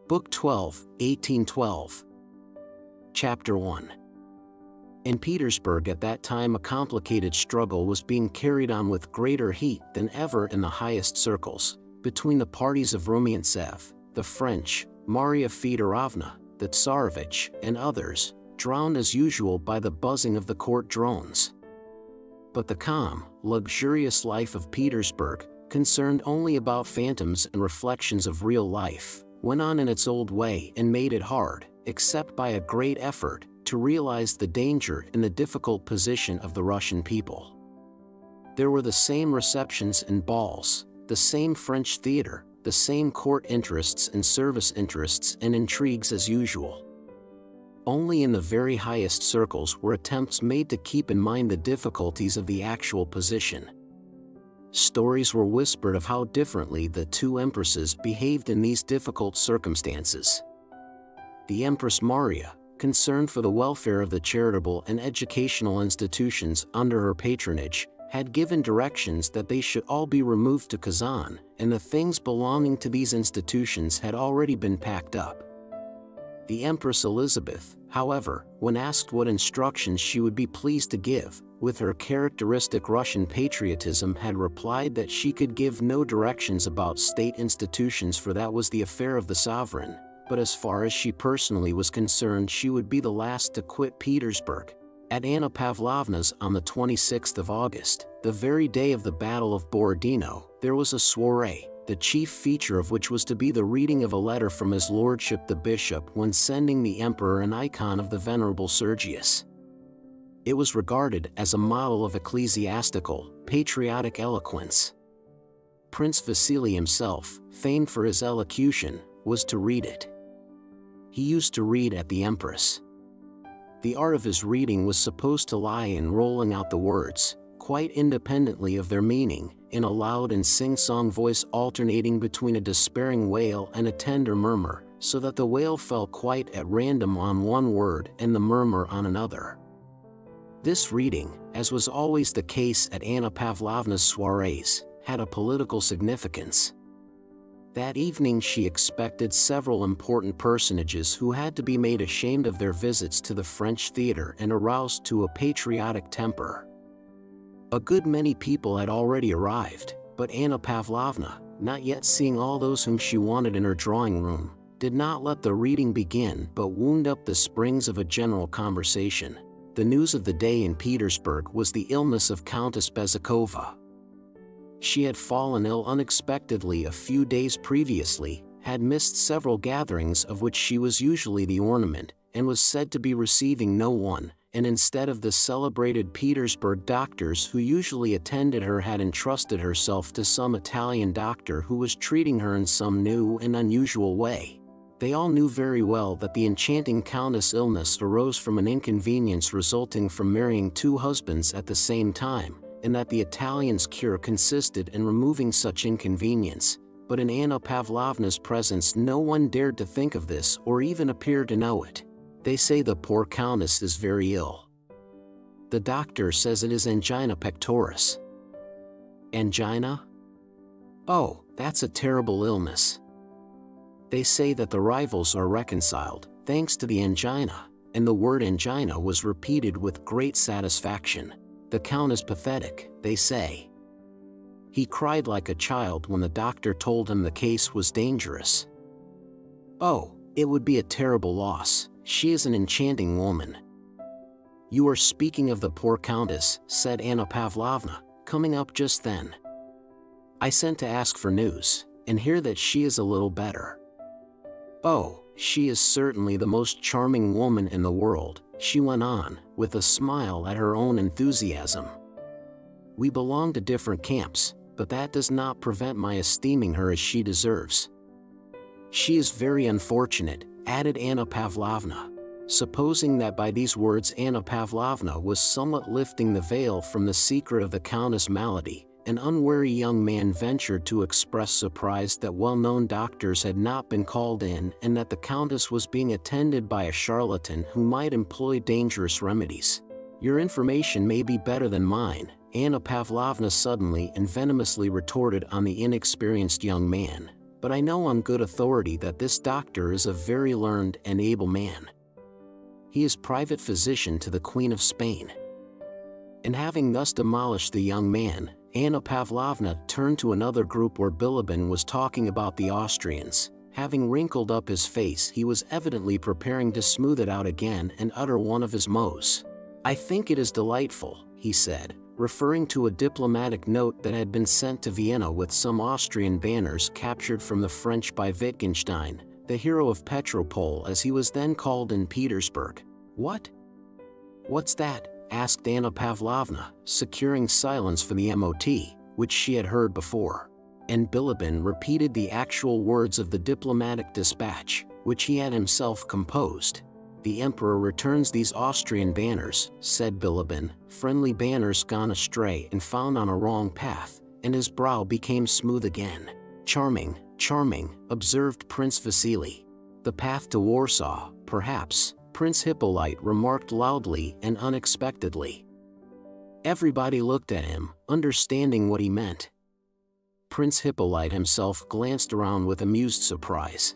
Book 12, 1812. Chapter 1. In Petersburg at that time a complicated struggle was being carried on with greater heat than ever in the highest circles, between the parties of Rumyantsev, the French, Maria Fedorovna, the Tsarevich, and others, drowned as usual by the buzzing of the court drones. But the calm, luxurious life of Petersburg, concerned only about phantoms and reflections of real life, went on in its old way and made it hard, except by a great effort, to realize the danger and the difficult position of the Russian people. There were the same receptions and balls, the same French theater, the same court interests and service interests and intrigues as usual. Only in the very highest circles were attempts made to keep in mind the difficulties of the actual position. Stories were whispered of how differently the two empresses behaved in these difficult circumstances. The Empress Maria, concerned for the welfare of the charitable and educational institutions under her patronage, had given directions that they should all be removed to Kazan, and the things belonging to these institutions had already been packed up. The Empress Elizabeth, however, when asked what instructions she would be pleased to give, with her characteristic Russian patriotism had replied that she could give no directions about state institutions, for that was the affair of the sovereign, but as far as she personally was concerned she would be the last to quit Petersburg. At Anna Pavlovna's on the 26th of August, the very day of the Battle of Borodino, there was a soiree, the chief feature of which was to be the reading of a letter from his lordship the bishop when sending the emperor an icon of the venerable Sergius. It was regarded as a model of ecclesiastical, patriotic eloquence. Prince Vasily himself, famed for his elocution, was to read it. He used to read at the Empress. The art of his reading was supposed to lie in rolling out the words, quite independently of their meaning, in a loud and sing-song voice alternating between a despairing wail and a tender murmur, so that the wail fell quite at random on one word and the murmur on another. This reading, as was always the case at Anna Pavlovna's soirees, had a political significance. That evening she expected several important personages who had to be made ashamed of their visits to the French theater and aroused to a patriotic temper. A good many people had already arrived, but Anna Pavlovna, not yet seeing all those whom she wanted in her drawing room, did not let the reading begin but wound up the springs of a general conversation. The news of the day in Petersburg was the illness of Countess Bezukhova. She had fallen ill unexpectedly a few days previously, had missed several gatherings of which she was usually the ornament, and was said to be receiving no one, and instead of the celebrated Petersburg doctors who usually attended her had entrusted herself to some Italian doctor who was treating her in some new and unusual way. They all knew very well that the enchanting countess' illness arose from an inconvenience resulting from marrying two husbands at the same time, and that the Italian's cure consisted in removing such inconvenience, but in Anna Pavlovna's presence no one dared to think of this or even appear to know it. They say the poor countess is very ill. The doctor says it is angina pectoris. Angina? Oh, that's a terrible illness. They say that the rivals are reconciled, thanks to the angina, and the word angina was repeated with great satisfaction. The count is pathetic, they say. He cried like a child when the doctor told him the case was dangerous. Oh, it would be a terrible loss. She is an enchanting woman. You are speaking of the poor countess, said Anna Pavlovna, coming up just then. I sent to ask for news, and hear that she is a little better. Oh, she is certainly the most charming woman in the world, she went on, with a smile at her own enthusiasm. We belong to different camps, but that does not prevent my esteeming her as she deserves. She is very unfortunate, added Anna Pavlovna. Supposing that by these words Anna Pavlovna was somewhat lifting the veil from the secret of the countess' malady, an unwary young man ventured to express surprise that well-known doctors had not been called in and that the countess was being attended by a charlatan who might employ dangerous remedies. Your information may be better than mine, Anna Pavlovna suddenly and venomously retorted on the inexperienced young man, but I know on good authority that this doctor is a very learned and able man. He is private physician to the Queen of Spain." And having thus demolished the young man, Anna Pavlovna turned to another group where Bilibin was talking about the Austrians. Having wrinkled up his face, he was evidently preparing to smooth it out again and utter one of his mots. "I think it is delightful," he said, referring to a diplomatic note that had been sent to Vienna with some Austrian banners captured from the French by Wittgenstein, the hero of Petropol as he was then called in Petersburg. "What? What's that?" asked Anna Pavlovna, securing silence for the mot, which she had heard before. And Bilibin repeated the actual words of the diplomatic dispatch, which he had himself composed. "The Emperor returns these Austrian banners," said Bilibin, "friendly banners gone astray and found on a wrong path," and his brow became smooth again. "Charming, charming," observed Prince Vasily. "The path to Warsaw, perhaps," Prince Hippolyte remarked loudly and unexpectedly. Everybody looked at him, understanding what he meant. Prince Hippolyte himself glanced around with amused surprise.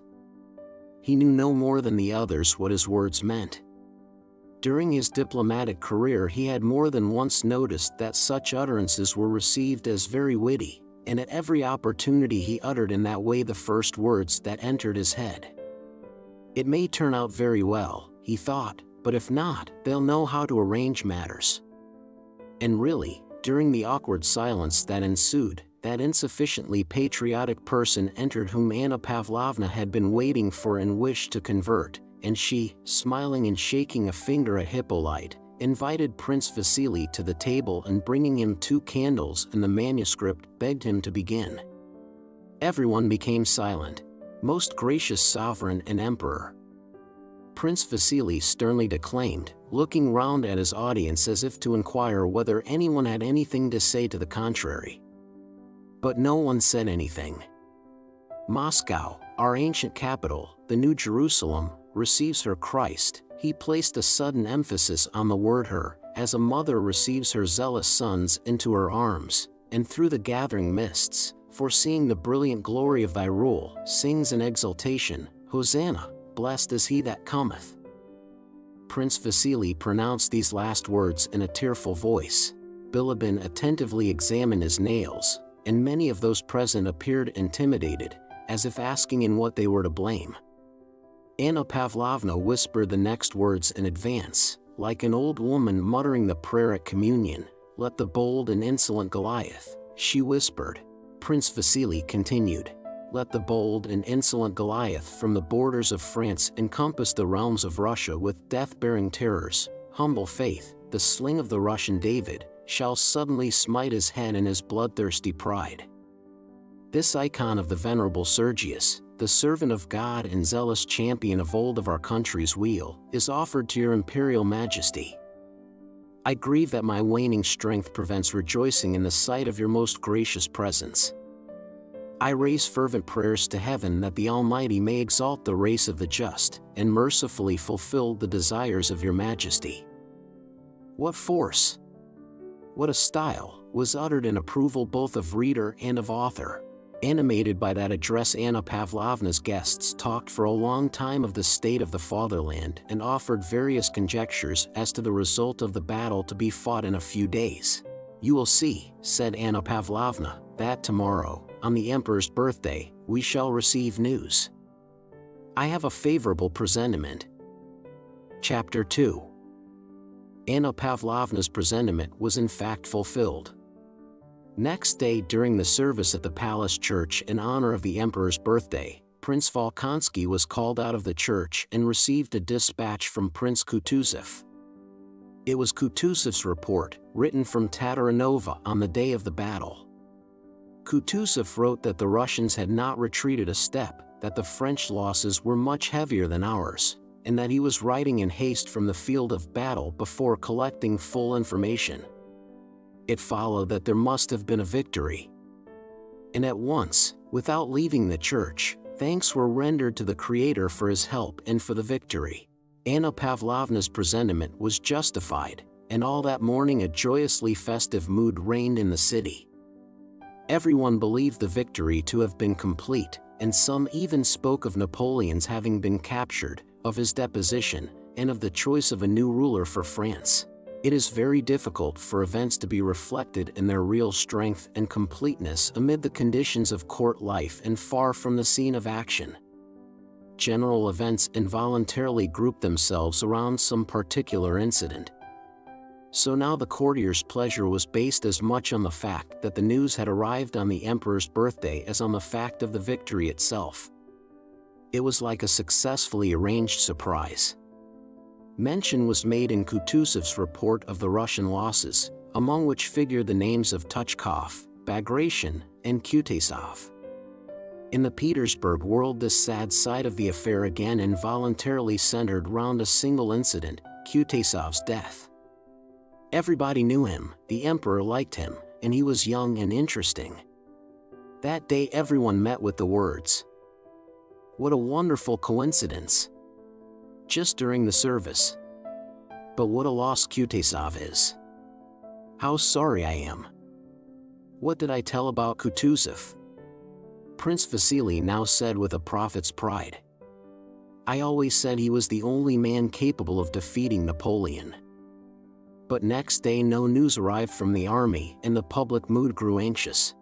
He knew no more than the others what his words meant. During his diplomatic career he had more than once noticed that such utterances were received as very witty, and at every opportunity he uttered in that way the first words that entered his head. "It may turn out very well," he thought, "but if not, they'll know how to arrange matters." And really, during the awkward silence that ensued, that insufficiently patriotic person entered whom Anna Pavlovna had been waiting for and wished to convert, and she, smiling and shaking a finger at Hippolyte, invited Prince Vasily to the table and bringing him 2 candles and the manuscript, begged him to begin. Everyone became silent. "Most gracious sovereign and emperor," Prince Vasily sternly declaimed, looking round at his audience as if to inquire whether anyone had anything to say to the contrary. But no one said anything. "Moscow, our ancient capital, the New Jerusalem, receives her Christ." He placed a sudden emphasis on the word her, "as a mother receives her zealous sons into her arms, and through the gathering mists, foreseeing the brilliant glory of thy rule, sings in exultation, Hosanna, blessed is he that cometh." Prince Vasily pronounced these last words in a tearful voice. Bilibin attentively examined his nails, and many of those present appeared intimidated, as if asking in what they were to blame. Anna Pavlovna whispered the next words in advance, like an old woman muttering the prayer at communion. "Let the bold and insolent Goliath," she whispered. Prince Vasily continued, "Let the bold and insolent Goliath from the borders of France encompass the realms of Russia with death-bearing terrors. Humble faith, the sling of the Russian David, shall suddenly smite his head in his bloodthirsty pride. This icon of the venerable Sergius, the servant of God and zealous champion of old of our country's weal, is offered to your imperial majesty. I grieve that my waning strength prevents rejoicing in the sight of your most gracious presence. I raise fervent prayers to heaven that the Almighty may exalt the race of the just, and mercifully fulfill the desires of your majesty." What force! What a style! Was uttered in approval both of reader and of author. Animated by that address, Anna Pavlovna's guests talked for a long time of the state of the fatherland and offered various conjectures as to the result of the battle to be fought in a few days. "You will see," said Anna Pavlovna, "that tomorrow, on the Emperor's birthday, we shall receive news. I have a favorable presentiment." Chapter 2. Anna Pavlovna's presentiment was in fact fulfilled. Next day, during the service at the palace church in honor of the Emperor's birthday, Prince Bolkonsky was called out of the church and received a dispatch from Prince Kutuzov. It was Kutuzov's report, written from Tatarinova on the day of the battle. Kutuzov wrote that the Russians had not retreated a step, that the French losses were much heavier than ours, and that he was writing in haste from the field of battle before collecting full information. It followed that there must have been a victory. And at once, without leaving the church, thanks were rendered to the Creator for his help and for the victory. Anna Pavlovna's presentiment was justified, and all that morning a joyously festive mood reigned in the city. Everyone believed the victory to have been complete, and some even spoke of Napoleon's having been captured, of his deposition, and of the choice of a new ruler for France. It is very difficult for events to be reflected in their real strength and completeness amid the conditions of court life and far from the scene of action. General events involuntarily group themselves around some particular incident. So now the courtiers' pleasure was based as much on the fact that the news had arrived on the emperor's birthday as on the fact of the victory itself. It was like a successfully arranged surprise. Mention was made in Kutuzov's report of the Russian losses, among which figured the names of Tuchkov, Bagration, and Kutuzov. In the Petersburg world, this sad side of the affair again involuntarily centered round a single incident, Kutuzov's death. Everybody knew him, the emperor liked him, and he was young and interesting. That day everyone met with the words, "What a wonderful coincidence!" just during the service. But what a loss Kutuzov is. How sorry I am. What did I tell about Kutuzov? Prince Vasily now said with a prophet's pride. I always said he was the only man capable of defeating Napoleon. But next day no news arrived from the army and the public mood grew anxious.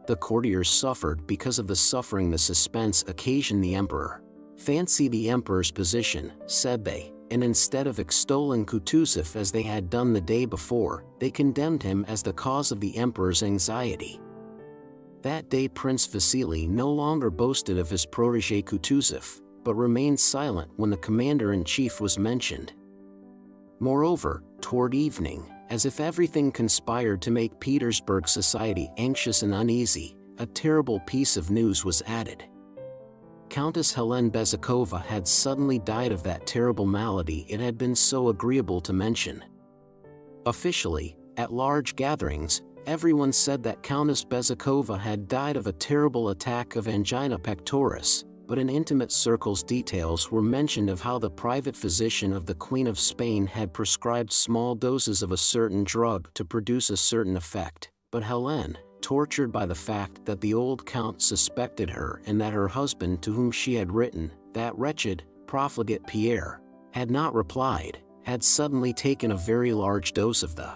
The courtiers suffered because of the suffering the suspense occasioned the emperor. Fancy the emperor's position, said they, and instead of extolling Kutuzov as they had done the day before, they condemned him as the cause of the emperor's anxiety. That day Prince Vasily no longer boasted of his protégé Kutuzov, but remained silent when the commander-in-chief was mentioned. Moreover, toward evening, as if everything conspired to make Petersburg society anxious and uneasy, a terrible piece of news was added. Countess Helene Bezukhova had suddenly died of that terrible malady it had been so agreeable to mention. Officially, at large gatherings, everyone said that Countess Bezukhova had died of a terrible attack of angina pectoris, but in intimate circles details were mentioned of how the private physician of the Queen of Spain had prescribed small doses of a certain drug to produce a certain effect, but Helene, tortured by the fact that the old count suspected her and that her husband, to whom she had written, that wretched, profligate Pierre, had not replied, had suddenly taken a very large dose of the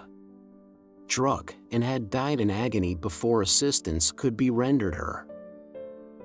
drug and had died in agony before assistance could be rendered her.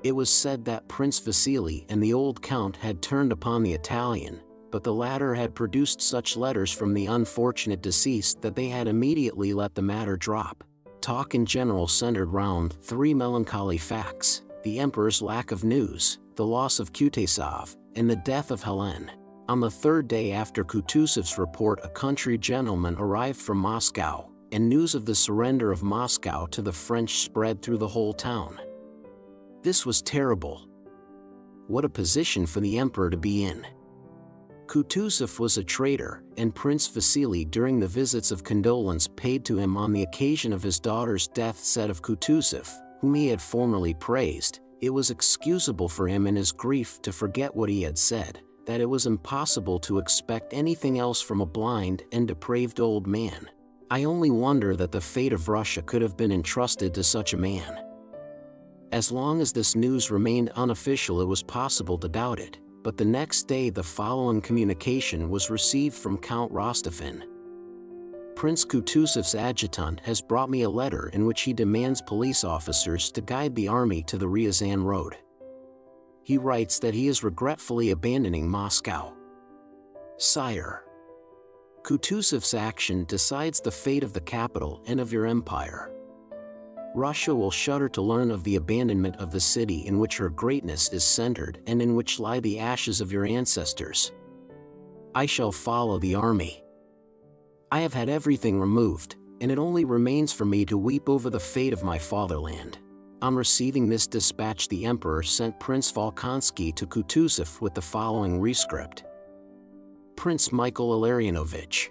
It was said that Prince Vasily and the old count had turned upon the Italian, but the latter had produced such letters from the unfortunate deceased that they had immediately let the matter drop. Talk in general centered round three melancholy facts: the emperor's lack of news, the loss of Kutuzov, and the death of Helene. On the third day after Kutuzov's report, a country gentleman arrived from Moscow, and news of the surrender of Moscow to the French spread through the whole town. This was terrible. What a position for the emperor to be in. Kutuzov was a traitor, and Prince Vasily, during the visits of condolence paid to him on the occasion of his daughter's death, said of Kutuzov, whom he had formerly praised, it was excusable for him in his grief to forget what he had said, that it was impossible to expect anything else from a blind and depraved old man. I only wonder that the fate of Russia could have been entrusted to such a man. As long as this news remained unofficial, it was possible to doubt it. But the next day the following communication was received from Count Rostophin. Prince Kutuzov's adjutant has brought me a letter in which he demands police officers to guide the army to the Ryazan road. He writes that he is regretfully abandoning Moscow. Sire, Kutuzov's action decides the fate of the capital and of your empire. Russia will shudder to learn of the abandonment of the city in which her greatness is centered and in which lie the ashes of your ancestors. I shall follow the army. I have had everything removed, and it only remains for me to weep over the fate of my fatherland. On receiving this dispatch, the emperor sent Prince Bolkonsky to Kutuzov with the following rescript. Prince Michael Illarionovich,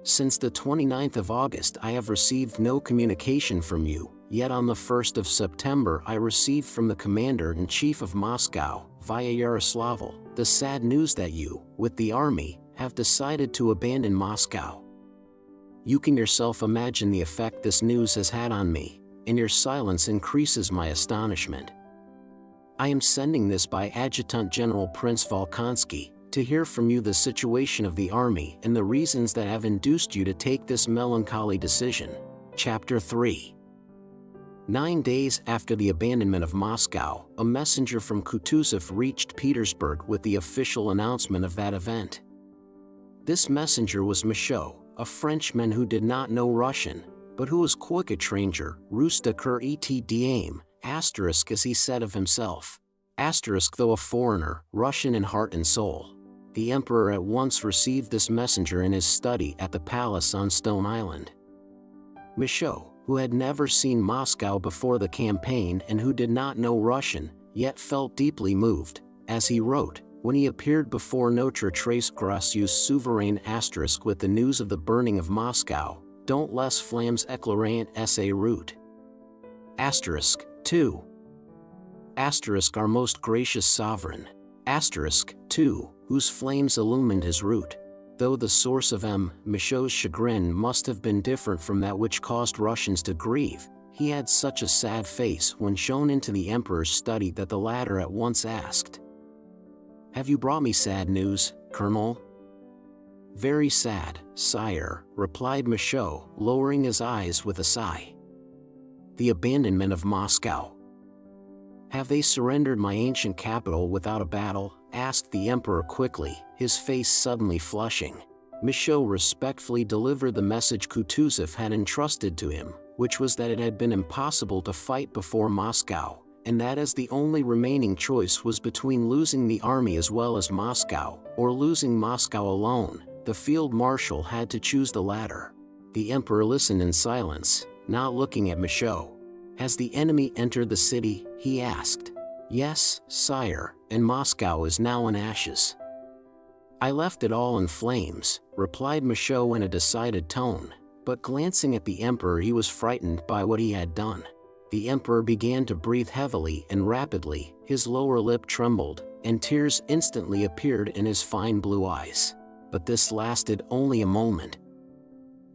since the 29th of August I have received no communication from you, yet on the 1st of September I received from the commander-in-chief of Moscow, via Yaroslavl, the sad news that you, with the army, have decided to abandon Moscow. You can yourself imagine the effect this news has had on me, and your silence increases my astonishment. I am sending this by Adjutant General Prince Bolkonsky, to hear from you the situation of the army and the reasons that have induced you to take this melancholy decision. Chapter 3. 9 days after the abandonment of Moscow, a messenger from Kutuzov reached Petersburg with the official announcement of that event. This messenger was Michaud, a Frenchman who did not know Russian, but who was quick at stranger, rusta cur et diem, asterisk as he said of himself. Asterisk though a foreigner, Russian in heart and soul. The emperor at once received this messenger in his study at the palace on Stone Island. Michaud, who had never seen Moscow before the campaign and who did not know Russian, yet felt deeply moved, as he wrote, when he appeared before Notre Trace Gracieux Souverain asterisk with the news of the burning of Moscow, don't les flammes éclairant sa route. Asterisk, 2. Asterisk our most gracious sovereign. Asterisk, 2, whose flames illumined his route. Though the source of Michaud's chagrin must have been different from that which caused Russians to grieve, he had such a sad face when shown into the emperor's study that the latter at once asked, "Have you brought me sad news, Colonel?" "Very sad, sire," replied Michaud, lowering his eyes with a sigh. "The abandonment of Moscow." "Have they surrendered my ancient capital without a battle?" asked the emperor quickly, his face suddenly flushing. Michaud respectfully delivered the message Kutuzov had entrusted to him, which was that it had been impossible to fight before Moscow, and that as the only remaining choice was between losing the army as well as Moscow, or losing Moscow alone, the field marshal had to choose the latter. The emperor listened in silence, not looking at Michaud. "Has the enemy entered the city?" he asked. "Yes, sire, and Moscow is now in ashes." "I left it all in flames," replied Michaud in a decided tone, but glancing at the emperor he was frightened by what he had done. The emperor began to breathe heavily and rapidly, his lower lip trembled, and tears instantly appeared in his fine blue eyes. But this lasted only a moment.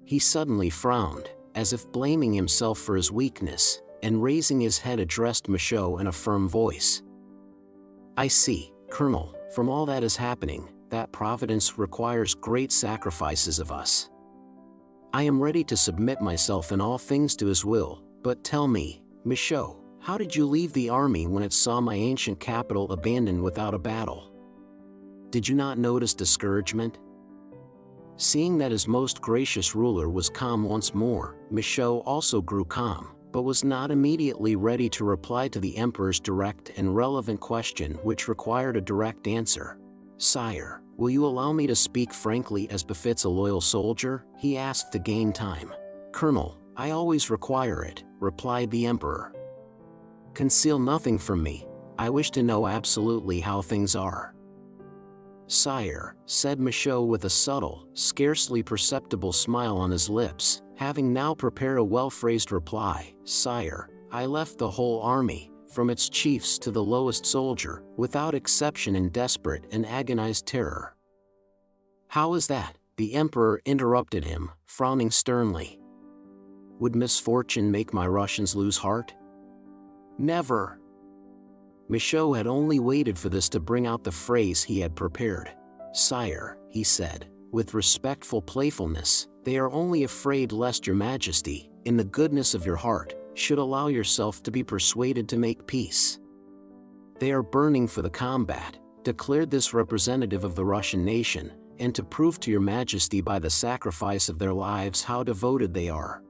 He suddenly frowned, as if blaming himself for his weakness, and raising his head addressed Michaud in a firm voice. "I see, Colonel, from all that is happening, that Providence requires great sacrifices of us. I am ready to submit myself in all things to his will, but tell me, Michaud, how did you leave the army when it saw my ancient capital abandoned without a battle? Did you not notice discouragement?" Seeing that his most gracious ruler was calm once more, Michaud also grew calm, but was not immediately ready to reply to the emperor's direct and relevant question, which required a direct answer. "Sire, will you allow me to speak frankly as befits a loyal soldier?" he asked to gain time. "Colonel, I always require it," replied the emperor. "Conceal nothing from me. I wish to know absolutely how things are." "Sire," said Michaud with a subtle, scarcely perceptible smile on his lips, having now prepared a well-phrased reply, "Sire, I left the whole army, from its chiefs to the lowest soldier, without exception in desperate and agonized terror." "How is that?" the emperor interrupted him, frowning sternly. "Would misfortune make my Russians lose heart? Never." Michaud had only waited for this to bring out the phrase he had prepared. "Sire," he said, with respectful playfulness, "they are only afraid lest your majesty, in the goodness of your heart, should allow yourself to be persuaded to make peace. They are burning for the combat," declared this representative of the Russian nation, "and to prove to your majesty by the sacrifice of their lives how devoted they are."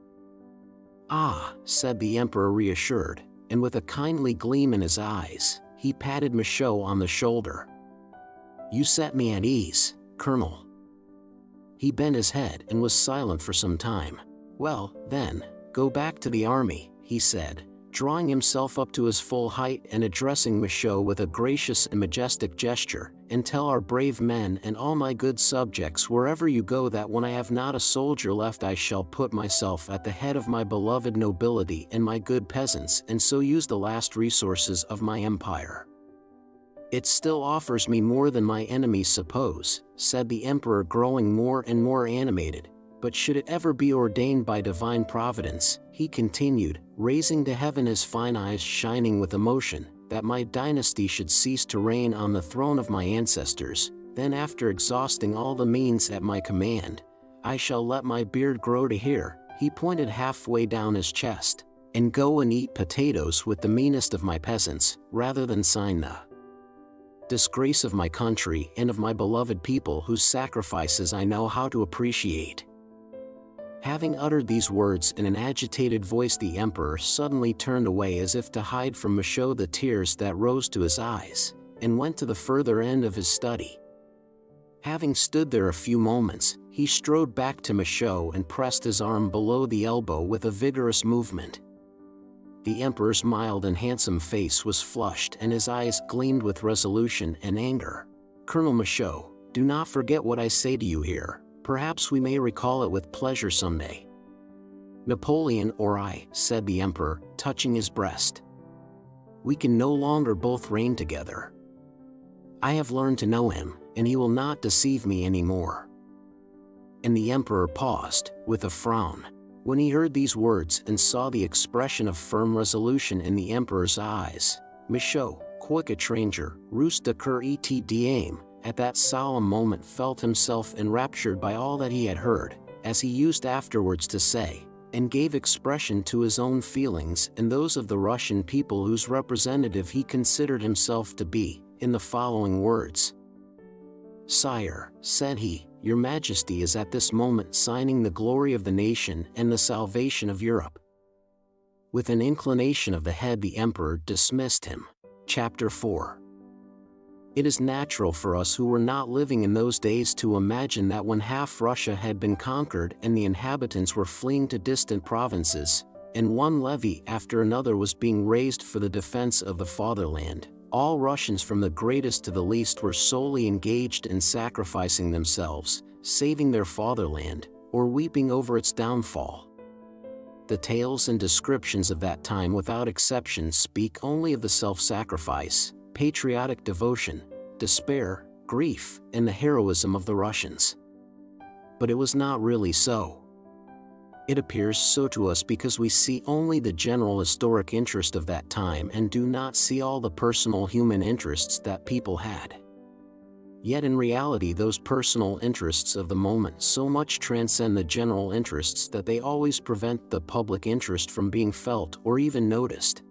"Ah," said the emperor reassured, and with a kindly gleam in his eyes, he patted Michaud on the shoulder. "You set me at ease, Colonel." He bent his head and was silent for some time. "Well, then, go back to the army," he said, drawing himself up to his full height and addressing Michaud with a gracious and majestic gesture, "and tell our brave men and all my good subjects wherever you go that when I have not a soldier left I shall put myself at the head of my beloved nobility and my good peasants and so use the last resources of my empire." "It still offers me more than my enemies suppose," said the emperor, growing more and more animated. "But should it ever be ordained by divine providence," he continued, raising to heaven his fine eyes shining with emotion, that my dynasty should cease to reign on the throne of my ancestors, then after exhausting all the means at my command, I shall let my beard grow to here," he pointed halfway down his chest, "and go and eat potatoes with the meanest of my peasants, rather than sign the disgrace of my country and of my beloved people whose sacrifices I know how to appreciate." Having uttered these words in an agitated voice, the emperor suddenly turned away as if to hide from Michaud the tears that rose to his eyes, and went to the further end of his study. Having stood there a few moments, he strode back to Michaud and pressed his arm below the elbow with a vigorous movement. The emperor's mild and handsome face was flushed and his eyes gleamed with resolution and anger. "Colonel Michaud, do not forget what I say to you here. Perhaps we may recall it with pleasure someday." "Napoleon or I," said the emperor, touching his breast. "We can no longer both reign together. I have learned to know him, and he will not deceive me any more." And the emperor paused, with a frown. When he heard these words and saw the expression of firm resolution in the emperor's eyes, Michaud, quick étranger, ruse de cœur et d'âme, at that solemn moment felt himself enraptured by all that he had heard, as he used afterwards to say, and gave expression to his own feelings and those of the Russian people whose representative he considered himself to be, in the following words. "Sire," said he, "Your Majesty is at this moment signing the glory of the nation and the salvation of Europe." With an inclination of the head the emperor dismissed him. Chapter 4. It is natural for us who were not living in those days to imagine that when half Russia had been conquered and the inhabitants were fleeing to distant provinces, and one levy after another was being raised for the defense of the fatherland, all Russians from the greatest to the least were solely engaged in sacrificing themselves, saving their fatherland, or weeping over its downfall. The tales and descriptions of that time without exception speak only of the self-sacrifice, patriotic devotion, despair, grief, and the heroism of the Russians. But it was not really so. It appears so to us because we see only the general historic interest of that time and do not see all the personal human interests that people had. Yet in reality those personal interests of the moment so much transcend the general interests that they always prevent the public interest from being felt or even noticed.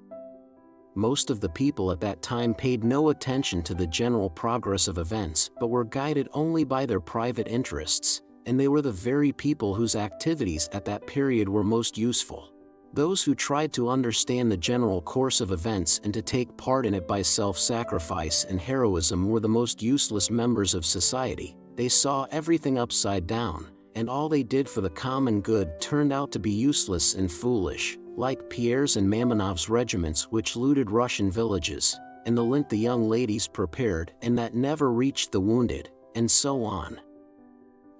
Most of the people at that time paid no attention to the general progress of events but were guided only by their private interests, and they were the very people whose activities at that period were most useful. Those who tried to understand the general course of events and to take part in it by self-sacrifice and heroism were the most useless members of society. They saw everything upside down, and all they did for the common good turned out to be useless and foolish, like Pierre's and Mamonov's regiments which looted Russian villages, and the lint the young ladies prepared and that never reached the wounded, and so on.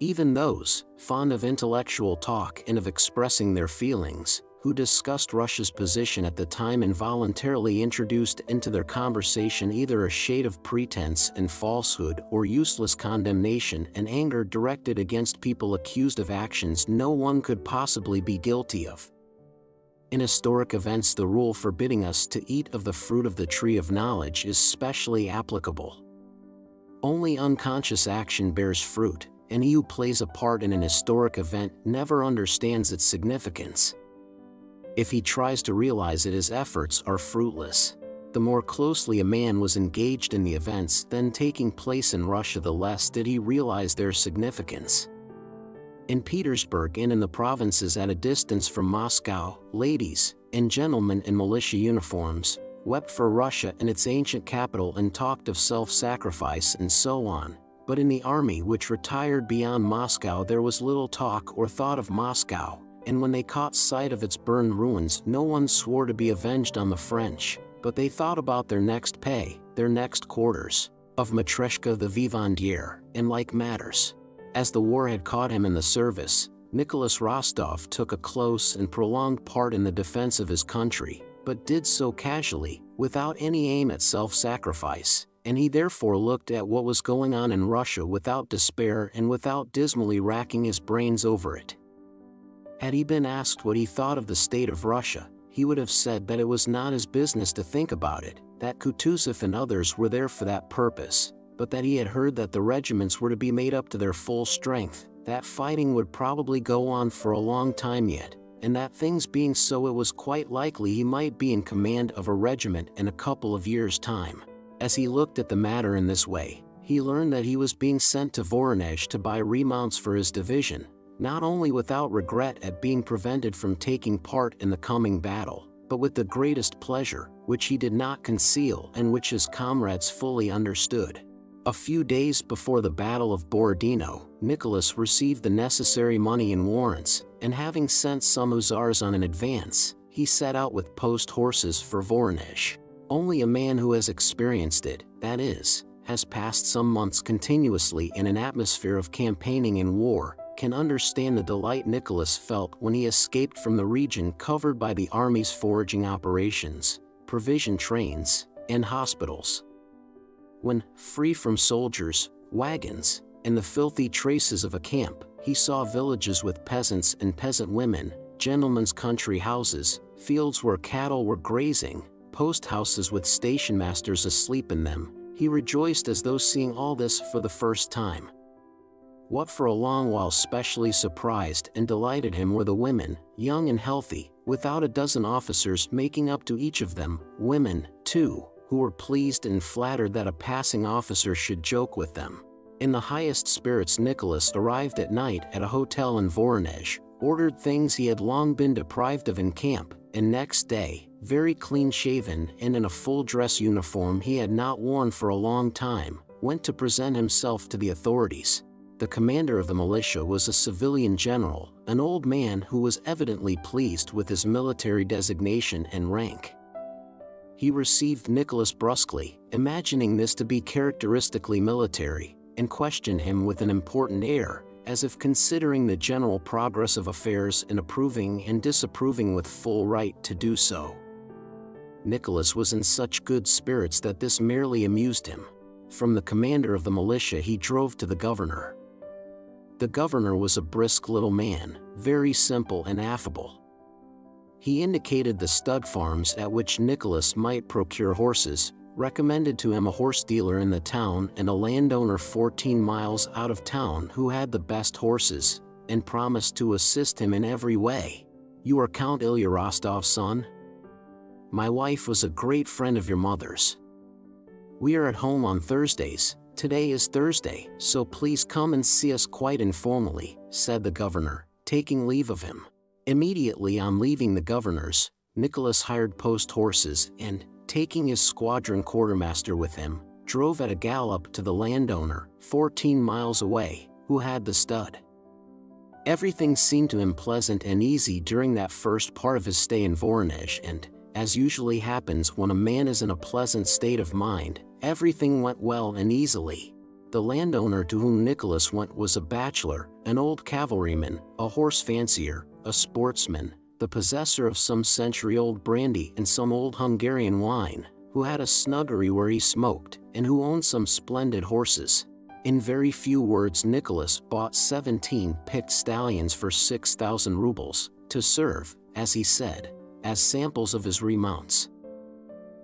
Even those, fond of intellectual talk and of expressing their feelings, who discussed Russia's position at the time involuntarily introduced into their conversation either a shade of pretense and falsehood or useless condemnation and anger directed against people accused of actions no one could possibly be guilty of. In historic events the rule forbidding us to eat of the fruit of the tree of knowledge is specially applicable. Only unconscious action bears fruit, and he who plays a part in an historic event never understands its significance. If he tries to realize it, his efforts are fruitless. The more closely a man was engaged in the events then taking place in Russia, the less did he realize their significance. In Petersburg and in the provinces at a distance from Moscow, ladies and gentlemen in militia uniforms wept for Russia and its ancient capital and talked of self-sacrifice and so on. But in the army which retired beyond Moscow there was little talk or thought of Moscow, and when they caught sight of its burned ruins no one swore to be avenged on the French, but they thought about their next pay, their next quarters, of Matryoshka the vivandière, and like matters. As the war had caught him in the service, Nicholas Rostov took a close and prolonged part in the defense of his country, but did so casually, without any aim at self-sacrifice, and he therefore looked at what was going on in Russia without despair and without dismally racking his brains over it. Had he been asked what he thought of the state of Russia, he would have said that it was not his business to think about it, that Kutuzov and others were there for that purpose, but that he had heard that the regiments were to be made up to their full strength, that fighting would probably go on for a long time yet, and that things being so it was quite likely he might be in command of a regiment in a couple of years' time. As he looked at the matter in this way, he learned that he was being sent to Voronezh to buy remounts for his division, not only without regret at being prevented from taking part in the coming battle, but with the greatest pleasure, which he did not conceal and which his comrades fully understood. A few days before the Battle of Borodino, Nicholas received the necessary money in warrants, and having sent some hussars on in advance, he set out with post horses for Voronezh. Only a man who has experienced it, that is, has passed some months continuously in an atmosphere of campaigning and war, can understand the delight Nicholas felt when he escaped from the region covered by the army's foraging operations, provision trains, and hospitals. When, free from soldiers, wagons, and the filthy traces of a camp, he saw villages with peasants and peasant women, gentlemen's country houses, fields where cattle were grazing, post houses with station masters asleep in them, he rejoiced as though seeing all this for the first time. What for a long while specially surprised and delighted him were the women, young and healthy, without a dozen officers making up to each of them, women, too, who were pleased and flattered that a passing officer should joke with them. In the highest spirits Nicholas arrived at night at a hotel in Voronezh, ordered things he had long been deprived of in camp, and next day, very clean-shaven and in a full-dress uniform he had not worn for a long time, went to present himself to the authorities. The commander of the militia was a civilian general, an old man who was evidently pleased with his military designation and rank. He received Nicholas brusquely, imagining this to be characteristically military, and questioned him with an important air, as if considering the general progress of affairs and approving and disapproving with full right to do so. Nicholas was in such good spirits that this merely amused him. From the commander of the militia he drove to the governor. The governor was a brisk little man, very simple and affable. He indicated the stud farms at which Nicholas might procure horses, recommended to him a horse dealer in the town and a landowner 14 miles out of town who had the best horses, and promised to assist him in every way. "You are Count Ilya Rostov's son? My wife was a great friend of your mother's. We are at home on Thursdays. Today is Thursday, so please come and see us quite informally," said the governor, taking leave of him. Immediately on leaving the governor's, Nicholas hired post horses and, taking his squadron quartermaster with him, drove at a gallop to the landowner, 14 miles away, who had the stud. Everything seemed to him pleasant and easy during that first part of his stay in Voronezh, and, as usually happens when a man is in a pleasant state of mind, everything went well and easily. The landowner to whom Nicholas went was a bachelor, an old cavalryman, a horse fancier, a sportsman, the possessor of some century-old brandy and some old Hungarian wine, who had a snuggery where he smoked, and who owned some splendid horses. In very few words Nicholas bought 17 picked stallions for 6,000 rubles, to serve, as he said, as samples of his remounts.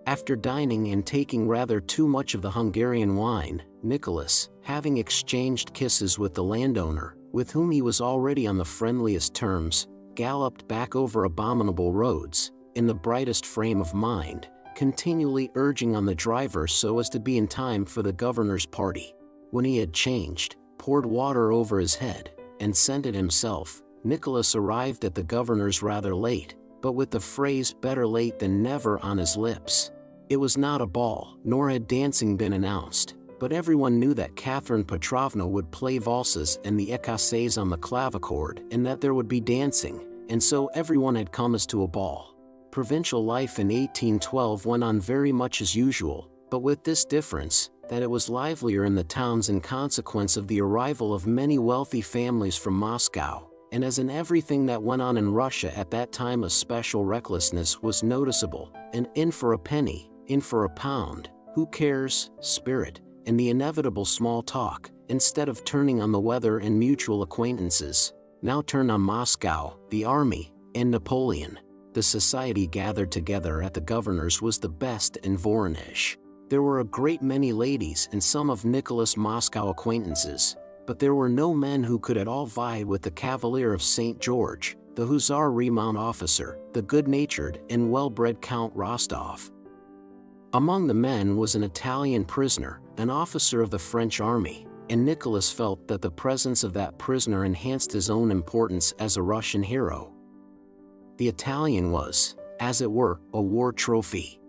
After dining and taking rather too much of the Hungarian wine, Nicholas, having exchanged kisses with the landowner, with whom he was already on the friendliest terms, galloped back over abominable roads, in the brightest frame of mind, continually urging on the driver so as to be in time for the governor's party. When he had changed, poured water over his head, and scented himself, Nicholas arrived at the governor's rather late, but with the phrase "better late than never" on his lips. It was not a ball, nor had dancing been announced, but everyone knew that Catherine Petrovna would play valses and the écossaise on the clavichord, and that there would be dancing, and so everyone had come as to a ball. Provincial life in 1812 went on very much as usual, but with this difference, that it was livelier in the towns in consequence of the arrival of many wealthy families from Moscow, and as in everything that went on in Russia at that time a special recklessness was noticeable, and in for a penny, in for a pound, who cares, spirit, and the inevitable small talk, instead of turning on the weather and mutual acquaintances, now turned on Moscow, the army, and Napoleon. the society gathered together at the governor's was the best in Voronezh. There were a great many ladies and some of Nicholas' Moscow acquaintances, but there were no men who could at all vie with the Cavalier of St. George, the Hussar remount officer, the good-natured and well-bred Count Rostov. Among the men was an Italian prisoner, an officer of the French army, and Nicholas felt that the presence of that prisoner enhanced his own importance as a Russian hero. The Italian was, as it were, a war trophy.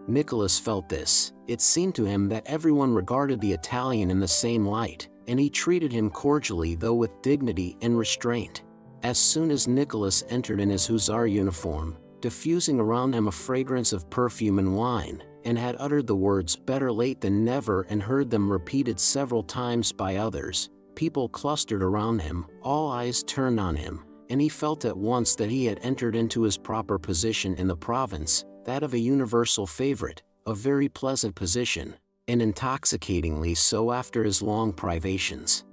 Nicholas felt this. It seemed to him that everyone regarded the Italian in the same light, and he treated him cordially though with dignity and restraint. As soon as Nicholas entered in his hussar uniform, diffusing around him a fragrance of perfume and wine, and had uttered the words "better late than never" and heard them repeated several times by others, people clustered around him, all eyes turned on him, and he felt at once that he had entered into his proper position in the province, that of a universal favorite, a very pleasant position, and intoxicatingly so after his long privations.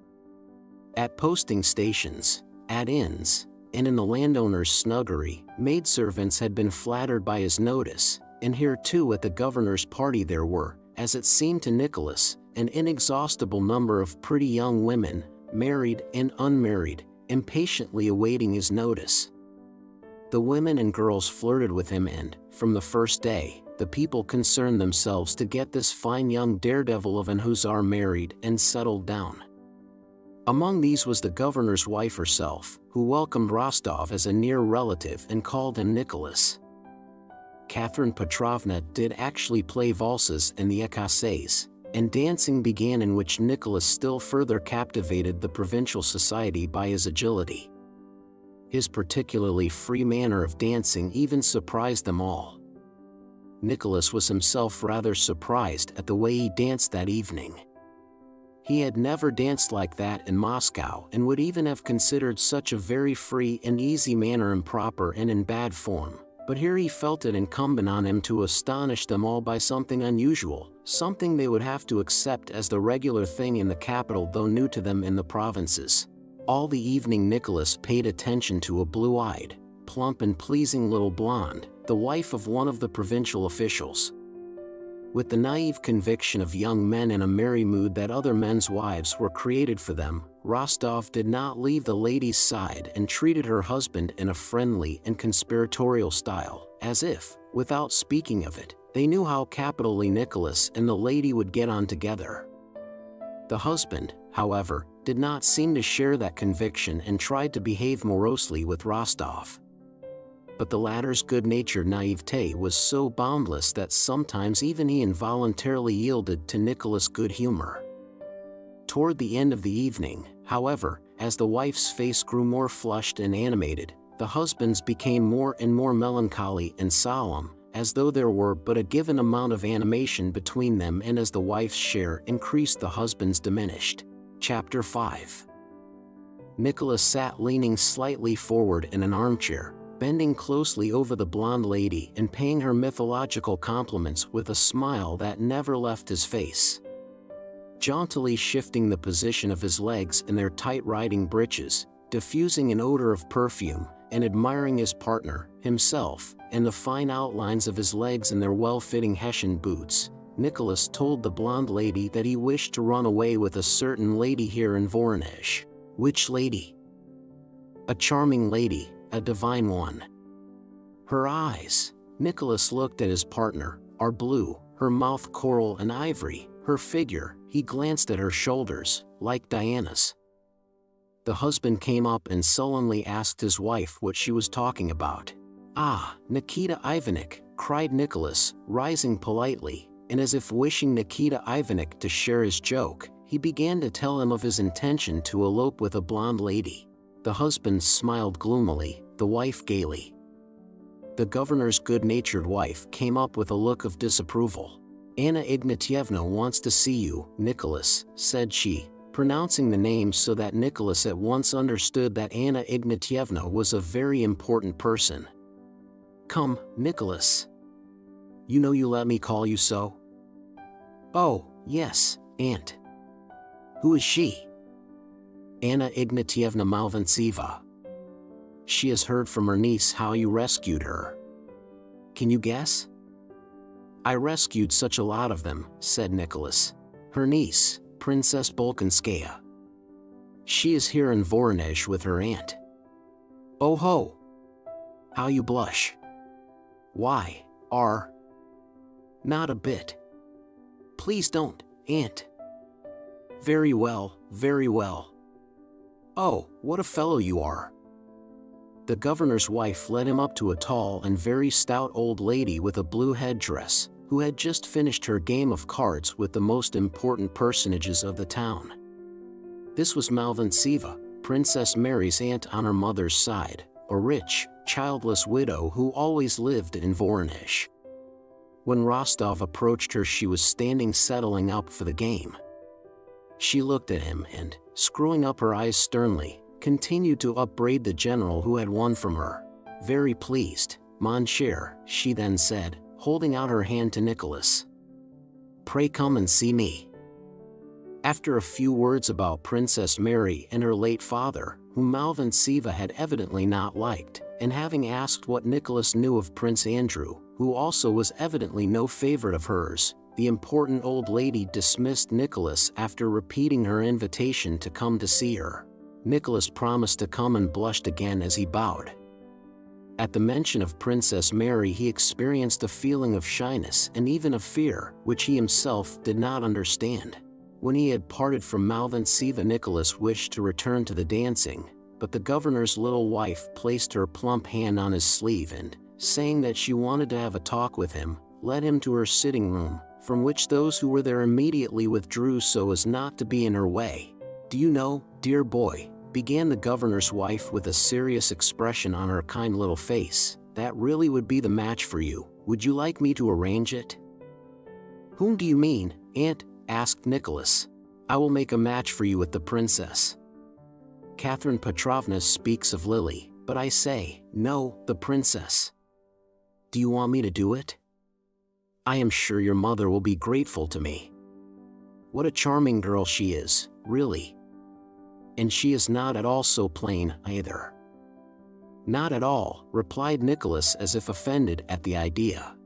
At posting stations, at inns, and in the landowner's snuggery, maidservants had been flattered by his notice, and here too at the governor's party there were, as it seemed to Nicholas, an inexhaustible number of pretty young women, married and unmarried, impatiently awaiting his notice. The women and girls flirted with him and, from the first day, the people concerned themselves to get this fine young daredevil of an hussar married and settled down. Among these was the governor's wife herself, who welcomed Rostov as a near relative and called him Nicholas. Catherine Petrovna did actually play valses in the écossaise, and dancing began in which Nicholas still further captivated the provincial society by his agility. His particularly free manner of dancing even surprised them all. Nicholas was himself rather surprised at the way he danced that evening. He had never danced like that in Moscow and would even have considered such a very free and easy manner improper and in bad form, but here he felt it incumbent on him to astonish them all by something unusual, something they would have to accept as the regular thing in the capital though new to them in the provinces. All the evening Nicholas paid attention to a blue-eyed, plump and pleasing little blonde, the wife of one of the provincial officials. With the naive conviction of young men in a merry mood that other men's wives were created for them, Rostov did not leave the lady's side and treated her husband in a friendly and conspiratorial style, as if, without speaking of it, they knew how capitally Nicholas and the lady would get on together. The husband, however, did not seem to share that conviction and tried to behave morosely with Rostov. But the latter's good-natured naivete was so boundless that sometimes even he involuntarily yielded to Nicholas' good humor. Toward the end of the evening, however, as the wife's face grew more flushed and animated, the husband's became more and more melancholy and solemn, as though there were but a given amount of animation between them, and as the wife's share increased the husband's diminished. Chapter 5. Nicholas sat leaning slightly forward in an armchair, bending closely over the blonde lady and paying her mythological compliments with a smile that never left his face. Jauntily shifting the position of his legs in their tight riding breeches, diffusing an odor of perfume, and admiring his partner, himself, and the fine outlines of his legs in their well-fitting Hessian boots, Nicholas told the blonde lady that he wished to run away with a certain lady here in Voronezh. Which lady? A charming lady, a divine one. Her eyes, Nicholas looked at his partner, are blue, her mouth coral and ivory, her figure, he glanced at her shoulders, like Diana's. The husband came up and sullenly asked his wife what she was talking about. "Ah, Nikita Ivanich," cried Nicholas, rising politely, and as if wishing Nikita Ivanich to share his joke, he began to tell him of his intention to elope with a blonde lady. The husband smiled gloomily, the wife gaily. The governor's good-natured wife came up with a look of disapproval. "Anna Ignatyevna wants to see you, Nicholas," said she, pronouncing the name so that Nicholas at once understood that Anna Ignatyevna was a very important person. "Come, Nicholas. You know you let me call you so?" "Oh, yes, Aunt." "Who is she?" "Anna Ignatyevna Malvantseva. She has heard from her niece how you rescued her. Can you guess? I rescued such a lot of them, said Nicholas. Her niece, Princess Bolkonskaya. She is here in Voronezh with her aunt. Oh ho! How you blush. Why, Not a bit. Please don't, Aunt. Very well, very well. Oh, what a fellow you are. The governor's wife led him up to a tall and very stout old lady with a blue headdress, who had just finished her game of cards with the most important personages of the town. This was Malvíntseva, Princess Mary's aunt on her mother's side, a rich, childless widow who always lived in Voronezh. When Rostov approached her, she was standing settling up for the game. She looked at him and, screwing up her eyes sternly, continued to upbraid the general who had won from her. Very pleased, mon cher, she then said, holding out her hand to Nicholas. Pray come and see me. After a few words about Princess Mary and her late father, whom Malvíntseva had evidently not liked, and having asked what Nicholas knew of Prince Andrew, who also was evidently no favorite of hers, the important old lady dismissed Nicholas after repeating her invitation to come to see her. Nicholas promised to come and blushed again as he bowed. At the mention of Princess Mary he experienced a feeling of shyness and even of fear, which he himself did not understand. When he had parted from Malvíntseva, Nicholas wished to return to the dancing, but the governor's little wife placed her plump hand on his sleeve and, saying that she wanted to have a talk with him, led him to her sitting room, from which those who were there immediately withdrew so as not to be in her way. Do you know, dear boy, began the governor's wife with a serious expression on her kind little face, that really would be the match for you. Would you like me to arrange it? Whom do you mean, Aunt? Asked Nicholas. I will make a match for you with the princess. Catherine Petrovna speaks of Lily, but I say, no, the princess. Do you want me to do it? I am sure your mother will be grateful to me. What a charming girl she is, really. And she is not at all so plain, either. Not at all, replied Nicholas as if offended at the idea.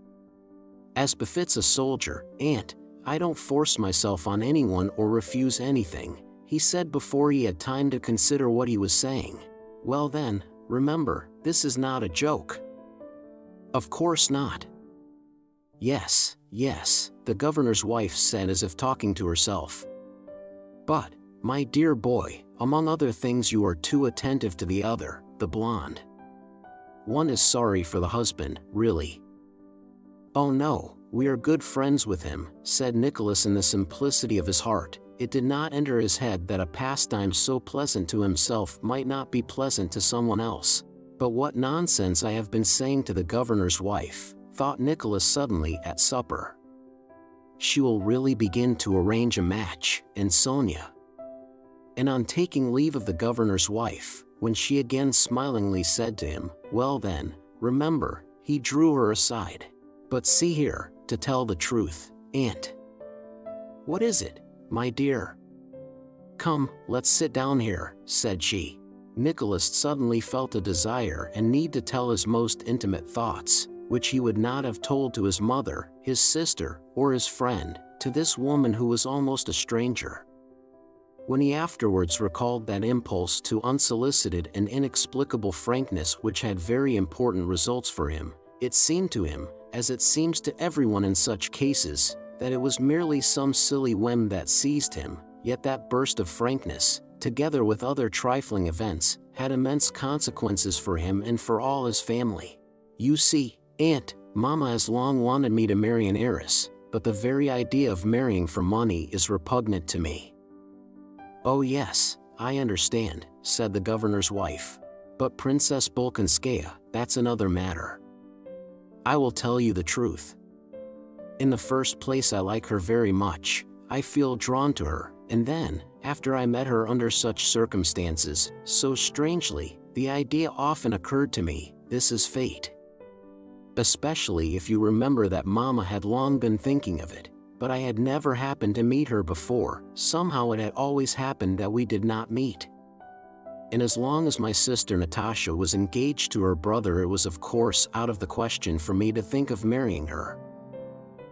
As befits a soldier, Aunt, I don't force myself on anyone or refuse anything, he said before he had time to consider what he was saying. Well then, remember, this is not a joke. Of course not. Yes, yes, the governor's wife said as if talking to herself. But, my dear boy, among other things you are too attentive to the other, the blonde. One is sorry for the husband, really. Oh no, we are good friends with him, said Nicholas in the simplicity of his heart. It did not enter his head that a pastime so pleasant to himself might not be pleasant to someone else. But what nonsense I have been saying to the governor's wife, thought Nicholas suddenly at supper. She will really begin to arrange a match, and Sonia. And on taking leave of the governor's wife, when she again smilingly said to him, well then, remember, he drew her aside. But see here, to tell the truth, Aunt. What is it, my dear? Come, let's sit down here, said she. Nicholas suddenly felt a desire and need to tell his most intimate thoughts, which he would not have told to his mother, his sister, or his friend, to this woman who was almost a stranger. When he afterwards recalled that impulse to unsolicited and inexplicable frankness which had very important results for him, it seemed to him, as it seems to everyone in such cases, that it was merely some silly whim that seized him, yet that burst of frankness, together with other trifling events, had immense consequences for him and for all his family. You see, Aunt, Mama has long wanted me to marry an heiress, but the very idea of marrying for money is repugnant to me. Oh yes, I understand, said the governor's wife. But Princess Bolkonskaya, that's another matter. I will tell you the truth. In the first place, I like her very much, I feel drawn to her, and then, after I met her under such circumstances, so strangely, the idea often occurred to me, this is fate. Especially if you remember that Mama had long been thinking of it, but I had never happened to meet her before, somehow it had always happened that we did not meet. And as long as my sister Natasha was engaged to her brother, it was of course out of the question for me to think of marrying her.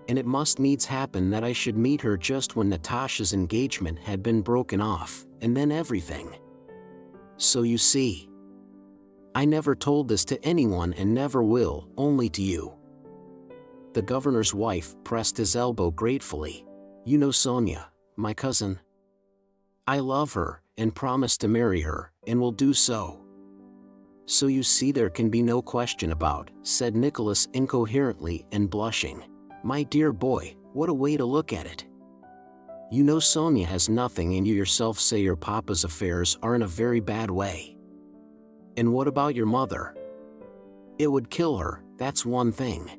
And it must needs happen that I should meet her just when Natasha's engagement had been broken off, and then everything. So you see, I never told this to anyone and never will, only to you." The governor's wife pressed his elbow gratefully. "You know Sonia, my cousin? I love her, and promised to marry her, and will do so." "So you see there can be no question about," said Nicholas incoherently and blushing. "My dear boy, what a way to look at it. You know Sonia has nothing, and you yourself say your papa's affairs are in a very bad way. And what about your mother? It would kill her, that's one thing.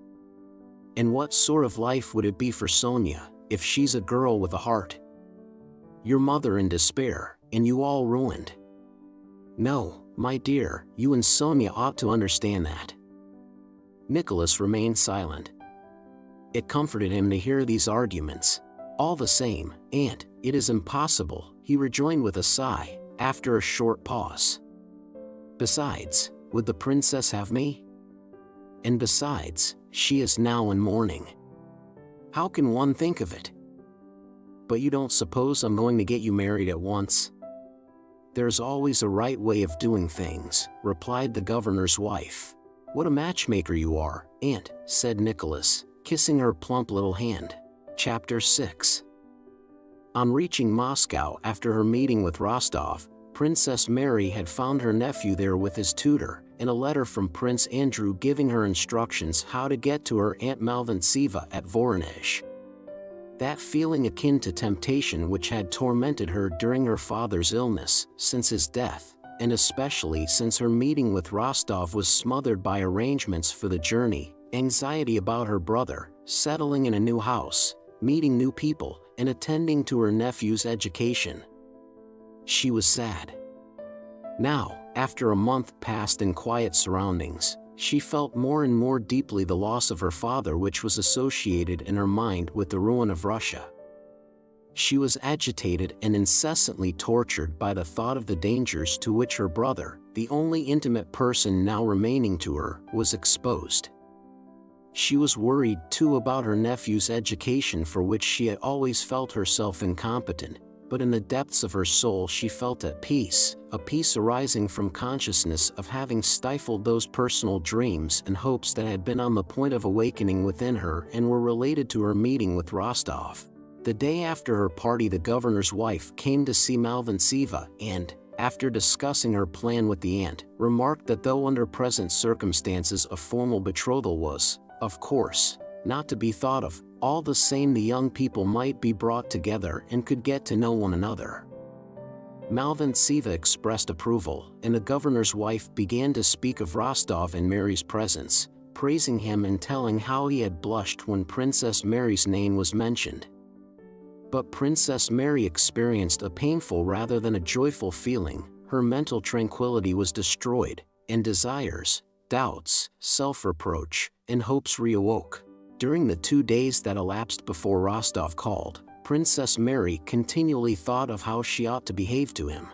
And what sort of life would it be for Sonia, if she's a girl with a heart? Your mother in despair, and you all ruined. No, my dear, you and Sonia ought to understand that." Nicholas remained silent. It comforted him to hear these arguments. "All the same, aunt, it is impossible," he rejoined with a sigh, after a short pause. "Besides, would the princess have me? And besides, she is now in mourning. How can one think of it? But you don't suppose I'm going to get you married at once?" "There's always a right way of doing things," replied the governor's wife. "What a matchmaker you are, aunt," said Nicholas, kissing her plump little hand. Chapter 6. On reaching Moscow after her meeting with Rostov, Princess Mary had found her nephew there with his tutor, and a letter from Prince Andrew giving her instructions how to get to her Aunt Malvintseeva at Voronezh. That feeling akin to temptation which had tormented her during her father's illness, since his death, and especially since her meeting with Rostov, was smothered by arrangements for the journey, anxiety about her brother, settling in a new house, meeting new people, and attending to her nephew's education. She was sad. Now, after a month passed in quiet surroundings, she felt more and more deeply the loss of her father, which was associated in her mind with the ruin of Russia. She was agitated and incessantly tortured by the thought of the dangers to which her brother, the only intimate person now remaining to her, was exposed. She was worried too about her nephew's education, for which she had always felt herself incompetent, but in the depths of her soul she felt at peace, a peace arising from consciousness of having stifled those personal dreams and hopes that had been on the point of awakening within her and were related to her meeting with Rostov. The day after her party, the governor's wife came to see Malvintseeva and, after discussing her plan with the aunt, remarked that though under present circumstances a formal betrothal was, of course, not to be thought of, all the same the young people might be brought together and could get to know one another. Malvintseeva expressed approval, and the governor's wife began to speak of Rostov in Mary's presence, praising him and telling how he had blushed when Princess Mary's name was mentioned. But Princess Mary experienced a painful rather than a joyful feeling. Her mental tranquility was destroyed, and desires, doubts, self-reproach, and hopes reawoke. During the 2 days that elapsed before Rostov called, Princess Mary continually thought of how she ought to behave to him.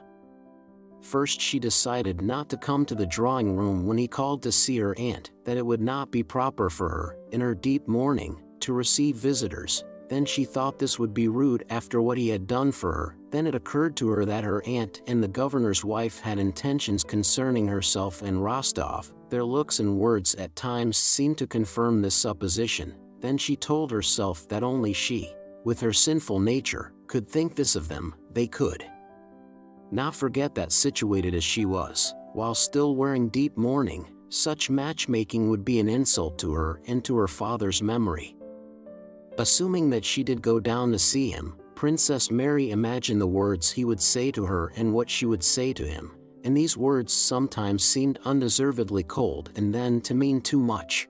First, she decided not to come to the drawing room when he called to see her aunt, that it would not be proper for her, in her deep mourning, to receive visitors. Then she thought this would be rude after what he had done for her. Then it occurred to her that her aunt and the governor's wife had intentions concerning herself and Rostov. Their looks and words at times seemed to confirm this supposition. Then she told herself that only she, with her sinful nature, could think this of them. They could not forget that, situated as she was, while still wearing deep mourning, such matchmaking would be an insult to her and to her father's memory. Assuming that she did go down to see him, Princess Mary imagined the words he would say to her and what she would say to him, and these words sometimes seemed undeservedly cold and then to mean too much.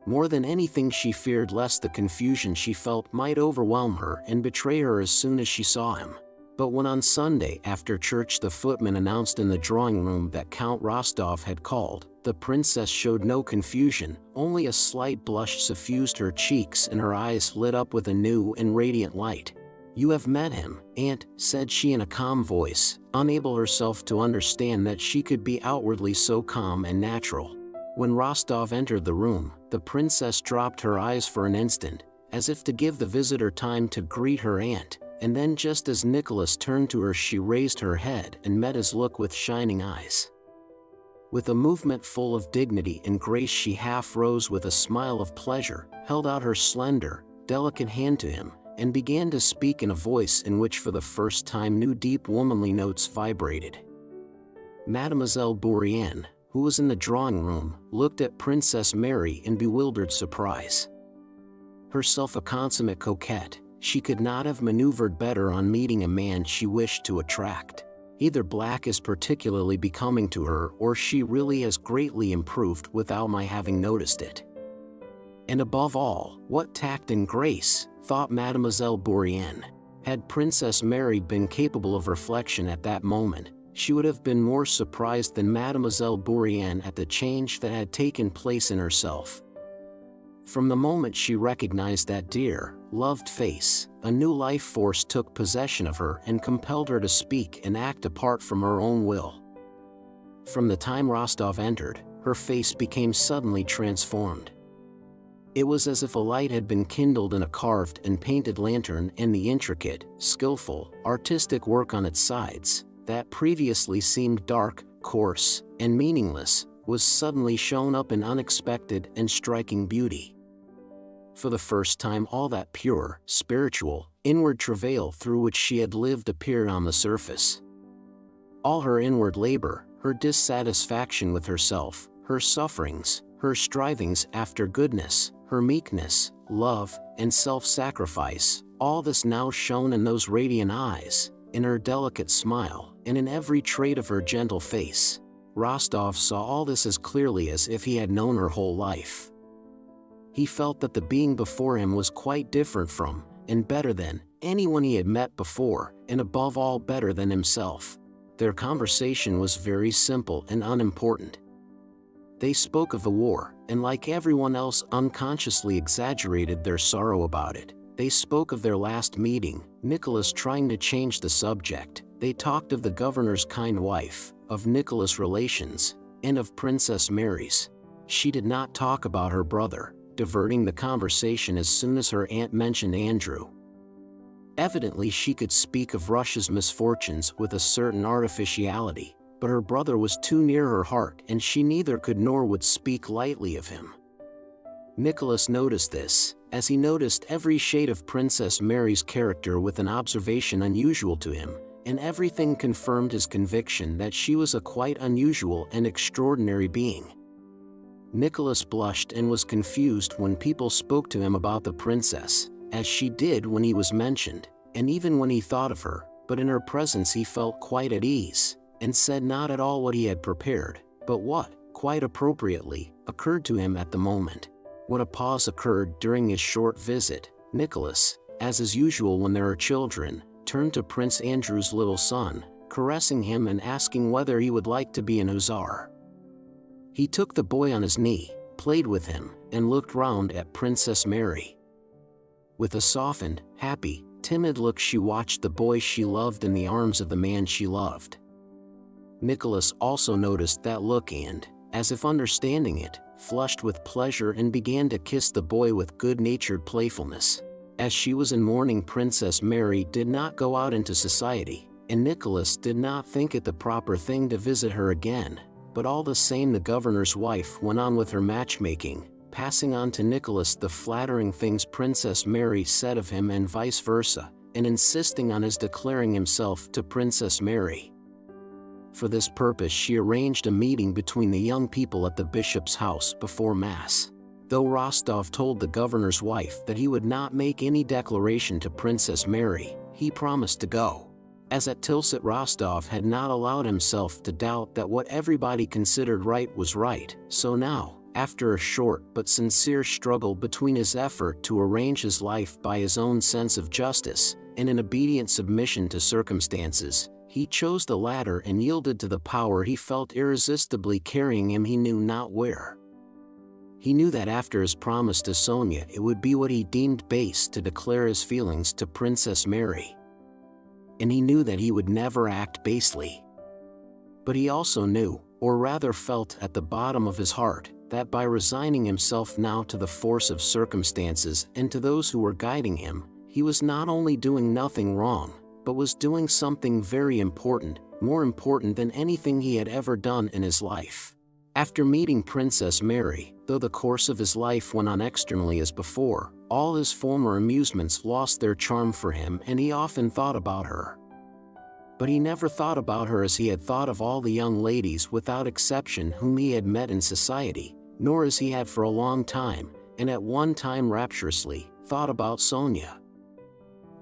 More than anything, she feared lest the confusion she felt might overwhelm her and betray her as soon as she saw him. But when on Sunday after church the footman announced in the drawing room that Count Rostov had called, the princess showed no confusion, only a slight blush suffused her cheeks and her eyes lit up with a new and radiant light. "You have met him, Aunt," said she in a calm voice, unable herself to understand that she could be outwardly so calm and natural. When Rostov entered the room, the princess dropped her eyes for an instant, as if to give the visitor time to greet her aunt, and then just as Nicholas turned to her she raised her head and met his look with shining eyes. With a movement full of dignity and grace she half rose with a smile of pleasure, held out her slender, delicate hand to him, and began to speak in a voice in which for the first time new deep womanly notes vibrated. Mademoiselle Bourienne, who was in the drawing room, looked at Princess Mary in bewildered surprise. Herself a consummate coquette, she could not have maneuvered better on meeting a man she wished to attract. Either black is particularly becoming to her or she really has greatly improved without my having noticed it. And above all, what tact and grace, thought Mademoiselle Bourienne. Had Princess Mary been capable of reflection at that moment, she would have been more surprised than Mademoiselle Bourienne at the change that had taken place in herself. From the moment she recognized that dear, loved face, a new life force took possession of her and compelled her to speak and act apart from her own will. From the time Rostov entered, her face became suddenly transformed. It was as if a light had been kindled in a carved and painted lantern, and the intricate, skillful, artistic work on its sides, that previously seemed dark, coarse, and meaningless, was suddenly shown up in unexpected and striking beauty. For the first time all that pure, spiritual, inward travail through which she had lived appeared on the surface. All her inward labor, her dissatisfaction with herself, her sufferings, her strivings after goodness, her meekness, love, and self-sacrifice, all this now shone in those radiant eyes, in her delicate smile, and in every trait of her gentle face. Rostov saw all this as clearly as if he had known her whole life. He felt that the being before him was quite different from, and better than, anyone he had met before, and above all better than himself. Their conversation was very simple and unimportant. They spoke of the war, and like everyone else unconsciously exaggerated their sorrow about it. They spoke of their last meeting, Nicholas trying to change the subject. They talked of the governor's kind wife, of Nicholas' relations, and of Princess Mary's. She did not talk about her brother, diverting the conversation as soon as her aunt mentioned Andrew. Evidently she could speak of Russia's misfortunes with a certain artificiality, but her brother was too near her heart and she neither could nor would speak lightly of him. Nicholas noticed this, as he noticed every shade of Princess Mary's character with an observation unusual to him, and everything confirmed his conviction that she was a quite unusual and extraordinary being. Nicholas blushed and was confused when people spoke to him about the princess, as she did when he was mentioned, and even when he thought of her, but in her presence he felt quite at ease, and said not at all what he had prepared, but what, quite appropriately, occurred to him at the moment. When a pause occurred during his short visit, Nicholas, as is usual when there are children, turned to Prince Andrew's little son, caressing him and asking whether he would like to be an hussar. He took the boy on his knee, played with him, and looked round at Princess Mary. With a softened, happy, timid look she watched the boy she loved in the arms of the man she loved. Nicholas also noticed that look and, as if understanding it, flushed with pleasure and began to kiss the boy with good-natured playfulness. As she was in mourning, Princess Mary did not go out into society, and Nicholas did not think it the proper thing to visit her again, but all the same the governor's wife went on with her matchmaking, passing on to Nicholas the flattering things Princess Mary said of him and vice versa, and insisting on his declaring himself to Princess Mary. For this purpose she arranged a meeting between the young people at the bishop's house before Mass. Though Rostov told the governor's wife that he would not make any declaration to Princess Mary, he promised to go. As at Tilsit, Rostov had not allowed himself to doubt that what everybody considered right was right, so now, after a short but sincere struggle between his effort to arrange his life by his own sense of justice, and an obedient submission to circumstances, he chose the latter and yielded to the power he felt irresistibly carrying him he knew not where. He knew that after his promise to Sonia it would be what he deemed base to declare his feelings to Princess Mary. And he knew that he would never act basely. But he also knew, or rather felt at the bottom of his heart, that by resigning himself now to the force of circumstances and to those who were guiding him, he was not only doing nothing wrong, but was doing something very important, more important than anything he had ever done in his life. After meeting Princess Mary, though the course of his life went on externally as before, all his former amusements lost their charm for him and he often thought about her. But he never thought about her as he had thought of all the young ladies without exception whom he had met in society, nor as he had for a long time, and at one time rapturously, thought about Sonia.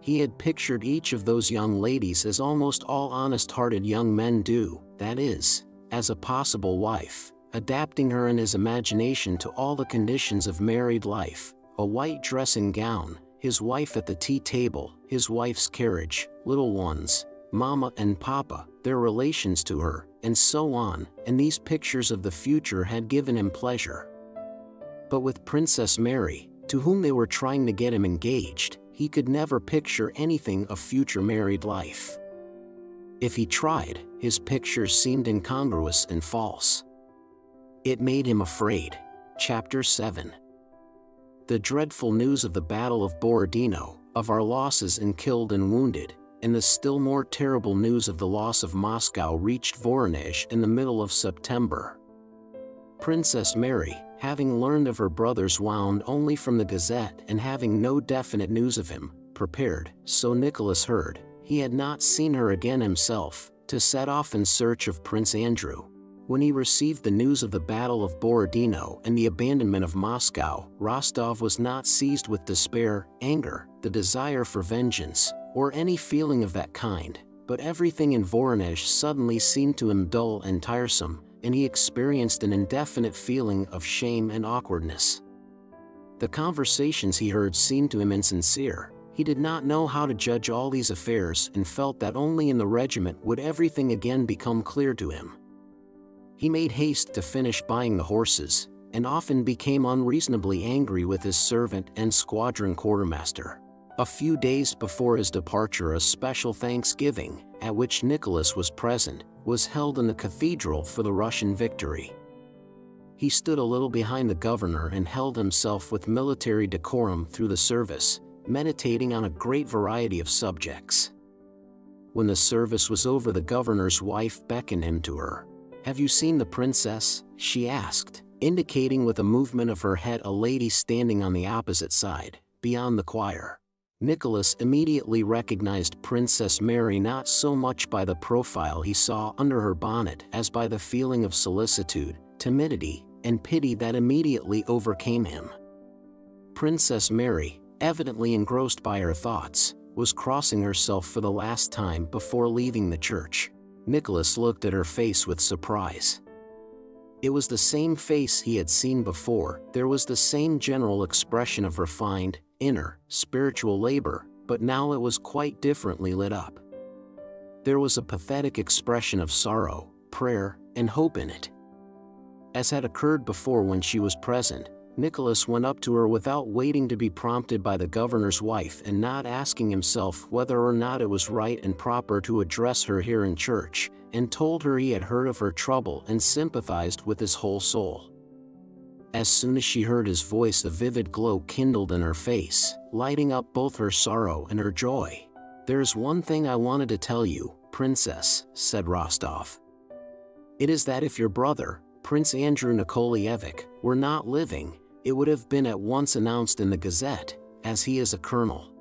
He had pictured each of those young ladies as almost all honest-hearted young men do, that is, as a possible wife, adapting her in his imagination to all the conditions of married life: a white dressing gown, his wife at the tea table, his wife's carriage, little ones, Mama and Papa, their relations to her, and so on, and these pictures of the future had given him pleasure. But with Princess Mary, to whom they were trying to get him engaged, he could never picture anything of future married life. If he tried, his pictures seemed incongruous and false. It made him afraid. Chapter 7. The dreadful news of the Battle of Borodino, of our losses in killed and wounded, and the still more terrible news of the loss of Moscow reached Voronezh in the middle of September. Princess Mary, having learned of her brother's wound only from the Gazette and having no definite news of him, prepared, so Nicholas heard, he had not seen her again himself, to set off in search of Prince Andrew. When he received the news of the Battle of Borodino and the abandonment of Moscow, Rostov was not seized with despair, anger, the desire for vengeance, or any feeling of that kind, but everything in Voronezh suddenly seemed to him dull and tiresome, and he experienced an indefinite feeling of shame and awkwardness. The conversations he heard seemed to him insincere. He did not know how to judge all these affairs and felt that only in the regiment would everything again become clear to him. He made haste to finish buying the horses, and often became unreasonably angry with his servant and squadron quartermaster. A few days before his departure, a special thanksgiving, at which Nicholas was present, was held in the cathedral for the Russian victory. He stood a little behind the governor and held himself with military decorum through the service, meditating on a great variety of subjects. When the service was over, the governor's wife beckoned him to her. "Have you seen the princess?" she asked, indicating with a movement of her head a lady standing on the opposite side, beyond the choir. Nicholas immediately recognized Princess Mary not so much by the profile he saw under her bonnet as by the feeling of solicitude, timidity, and pity that immediately overcame him. Princess Mary, evidently engrossed by her thoughts, was crossing herself for the last time before leaving the church. Nicholas looked at her face with surprise. It was the same face he had seen before. There was the same general expression of refined, inner, spiritual labor, but now it was quite differently lit up. There was a pathetic expression of sorrow, prayer, and hope in it. As had occurred before when she was present, Nicholas went up to her without waiting to be prompted by the governor's wife and not asking himself whether or not it was right and proper to address her here in church, and told her he had heard of her trouble and sympathized with his whole soul. As soon as she heard his voice, a vivid glow kindled in her face, lighting up both her sorrow and her joy. "There's one thing I wanted to tell you, Princess," said Rostov. "It is that if your brother, Prince Andrew Nikolaevich, were not living, it would have been at once announced in the Gazette, as he is a colonel."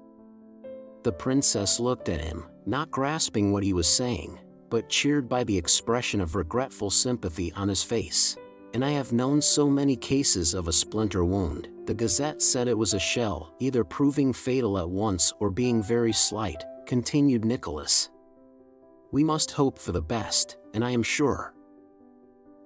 The princess looked at him, not grasping what he was saying, but cheered by the expression of regretful sympathy on his face. "And I have known so many cases of a splinter wound. The Gazette said it was a shell, either proving fatal at once or being very slight," continued Nicholas. "We must hope for the best, and I am sure—"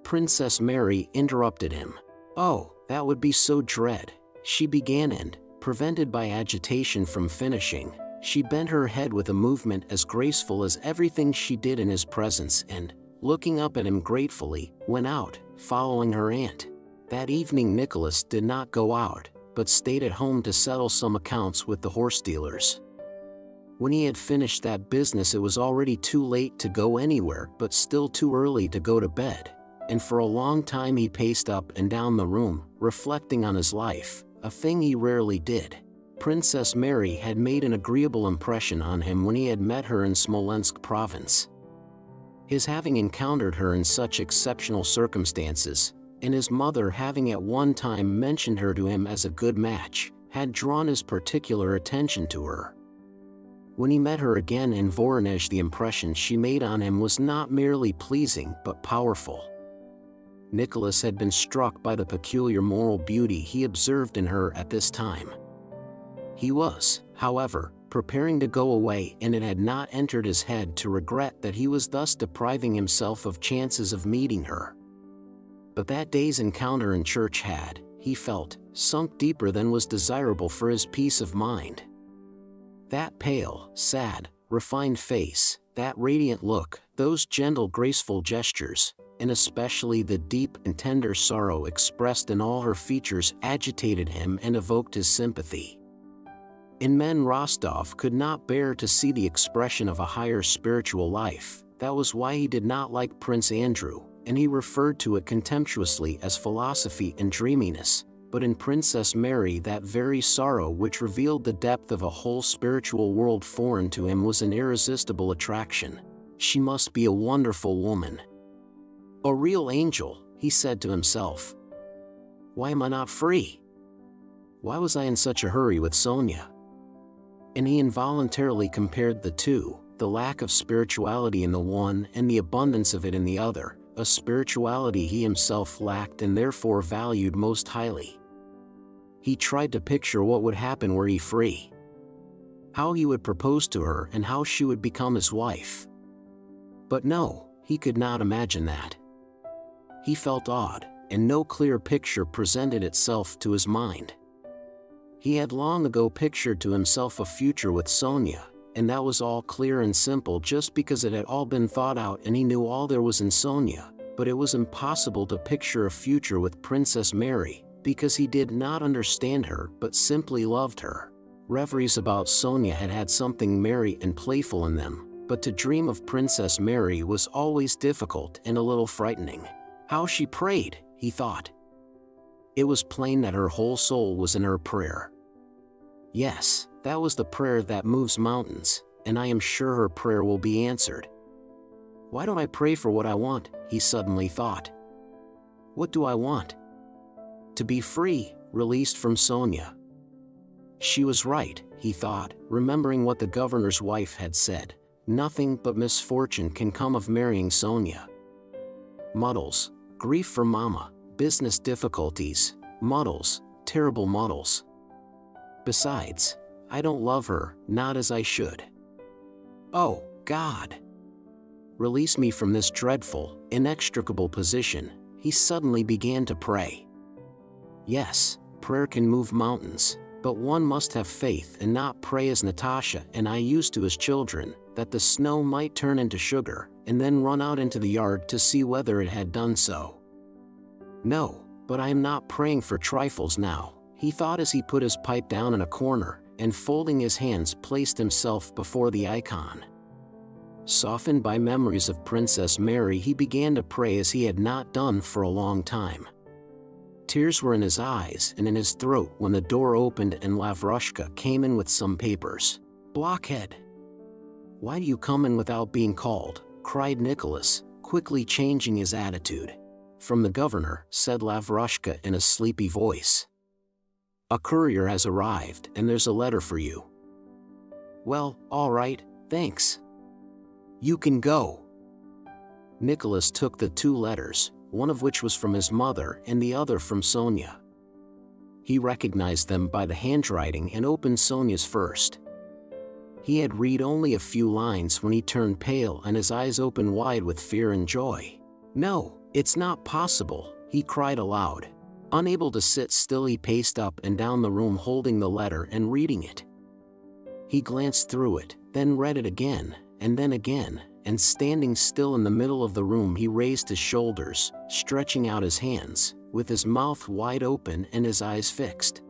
Princess Mary interrupted him. "Oh, that would be so dread," she began, and, prevented by agitation from finishing, she bent her head with a movement as graceful as everything she did in his presence and, looking up at him gratefully, went out, following her aunt. That evening Nicholas did not go out, but stayed at home to settle some accounts with the horse dealers. When he had finished that business, it was already too late to go anywhere, but still too early to go to bed, and for a long time he paced up and down the room, reflecting on his life, a thing he rarely did. Princess Mary had made an agreeable impression on him when he had met her in Smolensk province. His having encountered her in such exceptional circumstances, and his mother having at one time mentioned her to him as a good match, had drawn his particular attention to her. When he met her again in Voronezh, the impression she made on him was not merely pleasing but powerful. Nicholas had been struck by the peculiar moral beauty he observed in her at this time. He was, however, preparing to go away, and it had not entered his head to regret that he was thus depriving himself of chances of meeting her. But that day's encounter in church had, he felt, sunk deeper than was desirable for his peace of mind. That pale, sad, refined face, that radiant look, those gentle, graceful gestures, and especially the deep and tender sorrow expressed in all her features, agitated him and evoked his sympathy. In men Rostov could not bear to see the expression of a higher spiritual life. That was why he did not like Prince Andrew, and he referred to it contemptuously as philosophy and dreaminess. But in Princess Mary, that very sorrow which revealed the depth of a whole spiritual world foreign to him was an irresistible attraction. She must be a wonderful woman. A real angel, he said to himself. Why am I not free? Why was I in such a hurry with Sonia? And he involuntarily compared the two, the lack of spirituality in the one and the abundance of it in the other, a spirituality he himself lacked and therefore valued most highly. He tried to picture what would happen were he free. How he would propose to her and how she would become his wife. But no, he could not imagine that. He felt awed, and no clear picture presented itself to his mind. He had long ago pictured to himself a future with Sonia, and that was all clear and simple just because it had all been thought out and he knew all there was in Sonia, but it was impossible to picture a future with Princess Mary, because he did not understand her but simply loved her. Reveries about Sonia had had something merry and playful in them, but to dream of Princess Mary was always difficult and a little frightening. How she prayed, he thought. It was plain that her whole soul was in her prayer. Yes, that was the prayer that moves mountains, and I am sure her prayer will be answered. Why don't I pray for what I want, he suddenly thought. What do I want? To be free, released from Sonia. She was right, he thought, remembering what the governor's wife had said. Nothing but misfortune can come of marrying Sonia. Muddles, grief for Mama, business difficulties, muddles, terrible muddles. Besides, I don't love her, not as I should. Oh, God! Release me from this dreadful, inextricable position, he suddenly began to pray. Yes, prayer can move mountains, but one must have faith and not pray as Natasha and I used to as children, that the snow might turn into sugar, and then run out into the yard to see whether it had done so. No, but I am not praying for trifles now, he thought as he put his pipe down in a corner, and folding his hands placed himself before the icon. Softened by memories of Princess Mary, he began to pray as he had not done for a long time. Tears were in his eyes and in his throat when the door opened and Lavrushka came in with some papers. Blockhead! Why do you come in without being called? Cried Nicholas, quickly changing his attitude. From the governor, said Lavrushka in a sleepy voice. A courier has arrived and there's a letter for you. Well, all right, thanks. You can go. Nicholas took the two letters, one of which was from his mother and the other from Sonia. He recognized them by the handwriting and opened Sonia's first. He had read only a few lines when he turned pale and his eyes opened wide with fear and joy. No, it's not possible, he cried aloud. Unable to sit still, he paced up and down the room holding the letter and reading it. He glanced through it, then read it again, and standing still in the middle of the room he raised his shoulders, stretching out his hands, with his mouth wide open and his eyes fixed.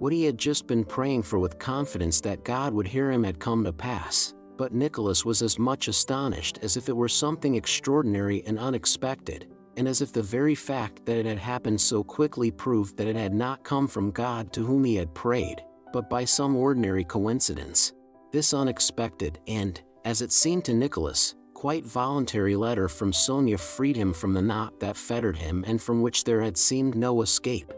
What he had just been praying for with confidence that God would hear him had come to pass, but Nicholas was as much astonished as if it were something extraordinary and unexpected, and as if the very fact that it had happened so quickly proved that it had not come from God to whom he had prayed, but by some ordinary coincidence. This unexpected and, as it seemed to Nicholas, quite voluntary letter from Sonia freed him from the knot that fettered him and from which there had seemed no escape.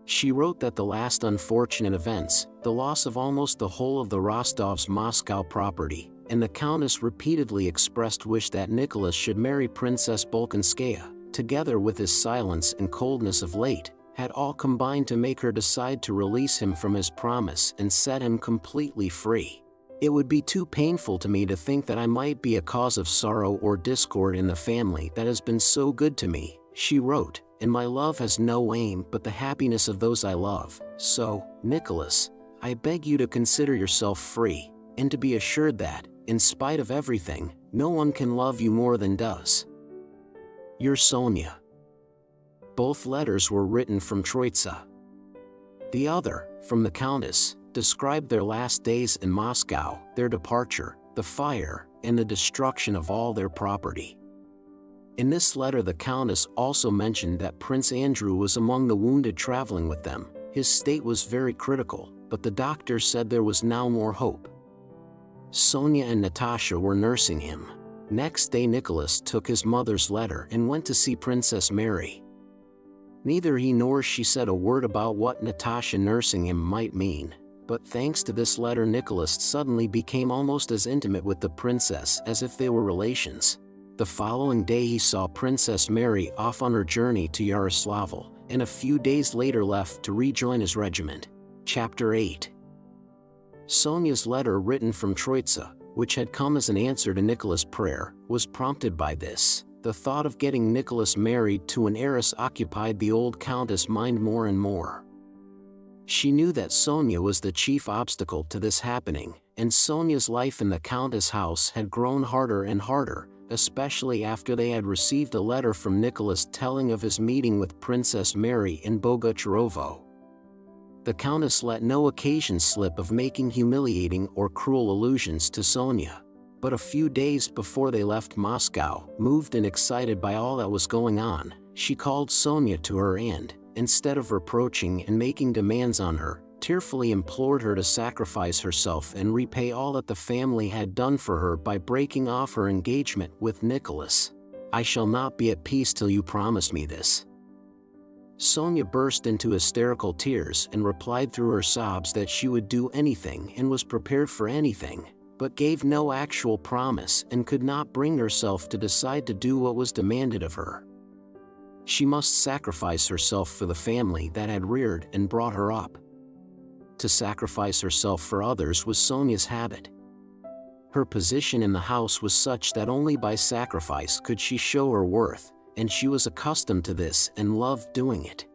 She wrote that the last unfortunate events, the loss of almost the whole of the Rostovs' Moscow property, and the Countess repeatedly expressed wish that Nicholas should marry Princess Bolkonskaya, together with his silence and coldness of late, had all combined to make her decide to release him from his promise and set him completely free. It would be too painful to me to think that I might be a cause of sorrow or discord in the family that has been so good to me, she wrote, and my love has no aim but the happiness of those I love. So, Nicholas, I beg you to consider yourself free, and to be assured that, in spite of everything, no one can love you more than does your Sonia. Both letters were written from Troitsa. The other, from the Countess, described their last days in Moscow, their departure, the fire, and the destruction of all their property. In this letter the Countess also mentioned that Prince Andrew was among the wounded traveling with them. His state was very critical, but the doctor said there was now more hope. Sonia and Natasha were nursing him. Next day Nicholas took his mother's letter and went to see Princess Mary. Neither he nor she said a word about what Natasha nursing him might mean, but thanks to this letter Nicholas suddenly became almost as intimate with the princess as if they were relations. The following day he saw Princess Mary off on her journey to Yaroslavl, and a few days later left to rejoin his regiment. Chapter 8. Sonia's letter written from Troitsa, which had come as an answer to Nicholas' prayer, was prompted by this. The thought of getting Nicholas married to an heiress occupied the old countess' mind more and more. She knew that Sonia was the chief obstacle to this happening, and Sonia's life in the countess' house had grown harder and harder, especially after they had received a letter from Nicholas telling of his meeting with Princess Mary in Bogucharovo. The countess let no occasion slip of making humiliating or cruel allusions to Sonia. But a few days before they left Moscow, moved and excited by all that was going on, she called Sonia to her and, instead of reproaching and making demands on her, tearfully implored her to sacrifice herself and repay all that the family had done for her by breaking off her engagement with Nicholas. I shall not be at peace till you promise me this. Sonia burst into hysterical tears and replied through her sobs that she would do anything and was prepared for anything, but gave no actual promise and could not bring herself to decide to do what was demanded of her. She must sacrifice herself for the family that had reared and brought her up. To sacrifice herself for others was Sonia's habit. Her position in the house was such that only by sacrifice could she show her worth, and she was accustomed to this and loved doing it.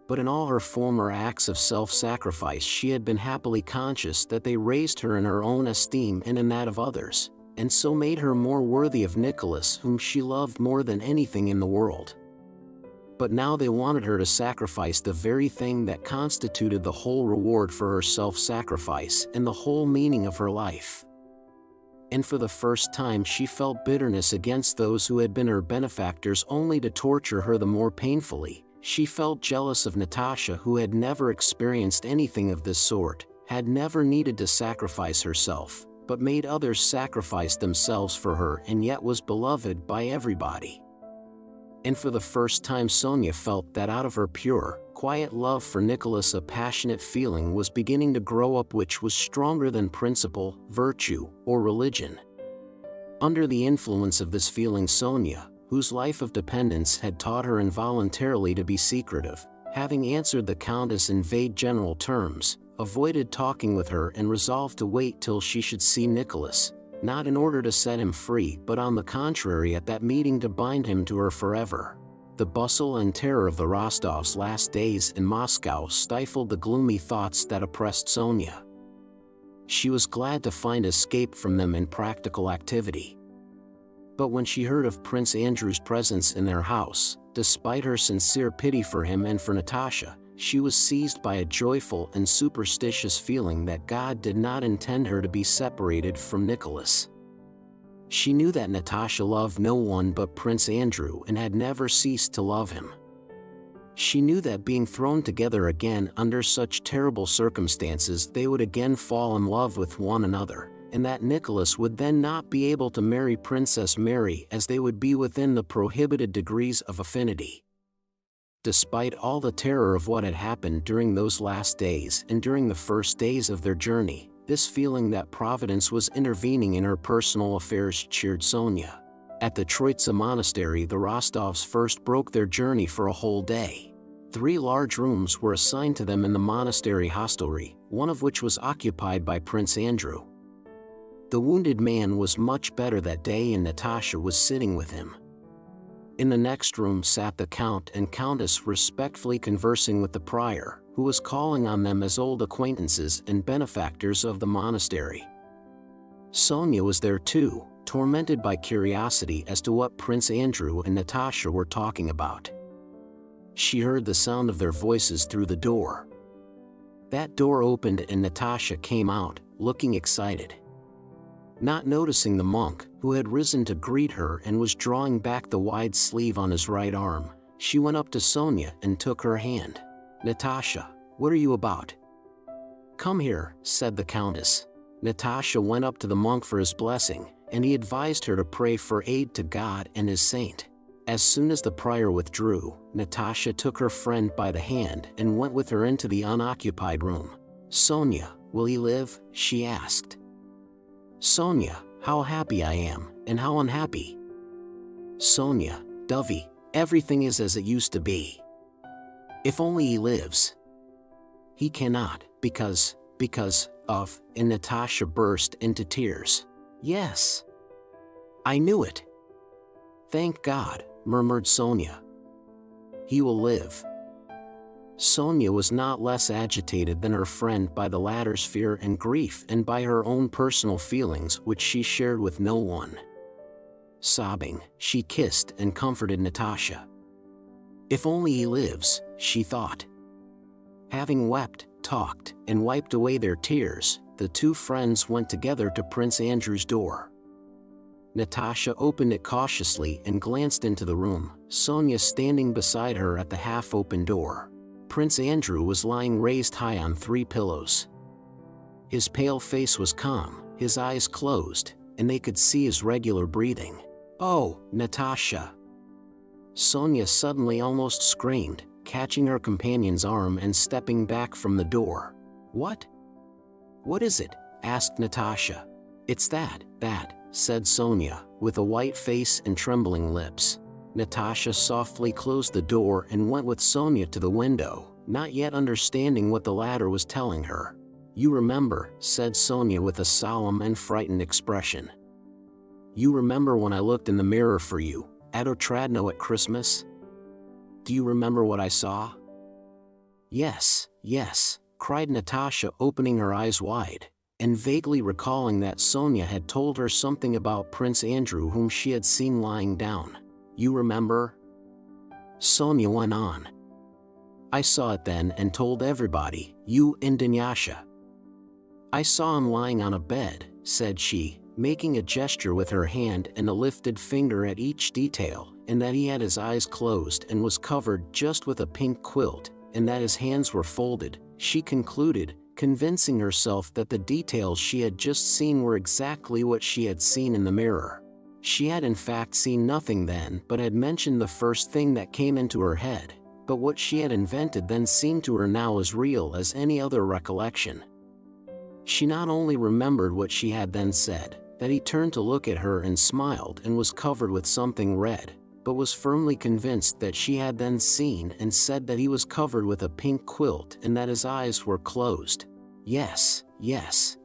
But in all her former acts of self-sacrifice she had been happily conscious that they raised her in her own esteem and in that of others, and so made her more worthy of Nicholas, whom she loved more than anything in the world. But now they wanted her to sacrifice the very thing that constituted the whole reward for her self-sacrifice and the whole meaning of her life. And for the first time she felt bitterness against those who had been her benefactors only to torture her the more painfully. She felt jealous of Natasha, who had never experienced anything of this sort, had never needed to sacrifice herself, but made others sacrifice themselves for her and yet was beloved by everybody. And for the first time Sonia felt that out of her pure, quiet love for Nicholas a passionate feeling was beginning to grow up which was stronger than principle, virtue, or religion. Under the influence of this feeling Sonia, whose life of dependence had taught her involuntarily to be secretive, having answered the Countess in vague general terms, avoided talking with her and resolved to wait till she should see Nicholas, not in order to set him free but on the contrary at that meeting to bind him to her forever. The bustle and terror of the Rostovs' last days in Moscow stifled the gloomy thoughts that oppressed Sonia. She was glad to find escape from them in practical activity. But when she heard of Prince Andrew's presence in their house, Despite her sincere pity for him and for Natasha, she was seized by a joyful and superstitious feeling that God did not intend her to be separated from Nicholas. She knew that Natasha loved no one but Prince Andrew and had never ceased to love him. She knew that being thrown together again under such terrible circumstances, they would again fall in love with one another, and that Nicholas would then not be able to marry Princess Mary, as they would be within the prohibited degrees of affinity. Despite all the terror of what had happened during those last days and during the first days of their journey, this feeling that Providence was intervening in her personal affairs cheered Sonia. At the Troitsa monastery, the Rostovs first broke their journey for a whole day. 3 large rooms were assigned to them in the monastery hostelry, one of which was occupied by Prince Andrew. The wounded man was much better that day, and Natasha was sitting with him. In the next room sat the Count and Countess, respectfully conversing with the prior, who was calling on them as old acquaintances and benefactors of the monastery. Sonia was there too, tormented by curiosity as to what Prince Andrew and Natasha were talking about. She heard the sound of their voices through the door. That door opened and Natasha came out, looking excited. Not noticing the monk, who had risen to greet her and was drawing back the wide sleeve on his right arm, she went up to Sonia and took her hand. "Natasha, what are you about?" "Come here," said the Countess. Natasha went up to the monk for his blessing, and he advised her to pray for aid to God and his saint. As soon as the prior withdrew, Natasha took her friend by the hand and went with her into the unoccupied room. "Sonia, will he live?" she asked. "Sonia, how happy I am, and how unhappy." "Sonia, dovey, everything is as it used to be. If only he lives." "He cannot, because of," and Natasha burst into tears. "Yes, I knew it." "Thank God," murmured Sonia. "He will live." Sonia was not less agitated than her friend by the latter's fear and grief, and by her own personal feelings, which she shared with no one. Sobbing, she kissed and comforted Natasha. "If only he lives," she thought. Having wept, talked, and wiped away their tears, the 2 friends went together to Prince Andrew's door. Natasha opened it cautiously and glanced into the room, Sonia standing beside her at the half-open door. Prince Andrew was lying raised high on 3 pillows. His pale face was calm, his eyes closed, and they could see his regular breathing. "Oh, Natasha!" Sonia suddenly almost screamed, catching her companion's arm and stepping back from the door. "What? What is it?" asked Natasha. "It's that," said Sonia, with a white face and trembling lips. Natasha softly closed the door and went with Sonia to the window, not yet understanding what the latter was telling her. "You remember," said Sonia with a solemn and frightened expression. "You remember when I looked in the mirror for you, at Otradno at Christmas? Do you remember what I saw?" Yes, cried Natasha, opening her eyes wide, and vaguely recalling that Sonia had told her something about Prince Andrew whom she had seen lying down. "You remember?" Sonia went on. "I saw it then and told everybody, you and Dunyasha. I saw him lying on a bed," said she, making a gesture with her hand and a lifted finger at each detail, "and that he had his eyes closed and was covered just with a pink quilt, and that his hands were folded," she concluded, convincing herself that the details she had just seen were exactly what she had seen in the mirror. She had in fact seen nothing then, but had mentioned the first thing that came into her head, but what she had invented then seemed to her now as real as any other recollection. She not only remembered what she had then said, that he turned to look at her and smiled and was covered with something red, but was firmly convinced that she had then seen and said that he was covered with a pink quilt and that his eyes were closed. Yes,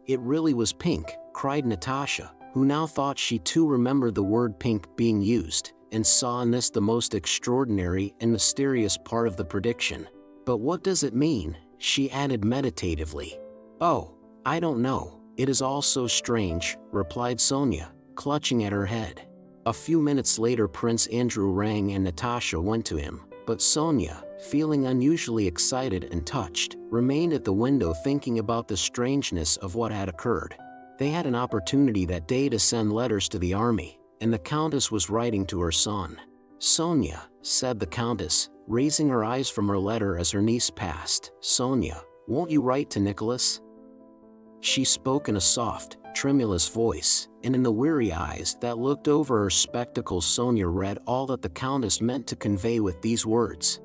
it really was pink," cried Natasha, who now thought she too remembered the word pink being used, and saw in this the most extraordinary and mysterious part of the prediction. "But what does it mean?" she added meditatively. "Oh, I don't know, it is all so strange," replied Sonia, clutching at her head. A few minutes later Prince Andrew rang and Natasha went to him, but Sonia, feeling unusually excited and touched, remained at the window thinking about the strangeness of what had occurred. They had an opportunity that day to send letters to the army, and the Countess was writing to her son. "Sonia," said the Countess, raising her eyes from her letter as her niece passed. "Sonia, won't you write to Nicholas?" She spoke in a soft, tremulous voice, and in the weary eyes that looked over her spectacles Sonia read all that the Countess meant to convey with these words.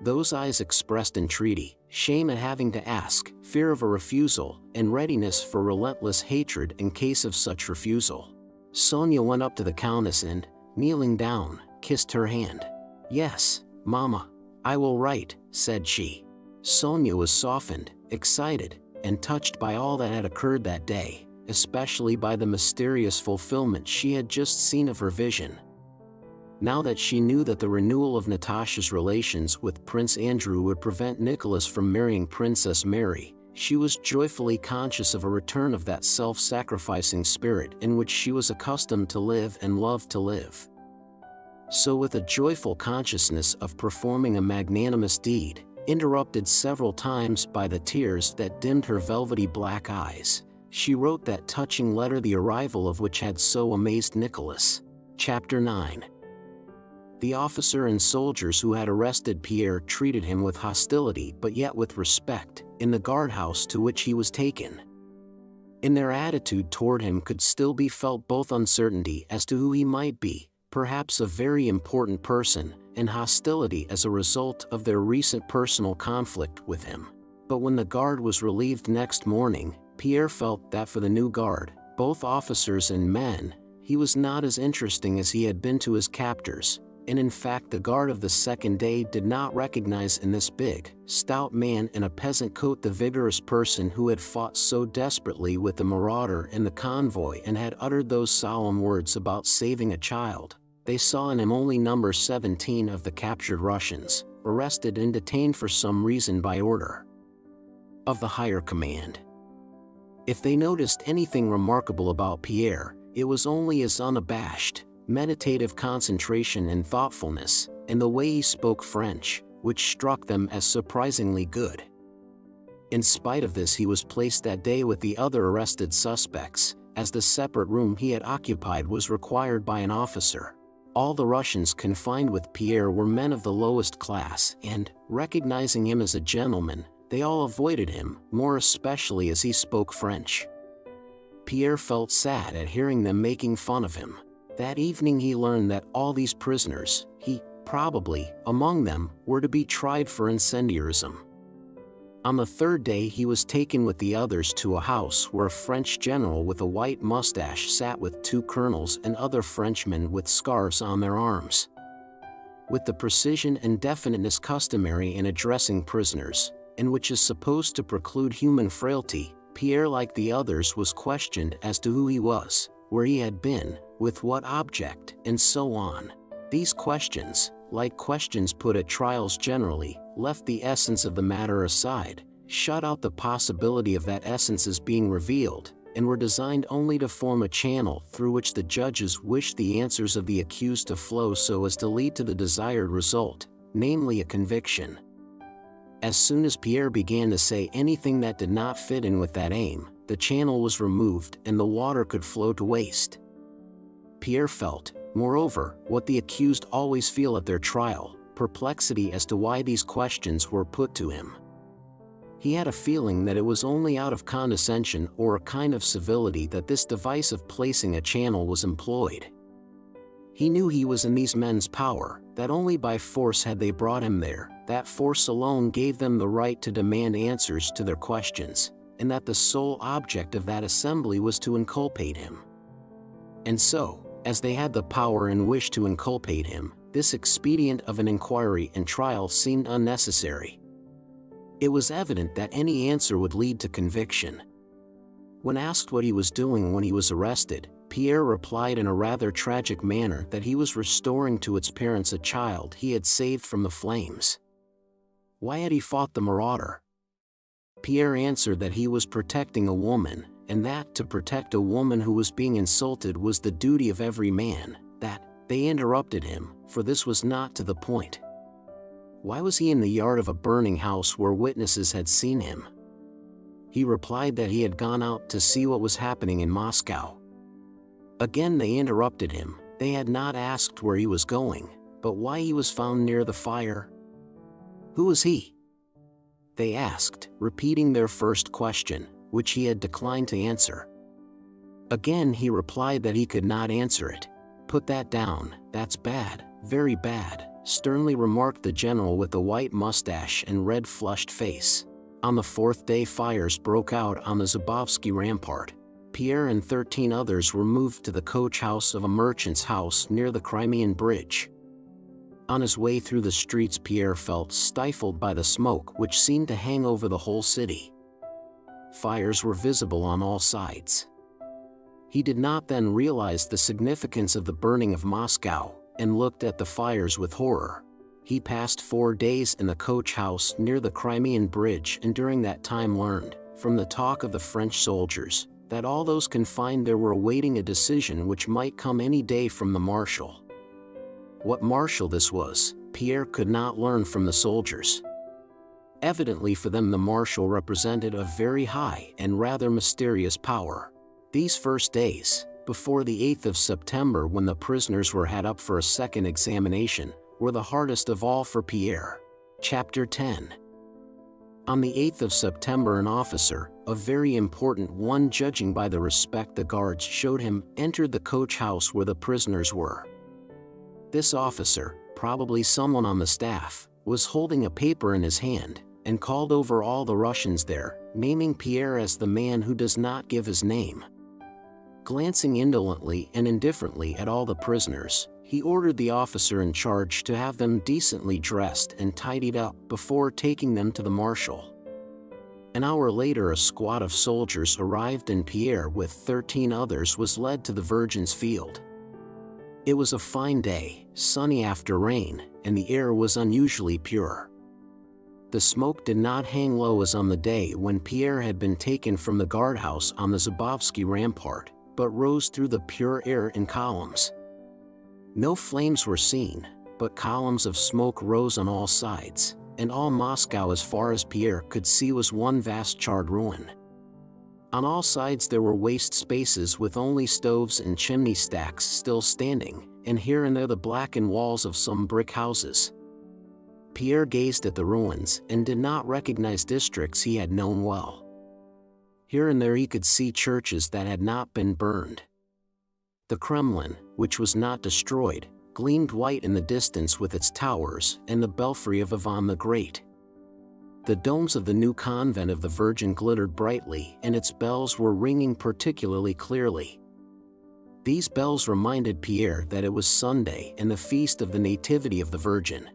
Those eyes expressed entreaty, shame at having to ask, fear of a refusal, and readiness for relentless hatred in case of such refusal. Sonia went up to the Countess and, kneeling down, kissed her hand. "Yes, Mama, I will write," said she. Sonia was softened, excited, and touched by all that had occurred that day, especially by the mysterious fulfillment she had just seen of her vision. Now that she knew that the renewal of Natasha's relations with Prince Andrew would prevent Nicholas from marrying Princess Mary, she was joyfully conscious of a return of that self-sacrificing spirit in which she was accustomed to live and loved to live. So with a joyful consciousness of performing a magnanimous deed, interrupted several times by the tears that dimmed her velvety black eyes, she wrote that touching letter the arrival of which had so amazed Nicholas. Chapter 9. The officer and soldiers who had arrested Pierre treated him with hostility but yet with respect, in the guardhouse to which he was taken. In their attitude toward him could still be felt both uncertainty as to who he might be, perhaps a very important person, and hostility as a result of their recent personal conflict with him. But when the guard was relieved next morning, Pierre felt that for the new guard, both officers and men, he was not as interesting as he had been to his captors, and in fact the guard of the second day did not recognize in this big, stout man in a peasant coat the vigorous person who had fought so desperately with the marauder in the convoy and had uttered those solemn words about saving a child. They saw in him only number 17 of the captured Russians, arrested and detained for some reason by order of the higher command. If they noticed anything remarkable about Pierre, it was only his unabashed, meditative concentration and thoughtfulness, and the way he spoke French, which struck them as surprisingly good. In spite of this he was placed that day with the other arrested suspects, as the separate room he had occupied was required by an officer. All the Russians confined with Pierre were men of the lowest class and, recognizing him as a gentleman, they all avoided him, more especially as he spoke French. Pierre felt sad at hearing them making fun of him. That evening he learned that all these prisoners, probably, among them, were to be tried for incendiarism. On the third day he was taken with the others to a house where a French general with a white mustache sat with 2 colonels and other Frenchmen with scarves on their arms. With the precision and definiteness customary in addressing prisoners, and which is supposed to preclude human frailty, Pierre, like the others, was questioned as to who he was, where he had been, with what object, and so on. These questions, like questions put at trials generally, left the essence of the matter aside, shut out the possibility of that essence's being revealed, and were designed only to form a channel through which the judges wished the answers of the accused to flow so as to lead to the desired result, namely a conviction. As soon as Pierre began to say anything that did not fit in with that aim, the channel was removed and the water could flow to waste. Pierre felt, moreover, what the accused always feel at their trial, perplexity as to why these questions were put to him. He had a feeling that it was only out of condescension or a kind of civility that this device of placing a channel was employed. He knew he was in these men's power, that only by force had they brought him there, that force alone gave them the right to demand answers to their questions, and that the sole object of that assembly was to inculpate him. And so, as they had the power and wish to inculpate him, this expedient of an inquiry and trial seemed unnecessary. It was evident that any answer would lead to conviction. When asked what he was doing when he was arrested, Pierre replied in a rather tragic manner that he was restoring to its parents a child he had saved from the flames. Why had he fought the marauder? Pierre answered that he was protecting a woman, and that to protect a woman who was being insulted was the duty of every man, that they interrupted him, for this was not to the point. Why was he in the yard of a burning house where witnesses had seen him? He replied that he had gone out to see what was happening in Moscow. Again they interrupted him. They had not asked where he was going, but why he was found near the fire. Who was he? They asked, repeating their first question, which he had declined to answer. Again he replied that he could not answer it. Put that down, that's bad, very bad, sternly remarked the general with the white mustache and red flushed face. On the fourth day fires broke out on the Zubovsky rampart. Pierre and 13 others were moved to the coach house of a merchant's house near the Crimean Bridge. On his way through the streets, Pierre felt stifled by the smoke which seemed to hang over the whole city. Fires were visible on all sides. He did not then realize the significance of the burning of Moscow, and looked at the fires with horror. He passed 4 days in the coach house near the Crimean Bridge, and during that time learned, from the talk of the French soldiers, that all those confined there were awaiting a decision which might come any day from the marshal. What marshal this was, Pierre could not learn from the soldiers. Evidently for them the marshal represented a very high and rather mysterious power. These first days, before the 8th of September when the prisoners were had up for a second examination, were the hardest of all for Pierre. Chapter 10. On the 8th of September an officer, a very important one judging by the respect the guards showed him, entered the coach house where the prisoners were. This officer, probably someone on the staff, was holding a paper in his hand, and called over all the Russians there, naming Pierre as the man who does not give his name. Glancing indolently and indifferently at all the prisoners, he ordered the officer in charge to have them decently dressed and tidied up before taking them to the marshal. An hour later a squad of soldiers arrived and Pierre with 13 others was led to the Virgin's Field. It was a fine day, sunny after rain, and the air was unusually pure. The smoke did not hang low as on the day when Pierre had been taken from the guardhouse on the Zubovsky rampart, but rose through the pure air in columns. No flames were seen, but columns of smoke rose on all sides, and all Moscow as far as Pierre could see was one vast charred ruin. On all sides there were waste spaces with only stoves and chimney stacks still standing, and here and there the blackened walls of some brick houses. Pierre gazed at the ruins and did not recognize districts he had known well. Here and there he could see churches that had not been burned. The Kremlin, which was not destroyed, gleamed white in the distance with its towers, and the belfry of Ivan the Great. The domes of the new convent of the Virgin glittered brightly, and its bells were ringing particularly clearly. These bells reminded Pierre that it was Sunday and the feast of the Nativity of the Virgin.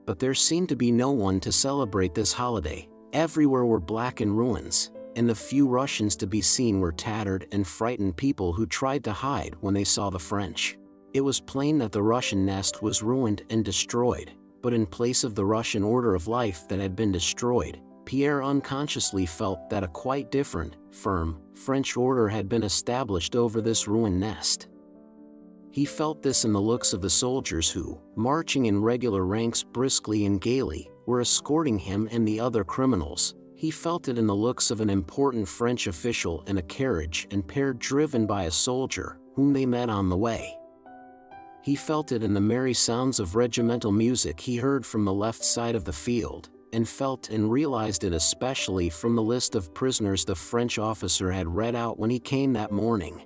But there seemed to be no one to celebrate this holiday. Everywhere were blackened ruins, and the few Russians to be seen were tattered and frightened people who tried to hide when they saw the French. It was plain that the Russian nest was ruined and destroyed, but in place of the Russian order of life that had been destroyed, Pierre unconsciously felt that a quite different, firm, French order had been established over this ruined nest. He felt this in the looks of the soldiers who, marching in regular ranks briskly and gaily, were escorting him and the other criminals. He felt it in the looks of an important French official in a carriage and pair driven by a soldier, whom they met on the way. He felt it in the merry sounds of regimental music he heard from the left side of the field, and felt and realized it especially from the list of prisoners the French officer had read out when he came that morning.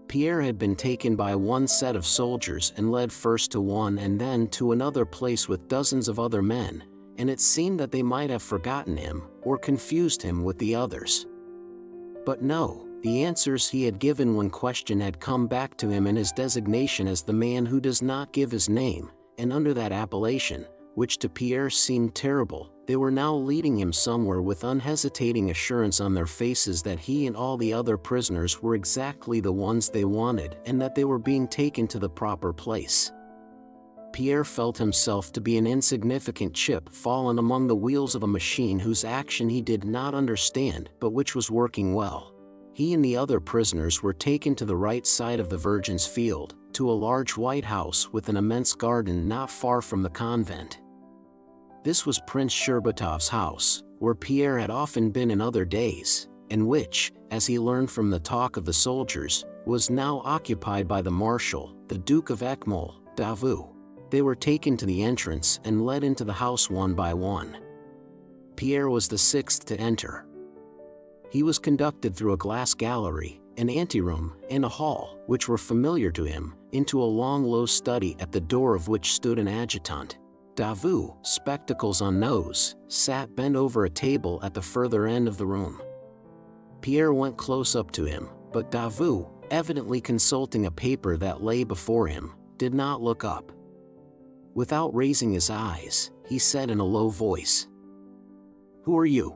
Pierre had been taken by one set of soldiers and led first to one and then to another place with dozens of other men, and it seemed that they might have forgotten him or confused him with the others. But no, the answers he had given when questioned had come back to him in his designation as the man who does not give his name, and under that appellation, which to Pierre seemed terrible, they were now leading him somewhere with unhesitating assurance on their faces that he and all the other prisoners were exactly the ones they wanted and that they were being taken to the proper place. Pierre felt himself to be an insignificant chip fallen among the wheels of a machine whose action he did not understand but which was working well. he and the other prisoners were taken to the right side of the Virgin's Field, to a large white house with an immense garden not far from the convent. This was Prince Sherbatov's house, where Pierre had often been in other days, and which, as he learned from the talk of the soldiers, was now occupied by the Marshal, the Duke of Ekmol, Davout. They were taken to the entrance and led into the house one by one. Pierre was the sixth to enter. He was conducted through a glass gallery, an anteroom, and a hall, which were familiar to him, into a long low study at the door of which stood an adjutant. Davout, spectacles on nose, sat bent over a table at the further end of the room. Pierre went close up to him, but Davout, evidently consulting a paper that lay before him, did not look up. Without raising his eyes, he said in a low voice, "Who are you?"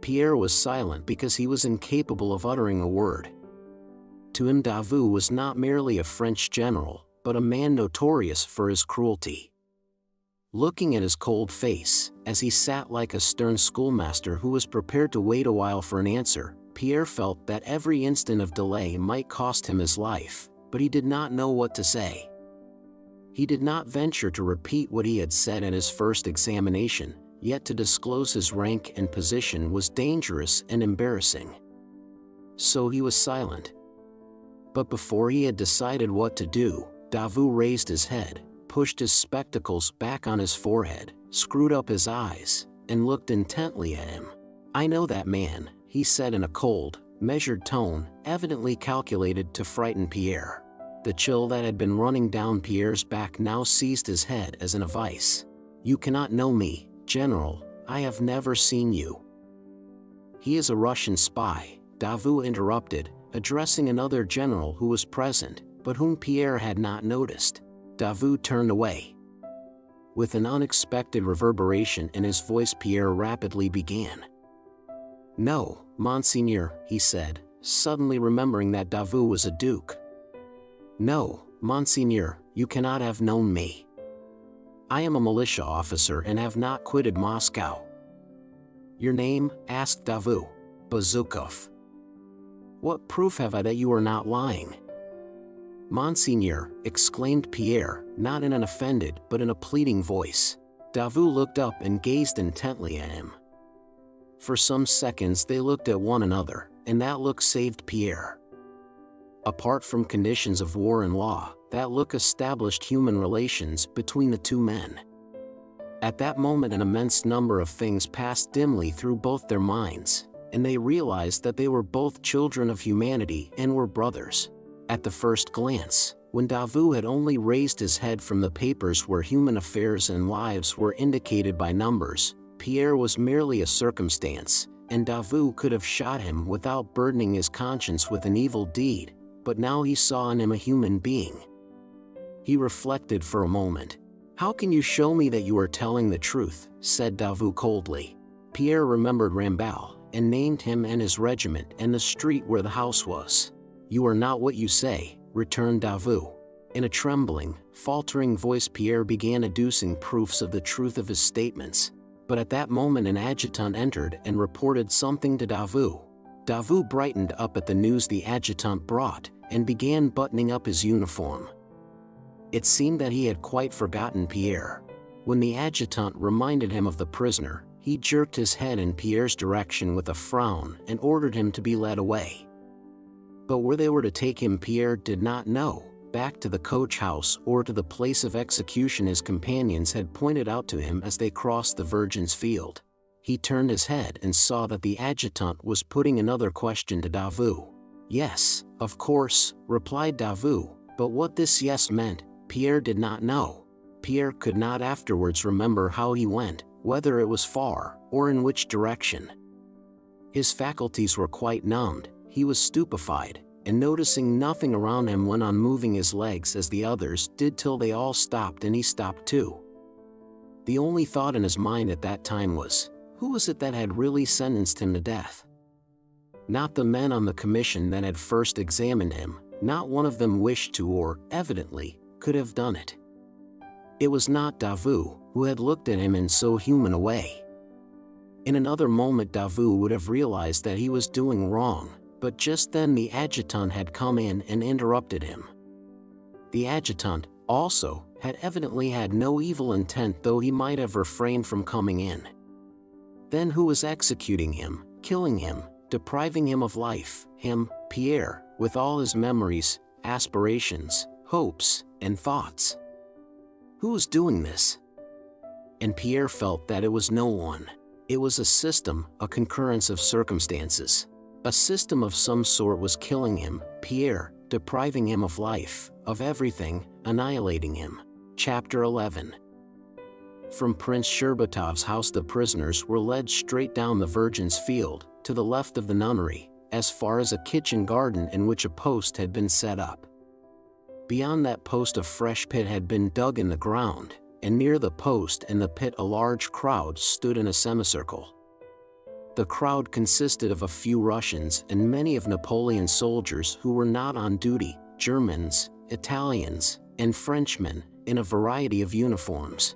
Pierre was silent because he was incapable of uttering a word. To him Davout was not merely a French general, but a man notorious for his cruelty. Looking at his cold face, as he sat like a stern schoolmaster who was prepared to wait a while for an answer, Pierre felt that every instant of delay might cost him his life, but he did not know what to say. He did not venture to repeat what he had said at his first examination, yet to disclose his rank and position was dangerous and embarrassing. So he was silent. But before he had decided what to do, Davout raised his head, pushed his spectacles back on his forehead, screwed up his eyes, and looked intently at him. "I know that man," he said in a cold, measured tone, evidently calculated to frighten Pierre. The chill that had been running down Pierre's back now seized his head as in a vice. "You cannot know me, General, I have never seen you." "He is a Russian spy," Davout interrupted, addressing another general who was present, but whom Pierre had not noticed. Davout turned away. With an unexpected reverberation in his voice, Pierre rapidly began. "No, Monseigneur," he said, suddenly remembering that Davout was a duke. "No, Monseigneur, you cannot have known me. I am a militia officer and have not quitted Moscow." "Your name?" asked Davout. "Bezukhov." "What proof have I that you are not lying?" "Monseigneur," exclaimed Pierre, not in an offended but in a pleading voice. Davout looked up and gazed intently at him. For some seconds they looked at one another, and that look saved Pierre. Apart from conditions of war and law, that look established human relations between the two men. At that moment an immense number of things passed dimly through both their minds, and they realized that they were both children of humanity and were brothers. At the first glance, when Davout had only raised his head from the papers where human affairs and lives were indicated by numbers, Pierre was merely a circumstance, and Davout could have shot him without burdening his conscience with an evil deed, but now he saw in him a human being. He reflected for a moment. "How can you show me that you are telling the truth?" said Davout coldly. Pierre remembered Ramballe, and named him and his regiment and the street where the house was. "You are not what you say," returned Davout. In a trembling, faltering voice Pierre began adducing proofs of the truth of his statements. But at that moment an adjutant entered and reported something to Davout. Davout brightened up at the news the adjutant brought, and began buttoning up his uniform. It seemed that he had quite forgotten Pierre. When the adjutant reminded him of the prisoner, he jerked his head in Pierre's direction with a frown and ordered him to be led away. But where they were to take him Pierre did not know, back to the coach house or to the place of execution his companions had pointed out to him as they crossed the Virgin's Field. He turned his head and saw that the adjutant was putting another question to Davout. "Yes, of course," replied Davout, but what this yes meant, Pierre did not know. Pierre could not afterwards remember how he went, whether it was far, or in which direction. His faculties were quite numbed, he was stupefied, and noticing nothing around him went on moving his legs as the others did till they all stopped and he stopped too. The only thought in his mind at that time was, who was it that had really sentenced him to death? Not the men on the commission that had first examined him, not one of them wished to or, evidently, could have done it. It was not Davout, who had looked at him in so human a way. In another moment Davout would have realized that he was doing wrong, But just then the adjutant had come in and interrupted him. The adjutant, also, had evidently had no evil intent, though he might have refrained from coming in. Then who was executing him, killing him, depriving him of life? Him, Pierre, with all his memories, aspirations, hopes, and thoughts. Who was doing this? And Pierre felt that it was no one. It was a system, a concurrence of circumstances. A system of some sort was killing him, Pierre, depriving him of life, of everything, annihilating him. Chapter 11. From Prince Sherbatov's house the prisoners were led straight down the Virgin's Field, to the left of the nunnery, as far as a kitchen garden in which a post had been set up. Beyond that post a fresh pit had been dug in the ground, and near the post and the pit a large crowd stood in a semicircle. The crowd consisted of a few Russians and many of Napoleon's soldiers who were not on duty, Germans, Italians, and Frenchmen, in a variety of uniforms.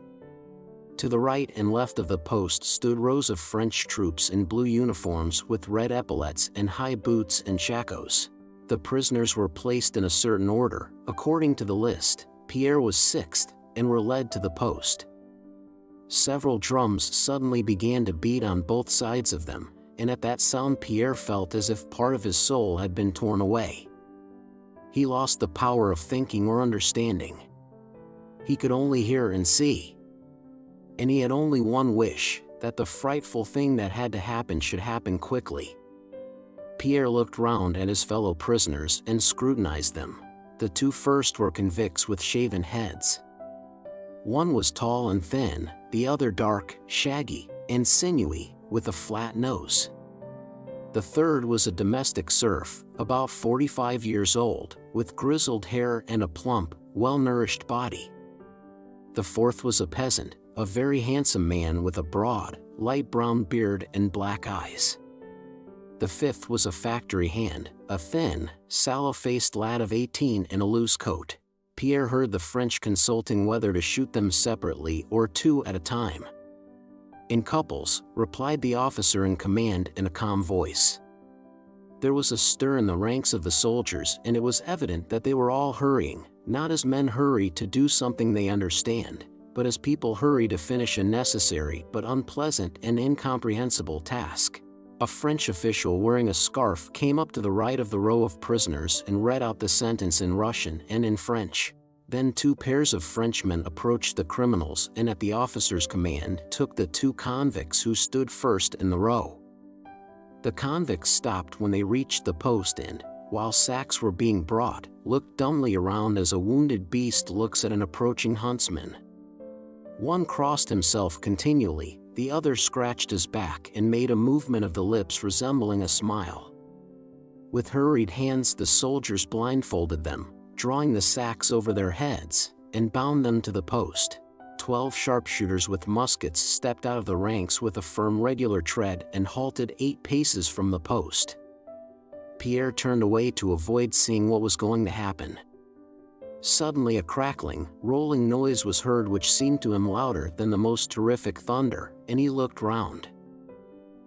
To the right and left of the post stood rows of French troops in blue uniforms with red epaulets and high boots and shakos. The prisoners were placed in a certain order, according to the list. Pierre was sixth, and were led to the post. Several drums suddenly began to beat on both sides of them, and at that sound Pierre felt as if part of his soul had been torn away. He lost the power of thinking or understanding. He could only hear and see. And he had only one wish, that the frightful thing that had to happen should happen quickly. Pierre looked round at his fellow prisoners and scrutinized them. The two first were convicts with shaven heads. One was tall and thin, the other dark, shaggy, and sinewy, with a flat nose. The third was a domestic serf, about 45 years old, with grizzled hair and a plump, well-nourished body. The fourth was a peasant, a very handsome man with a broad, light brown beard and black eyes. The fifth was a factory hand, a thin, sallow-faced lad of 18 in a loose coat. Pierre heard the French consulting whether to shoot them separately or two at a time. In couples, replied the officer in command in a calm voice. There was a stir in the ranks of the soldiers, and it was evident that they were all hurrying, not as men hurry to do something they understand, but as people hurry to finish a necessary but unpleasant and incomprehensible task. A French official wearing a scarf came up to the right of the row of prisoners and read out the sentence in Russian and in French. Then two pairs of Frenchmen approached the criminals and at the officer's command took the two convicts who stood first in the row. The convicts stopped when they reached the post and, while sacks were being brought, looked dumbly around as a wounded beast looks at an approaching huntsman. One crossed himself continually, the other scratched his back and made a movement of the lips resembling a smile. With hurried hands the soldiers blindfolded them, drawing the sacks over their heads, and bound them to the post. 12 sharpshooters with muskets stepped out of the ranks with a firm regular tread and halted 8 paces from the post. Pierre turned away to avoid seeing what was going to happen. Suddenly a crackling, rolling noise was heard which seemed to him louder than the most terrific thunder, and he looked round.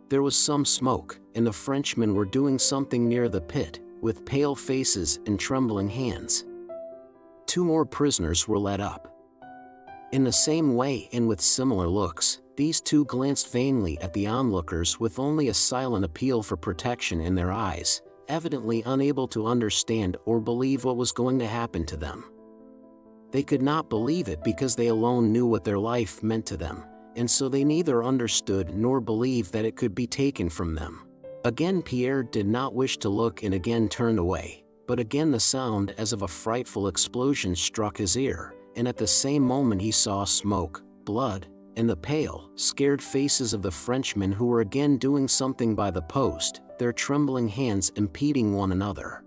There was some smoke, and the Frenchmen were doing something near the pit, with pale faces and trembling hands. 2 more prisoners were led up. In the same way and with similar looks, these 2 glanced vainly at the onlookers with only a silent appeal for protection in their eyes, evidently unable to understand or believe what was going to happen to them. They could not believe it because they alone knew what their life meant to them, and so they neither understood nor believed that it could be taken from them. Again Pierre did not wish to look and again turned away, but again the sound as of a frightful explosion struck his ear, and at the same moment he saw smoke, blood, and the pale, scared faces of the Frenchmen who were again doing something by the post, their trembling hands impeding one another.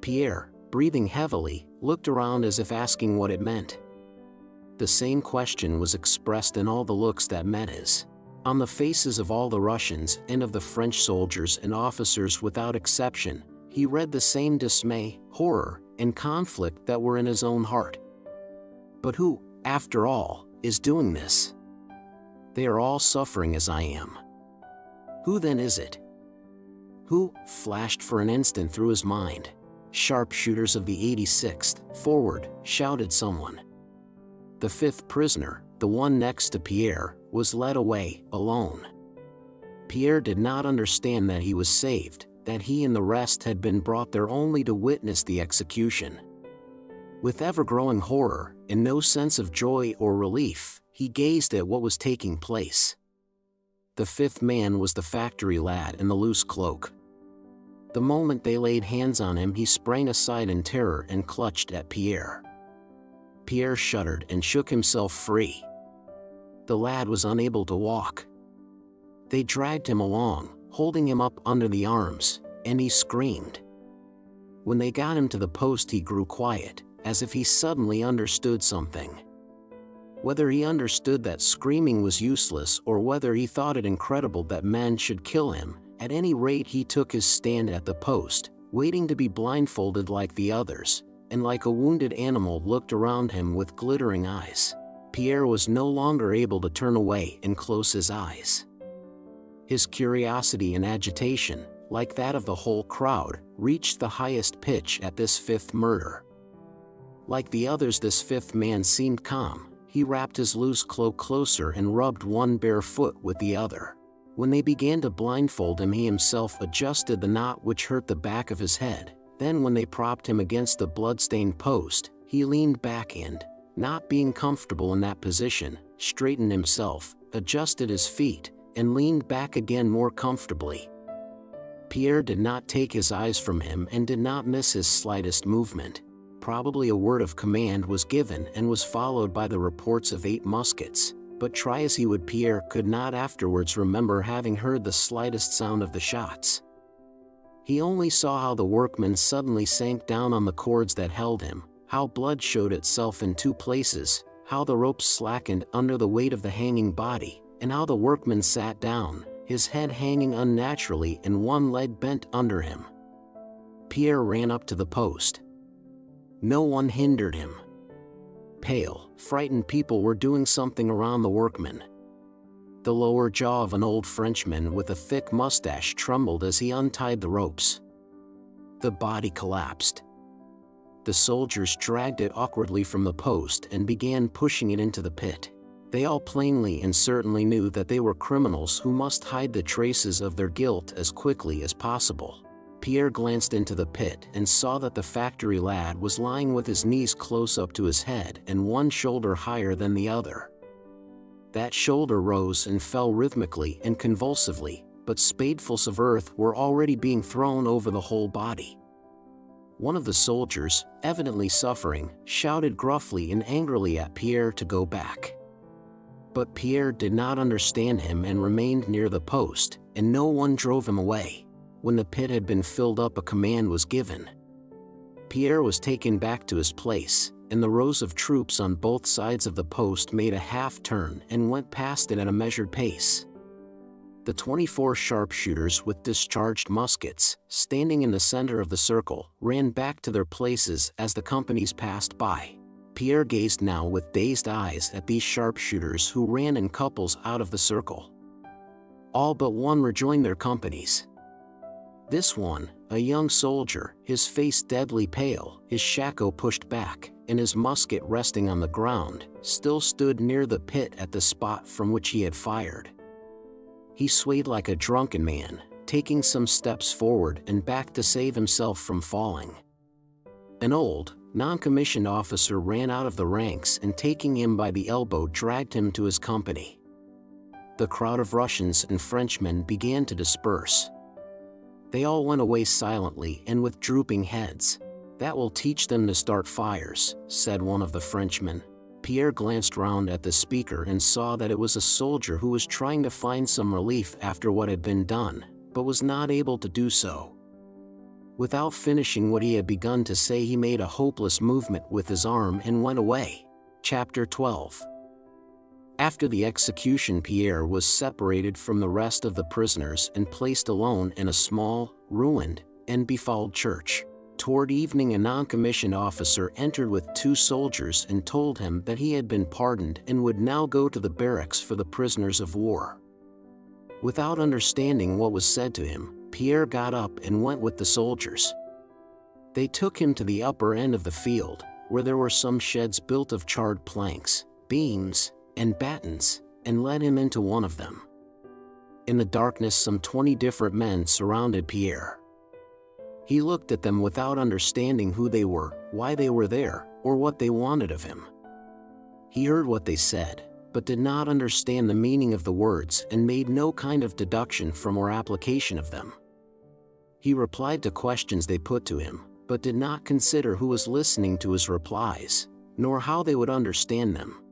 Pierre, breathing heavily, looked around as if asking what it meant. The same question was expressed in all the looks that met his. On the faces of all the Russians and of the French soldiers and officers without exception, he read the same dismay, horror, and conflict that were in his own heart. But who, after all, is doing this? They are all suffering as I am. Who then is it? Who? Flashed for an instant through his mind. Sharpshooters of the 86th, forward, shouted someone. The fifth prisoner, the one next to Pierre, was led away, alone. Pierre did not understand that he was saved, that he and the rest had been brought there only to witness the execution. With ever-growing horror, and no sense of joy or relief, he gazed at what was taking place. The fifth man was the factory lad in the loose cloak. The moment they laid hands on him, he sprang aside in terror and clutched at Pierre. Pierre shuddered and shook himself free. The lad was unable to walk. They dragged him along, holding him up under the arms, and he screamed. When they got him to the post, he grew quiet, as if he suddenly understood something. Whether he understood that screaming was useless or whether he thought it incredible that men should kill him, at any rate he took his stand at the post, waiting to be blindfolded like the others, and like a wounded animal looked around him with glittering eyes. Pierre was no longer able to turn away and close his eyes. His curiosity and agitation, like that of the whole crowd, reached the highest pitch at this fifth murder. Like the others, this fifth man seemed calm. He wrapped his loose cloak closer and rubbed one bare foot with the other. When they began to blindfold him, he himself adjusted the knot which hurt the back of his head. Then when they propped him against the blood-stained post, he leaned back and, not being comfortable in that position, straightened himself, adjusted his feet, and leaned back again more comfortably. Pierre did not take his eyes from him and did not miss his slightest movement. Probably a word of command was given and was followed by the reports of 8 muskets, but try as he would, Pierre could not afterwards remember having heard the slightest sound of the shots. He only saw how the workman suddenly sank down on the cords that held him, how blood showed itself in 2 places, how the ropes slackened under the weight of the hanging body, and how the workman sat down, his head hanging unnaturally and one leg bent under him. Pierre ran up to the post. No one hindered him. Pale, frightened people were doing something around the workman. The lower jaw of an old Frenchman with a thick mustache trembled as he untied the ropes. The body collapsed. The soldiers dragged it awkwardly from the post and began pushing it into the pit. They all plainly and certainly knew that they were criminals who must hide the traces of their guilt as quickly as possible. Pierre glanced into the pit and saw that the factory lad was lying with his knees close up to his head and one shoulder higher than the other. That shoulder rose and fell rhythmically and convulsively, but spadefuls of earth were already being thrown over the whole body. One of the soldiers, evidently suffering, shouted gruffly and angrily at Pierre to go back. But Pierre did not understand him and remained near the post, and no one drove him away. When the pit had been filled up, a command was given. Pierre was taken back to his place, and the rows of troops on both sides of the post made a half-turn and went past it at a measured pace. The 24 sharpshooters with discharged muskets, standing in the center of the circle, ran back to their places as the companies passed by. Pierre gazed now with dazed eyes at these sharpshooters who ran in couples out of the circle. All but one rejoined their companies. This one, a young soldier, his face deadly pale, his shako pushed back, and his musket resting on the ground, still stood near the pit at the spot from which he had fired. He swayed like a drunken man, taking some steps forward and back to save himself from falling. An old, non-commissioned officer ran out of the ranks and taking him by the elbow dragged him to his company. The crowd of Russians and Frenchmen began to disperse. They all went away silently and with drooping heads. "That will teach them to start fires," said one of the Frenchmen. Pierre glanced round at the speaker and saw that it was a soldier who was trying to find some relief after what had been done, but was not able to do so. Without finishing what he had begun to say, he made a hopeless movement with his arm and went away. Chapter 12. After the execution, Pierre was separated from the rest of the prisoners and placed alone in a small, ruined, and befouled church. Toward evening, a non-commissioned officer entered with 2 soldiers and told him that he had been pardoned and would now go to the barracks for the prisoners of war. Without understanding what was said to him, Pierre got up and went with the soldiers. They took him to the upper end of the field, where there were some sheds built of charred planks, beams, and battens, and led him into one of them. In the darkness, some 20 different men surrounded Pierre. He looked at them without understanding who they were, why they were there, or what they wanted of him. He heard what they said, but did not understand the meaning of the words and made no kind of deduction from or application of them. He replied to questions they put to him, but did not consider who was listening to his replies, nor how they would understand them.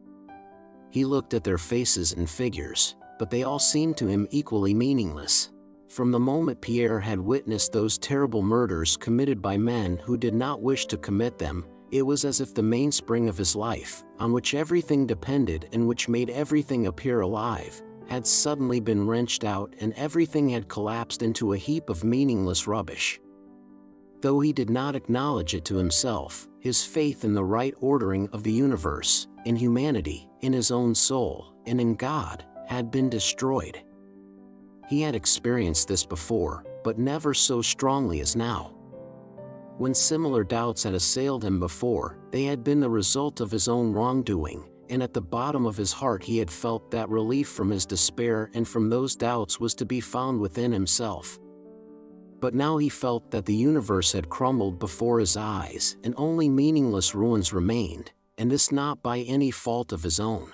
He looked at their faces and figures, but they all seemed to him equally meaningless. From the moment Pierre had witnessed those terrible murders committed by men who did not wish to commit them, it was as if the mainspring of his life, on which everything depended and which made everything appear alive, had suddenly been wrenched out and everything had collapsed into a heap of meaningless rubbish. Though he did not acknowledge it to himself, his faith in the right ordering of the universe, in humanity, in his own soul, and in God, had been destroyed. He had experienced this before, but never so strongly as now. When similar doubts had assailed him before, they had been the result of his own wrongdoing, and at the bottom of his heart he had felt that relief from his despair and from those doubts was to be found within himself. But now he felt that the universe had crumbled before his eyes and only meaningless ruins remained, and this not by any fault of his own.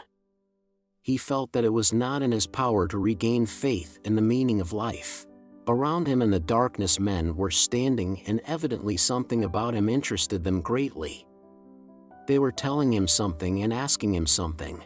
He felt that it was not in his power to regain faith in the meaning of life. Around him in the darkness men were standing, and evidently something about him interested them greatly. They were telling him something and asking him something.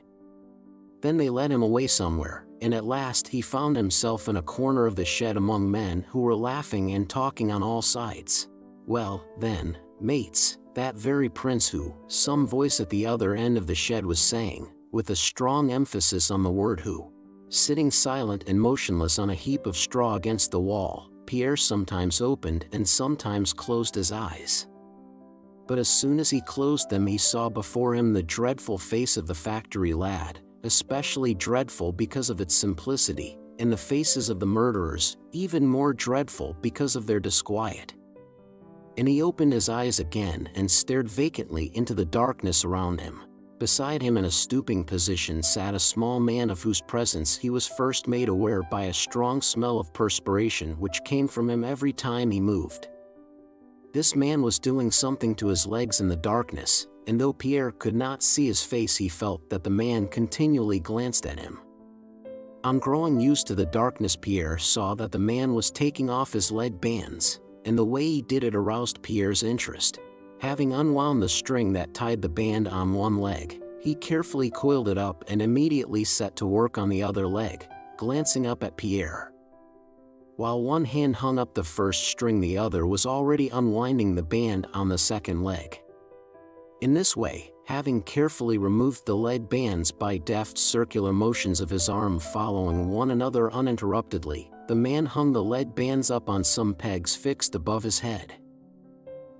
Then they led him away somewhere, and at last he found himself in a corner of the shed among men who were laughing and talking on all sides. "Well, then, mates, that very prince who," some voice at the other end of the shed was saying, with a strong emphasis on the word who. Sitting silent and motionless on a heap of straw against the wall, Pierre sometimes opened and sometimes closed his eyes. But as soon as he closed them he saw before him the dreadful face of the factory lad, especially dreadful because of its simplicity, and the faces of the murderers, even more dreadful because of their disquiet. And he opened his eyes again and stared vacantly into the darkness around him. Beside him in a stooping position sat a small man of whose presence he was first made aware by a strong smell of perspiration which came from him every time he moved. This man was doing something to his legs in the darkness, and though Pierre could not see his face he felt that the man continually glanced at him. On growing used to the darkness Pierre saw that the man was taking off his leg bands, and the way he did it aroused Pierre's interest. Having unwound the string that tied the band on one leg, he carefully coiled it up and immediately set to work on the other leg, glancing up at Pierre. While one hand hung up the first string, the other was already unwinding the band on the second leg. In this way, having carefully removed the lead bands by deft circular motions of his arm following one another uninterruptedly, the man hung the lead bands up on some pegs fixed above his head.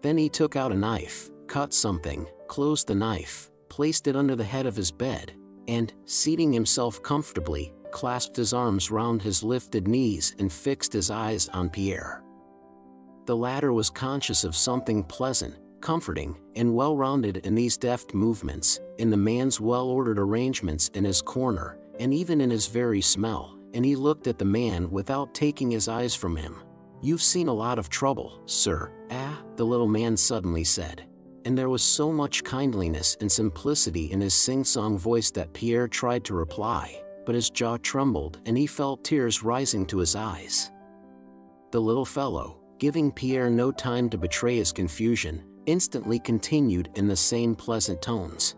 Then he took out a knife, cut something, closed the knife, placed it under the head of his bed, and, seating himself comfortably, clasped his arms round his lifted knees and fixed his eyes on Pierre. The latter was conscious of something pleasant, comforting, and well-rounded in these deft movements, in the man's well-ordered arrangements in his corner, and even in his very smell, and he looked at the man without taking his eyes from him. "You've seen a lot of trouble, sir, the little man suddenly said. And there was so much kindliness and simplicity in his sing-song voice that Pierre tried to reply, but his jaw trembled and he felt tears rising to his eyes. The little fellow, giving Pierre no time to betray his confusion, instantly continued in the same pleasant tones.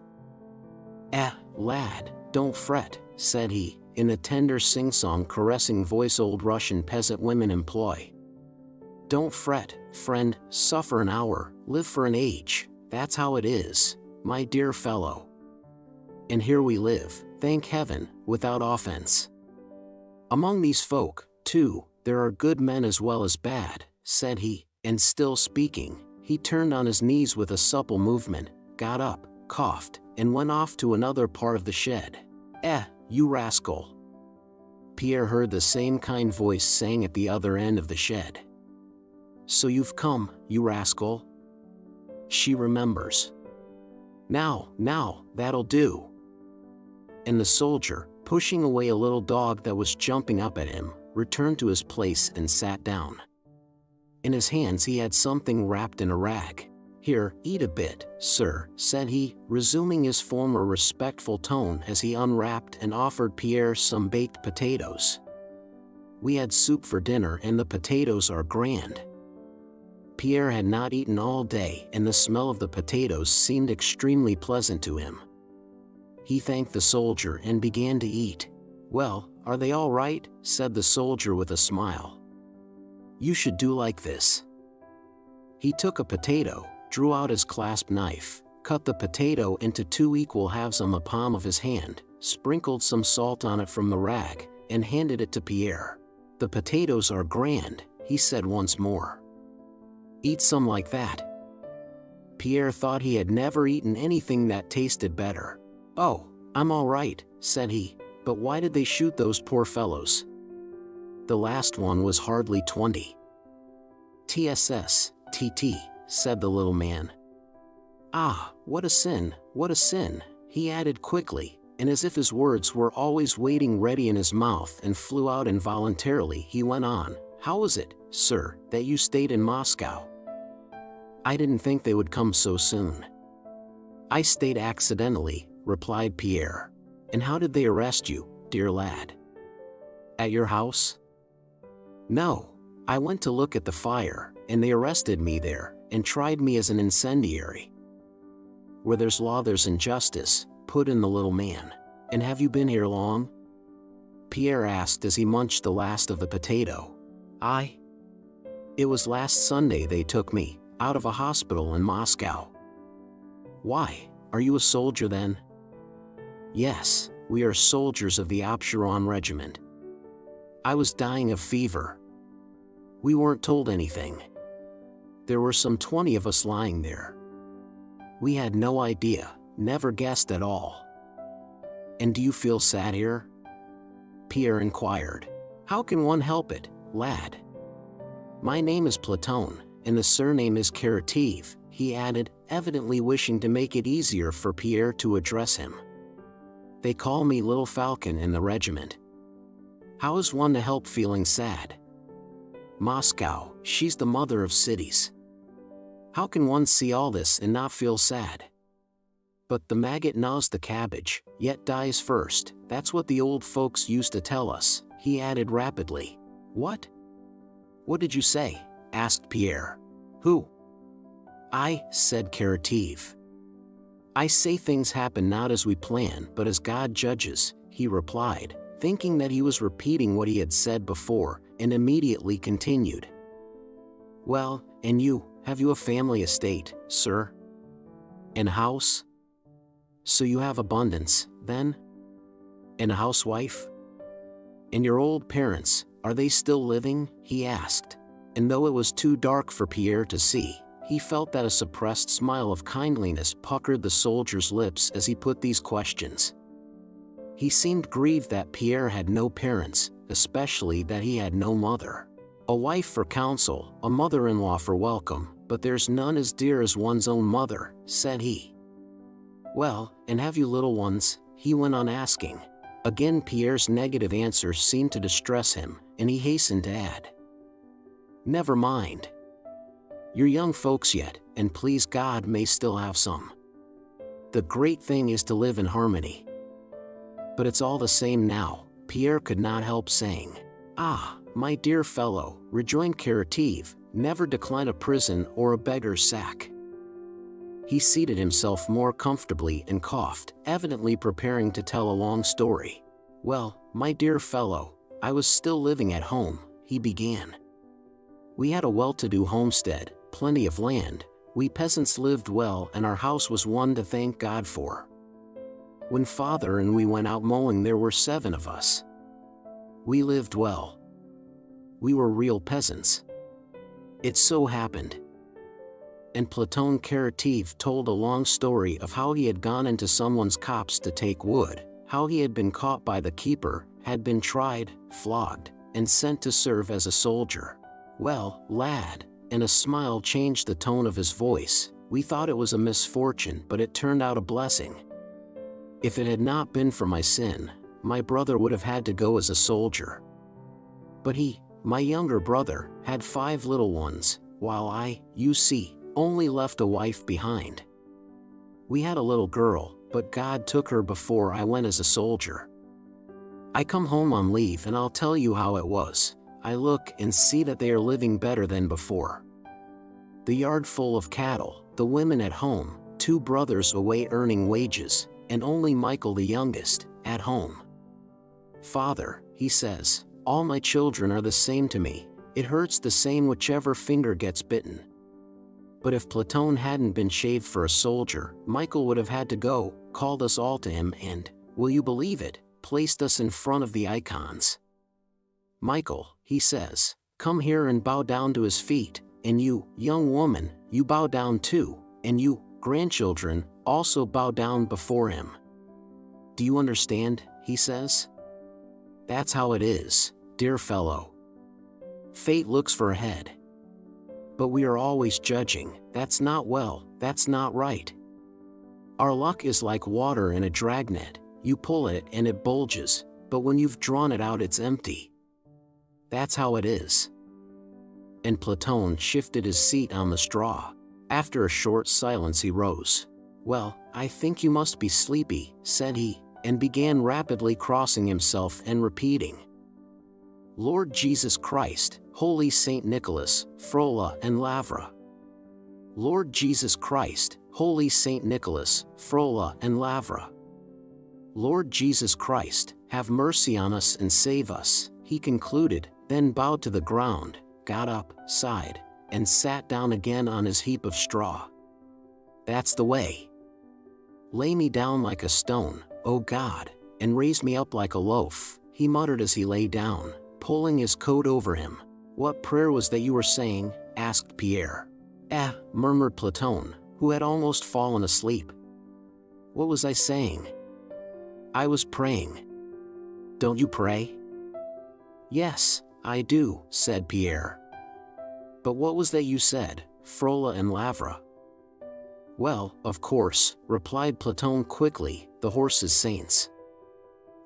Lad, don't fret," said he, in the tender sing-song caressing voice old Russian peasant women employ. "Don't fret, friend, suffer an hour, live for an age, that's how it is, my dear fellow. And here we live, thank heaven, without offense. Among these folk, too, there are good men as well as bad," said he, and still speaking, he turned on his knees with a supple movement, got up, coughed, and went off to another part of the shed. You rascal! Pierre heard the same kind voice saying at the other end of the shed. "So you've come, you rascal?" She remembers. Now, that'll do." And the soldier, pushing away a little dog that was jumping up at him, returned to his place and sat down. In his hands he had something wrapped in a rag. "Here, eat a bit, sir," said he, resuming his former respectful tone as he unwrapped and offered Pierre some baked potatoes. "We had soup for dinner and the potatoes are grand." Pierre had not eaten all day and the smell of the potatoes seemed extremely pleasant to him. He thanked the soldier and began to eat. "Well, are they all right?" said the soldier with a smile. "You should do like this." He took a potato, drew out his clasp knife, cut the potato into 2 equal halves on the palm of his hand, sprinkled some salt on it from the rag, and handed it to Pierre. "The potatoes are grand," he said once more. "Eat some like that." Pierre thought he had never eaten anything that tasted better. "Oh, I'm all right," said he, "but why did they shoot those poor fellows? The last one was hardly 20. TSS, TT, said the little man. "Ah, what a sin, he added quickly, and as if his words were always waiting ready in his mouth and flew out involuntarily, he went on, "How was it, sir, that you stayed in Moscow?" "I didn't think they would come so soon." "I stayed accidentally," replied Pierre. "And how did they arrest you, dear lad?" "At your house?" "No, I went to look at the fire, and they arrested me there, and tried me as an incendiary." "Where there's law there's injustice," put in the little man. "And have you been here long?" Pierre asked as he munched the last of the potato. It was last Sunday they took me, out of a hospital in Moscow." "Why, are you a soldier then?" "Yes, we are soldiers of the Absheron regiment." "I was dying of fever." "We weren't told anything." "There were some 20 of us lying there." "We had no idea, never guessed at all." "And do you feel sad here?" Pierre inquired. "How can one help it, lad?" "My name is Platon, and the surname is Karateev," he added, evidently wishing to make it easier for Pierre to address him. "They call me Little Falcon in the regiment." "How is one to help feeling sad?" "Moscow, she's the mother of cities. How can one see all this and not feel sad? But the maggot gnaws the cabbage, yet dies first, that's what the old folks used to tell us," he added rapidly. "What? What did you say?" asked Pierre. "Who?" "I," said Karateev. "I say things happen not as we plan but as God judges," he replied, thinking that he was repeating what he had said before, and immediately continued. "Well, and you, have you a family estate, sir? And a house? So you have abundance, then? And a housewife? And your old parents, are they still living?" he asked. And though it was too dark for Pierre to see, he felt that a suppressed smile of kindliness puckered the soldier's lips as he put these questions. He seemed grieved that Pierre had no parents, especially that he had no mother. A wife for counsel, a mother-in-law for welcome, but there's none as dear as one's own mother, said he. "Well, and have you little ones?" he went on asking. Again Pierre's negative answer seemed to distress him, and he hastened to add, "Never mind. You're young folks yet, and please God may still have some. The great thing is to live in harmony." "But it's all the same now," Pierre could not help saying. "Ah, my dear fellow," rejoined Karateev, "never decline a prison or a beggar's sack." He seated himself more comfortably and coughed, evidently preparing to tell a long story. "Well, my dear fellow, I was still living at home," he began. "We had a well-to-do homestead, plenty of land, we peasants lived well and our house was one to thank God for. When father and we went out mowing there were 7 of us. We lived well. We were real peasants. It so happened." And Platon Karateev told a long story of how he had gone into someone's copse to take wood, how he had been caught by the keeper, had been tried, flogged, and sent to serve as a soldier. "Well, lad," and a smile changed the tone of his voice, "we thought it was a misfortune, but it turned out a blessing. If it had not been for my sin, my brother would have had to go as a soldier. But he, my younger brother, had 5 little ones, while I, you see, only left a wife behind. We had a little girl, but God took her before I went as a soldier. I come home on leave and I'll tell you how it was. I look and see that they are living better than before. The yard full of cattle, the women at home, 2 brothers away earning wages, and only Michael the youngest, at home. Father," he says, "all my children are the same to me. It hurts the same whichever finger gets bitten. But if Platon hadn't been shaved for a soldier, Michael would have had to go, called us all to him and, will you believe it, placed us in front of the icons. 'Michael,' he says, 'come here and bow down to his feet, and you, young woman, you bow down too, and you, grandchildren, also bow down before him. Do you understand?' he says. That's how it is, dear fellow. Fate looks for a head. But we are always judging, that's not well, that's not right. Our luck is like water in a dragnet, you pull it and it bulges, but when you've drawn it out it's empty. That's how it is." And Platon shifted his seat on the straw. After a short silence he rose. "Well, I think you must be sleepy," said he, and began rapidly crossing himself and repeating, "Lord Jesus Christ, Holy Saint Nicholas, Frola and Lavra. Lord Jesus Christ, Holy Saint Nicholas, Frola and Lavra. Lord Jesus Christ, have mercy on us and save us," he concluded, then bowed to the ground, got up, sighed, and sat down again on his heap of straw. "That's the way. Lay me down like a stone, O God, and raise me up like a loaf," he muttered as he lay down, pulling his coat over him. "What prayer was that you were saying?" asked Pierre. Murmured Platon, who had almost fallen asleep. "What was I saying?" "I was praying." "Don't you pray?" "Yes, I do," said Pierre. "But what was that you said, Frola and Lavra?" "Well, of course," replied Platon quickly, "the horses' saints.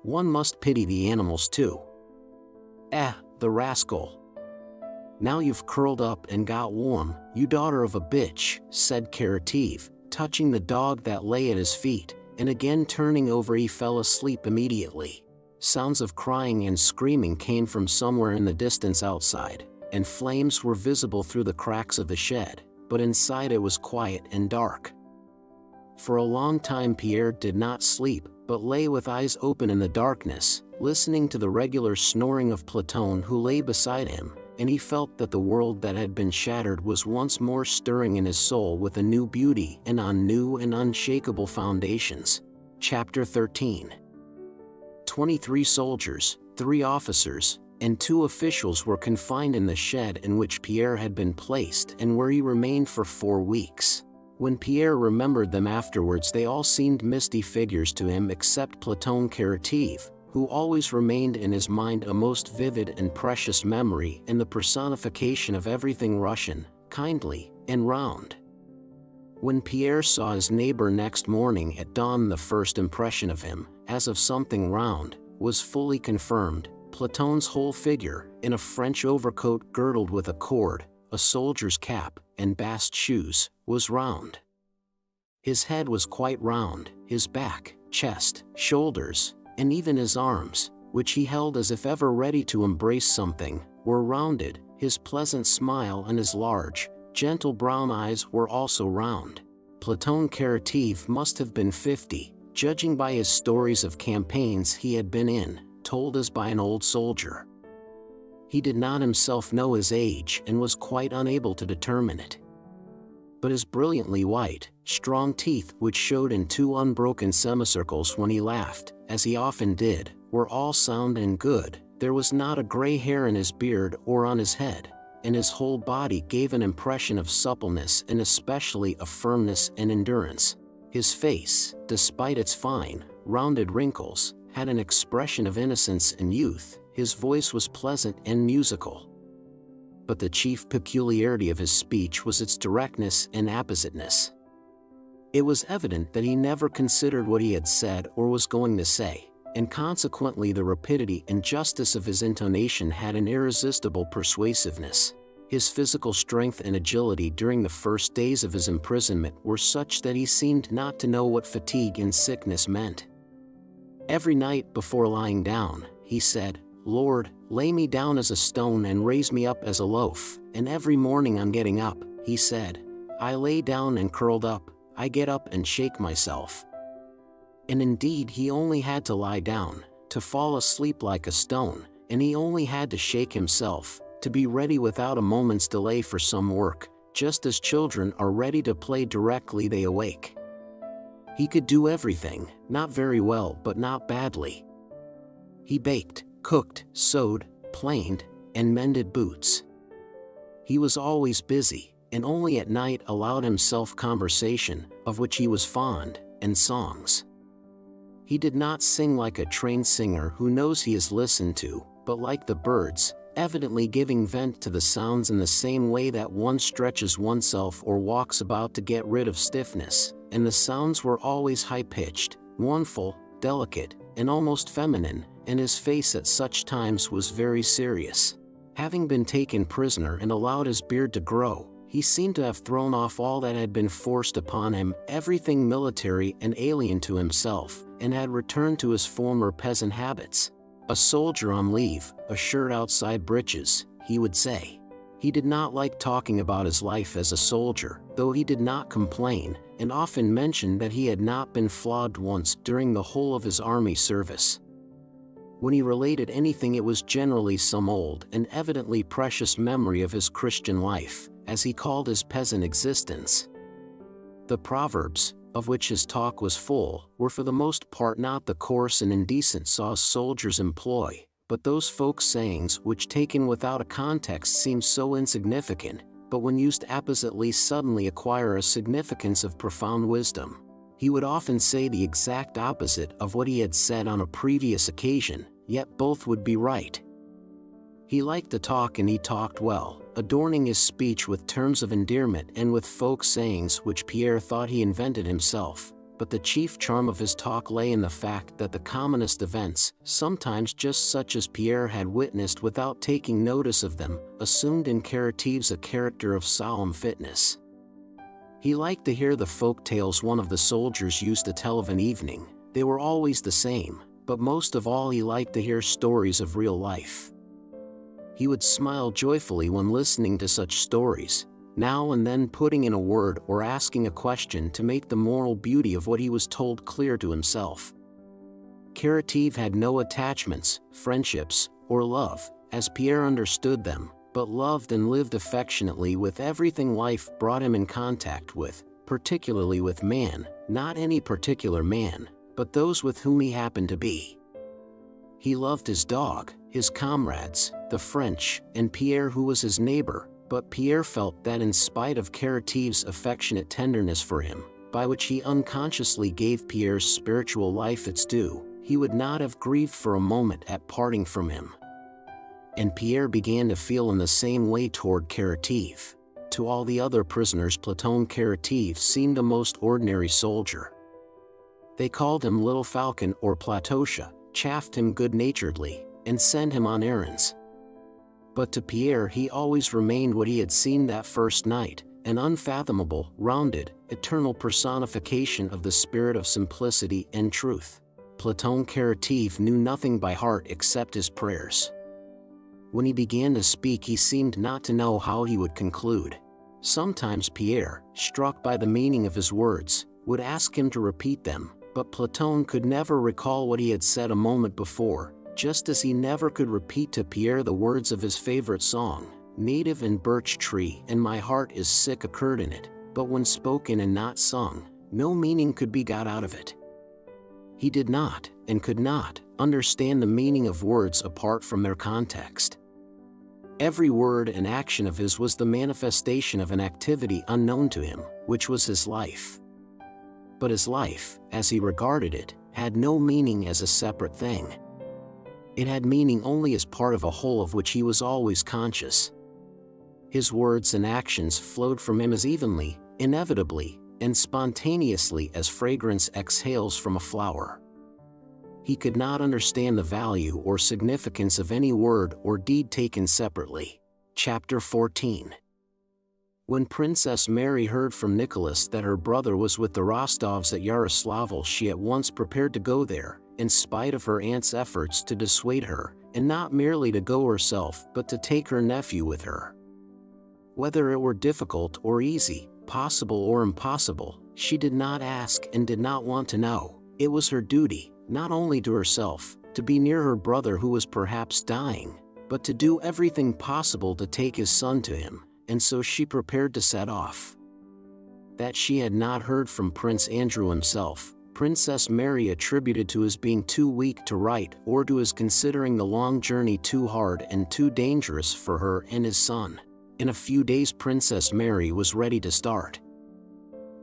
One must pity the animals too." The rascal. "Now you've curled up and got warm, you daughter of a bitch," said Karateev, touching the dog that lay at his feet, and again turning over he fell asleep immediately. Sounds of crying and screaming came from somewhere in the distance outside, and flames were visible through the cracks of the shed, but inside it was quiet and dark. For a long time Pierre did not sleep, but lay with eyes open in the darkness, listening to the regular snoring of Platon who lay beside him, and he felt that the world that had been shattered was once more stirring in his soul with a new beauty and on new and unshakable foundations. Chapter 13. 23 soldiers, 3 officers, and 2 officials were confined in the shed in which Pierre had been placed and where he remained for 4 weeks. When Pierre remembered them afterwards they all seemed misty figures to him except Platon Karateev, who always remained in his mind a most vivid and precious memory and the personification of everything Russian, kindly, and round. When Pierre saw his neighbor next morning at dawn the first impression of him, as of something round, was fully confirmed. Platon's whole figure, in a French overcoat girdled with a cord, a soldier's cap, and bast shoes, was round. His head was quite round, his back, chest, shoulders, and even his arms, which he held as if ever ready to embrace something, were rounded. His pleasant smile and his large, gentle brown eyes were also round. Platon Karateev must have been 50, judging by his stories of campaigns he had been in, told us by an old soldier. He did not himself know his age and was quite unable to determine it. But his brilliantly white, strong teeth, which showed in 2 unbroken semicircles when he laughed, as he often did, were all sound and good. There was not a gray hair in his beard or on his head, and his whole body gave an impression of suppleness and especially of firmness and endurance. His face, despite its fine, rounded wrinkles, had an expression of innocence and youth, his voice was pleasant and musical. But the chief peculiarity of his speech was its directness and appositeness. It was evident that he never considered what he had said or was going to say, and consequently the rapidity and justice of his intonation had an irresistible persuasiveness. His physical strength and agility during the first days of his imprisonment were such that he seemed not to know what fatigue and sickness meant. Every night before lying down, he said, "Lord, lay me down as a stone and raise me up as a loaf," and every morning on getting up, he said, "I lay down and curled up, I get up and shake myself." And indeed he only had to lie down, to fall asleep like a stone, and he only had to shake himself, to be ready without a moment's delay for some work, just as children are ready to play directly they awake. He could do everything, not very well but not badly. He baked, cooked, sewed, planed, and mended boots. He was always busy, and only at night allowed himself conversation, of which he was fond, and songs. He did not sing like a trained singer who knows he is listened to, but like the birds, evidently giving vent to the sounds in the same way that one stretches oneself or walks about to get rid of stiffness, and the sounds were always high-pitched, mournful, delicate, and almost feminine, and his face at such times was very serious. Having been taken prisoner and allowed his beard to grow, he seemed to have thrown off all that had been forced upon him, everything military and alien to himself, and had returned to his former peasant habits. "A soldier on leave, a shirt outside breeches," he would say. He did not like talking about his life as a soldier, though he did not complain, and often mentioned that he had not been flogged once during the whole of his army service. When he related anything it was generally some old and evidently precious memory of his Christian life, as he called his peasant existence. The proverbs, of which his talk was full, were for the most part not the coarse and indecent sauce soldiers employ, but those folk sayings which taken without a context seem so insignificant, but when used appositely suddenly acquire a significance of profound wisdom. He would often say the exact opposite of what he had said on a previous occasion, yet both would be right. He liked to talk, and he talked well, adorning his speech with terms of endearment and with folk sayings which Pierre thought he invented himself, but the chief charm of his talk lay in the fact that the commonest events, sometimes just such as Pierre had witnessed without taking notice of them, assumed in Karatives a character of solemn fitness. He liked to hear the folk tales one of the soldiers used to tell of an evening. They were always the same, but most of all he liked to hear stories of real life. He would smile joyfully when listening to such stories, now and then putting in a word or asking a question to make the moral beauty of what he was told clear to himself. Karative had no attachments, friendships, or love, as Pierre understood them, but loved and lived affectionately with everything life brought him in contact with, particularly with man, not any particular man, but those with whom he happened to be. He loved his dog, his comrades, the French, and Pierre who was his neighbor, but Pierre felt that in spite of Karative's affectionate tenderness for him, by which he unconsciously gave Pierre's spiritual life its due, he would not have grieved for a moment at parting from him. And Pierre began to feel in the same way toward Karative. To all the other prisoners Platon Karative seemed a most ordinary soldier. They called him Little Falcon or Platosha, chaffed him good-naturedly, and sent him on errands. But to Pierre he always remained what he had seen that first night, an unfathomable, rounded, eternal personification of the spirit of simplicity and truth. Platon Karative knew nothing by heart except his prayers. When he began to speak he seemed not to know how he would conclude. Sometimes Pierre, struck by the meaning of his words, would ask him to repeat them, but Platon could never recall what he had said a moment before, just as he never could repeat to Pierre the words of his favorite song, "Native and birch tree and my heart is sick" occurred in it, but when spoken and not sung, no meaning could be got out of it. He did not, and could not, understand the meaning of words apart from their context. Every word and action of his was the manifestation of an activity unknown to him, which was his life. But his life, as he regarded it, had no meaning as a separate thing. It had meaning only as part of a whole of which he was always conscious. His words and actions flowed from him as evenly, inevitably, and spontaneously as fragrance exhales from a flower. He could not understand the value or significance of any word or deed taken separately. Chapter 14. When Princess Mary heard from Nicholas that her brother was with the Rostovs at Yaroslavl, she at once prepared to go there, in spite of her aunt's efforts to dissuade her, and not merely to go herself but to take her nephew with her. Whether it were difficult or easy, possible or impossible, she did not ask and did not want to know. It was her duty, not only to herself, to be near her brother who was perhaps dying, but to do everything possible to take his son to him, and so she prepared to set off. That she had not heard from Prince Andrew himself, Princess Mary attributed to his being too weak to write or to his considering the long journey too hard and too dangerous for her and his son. In a few days Princess Mary was ready to start.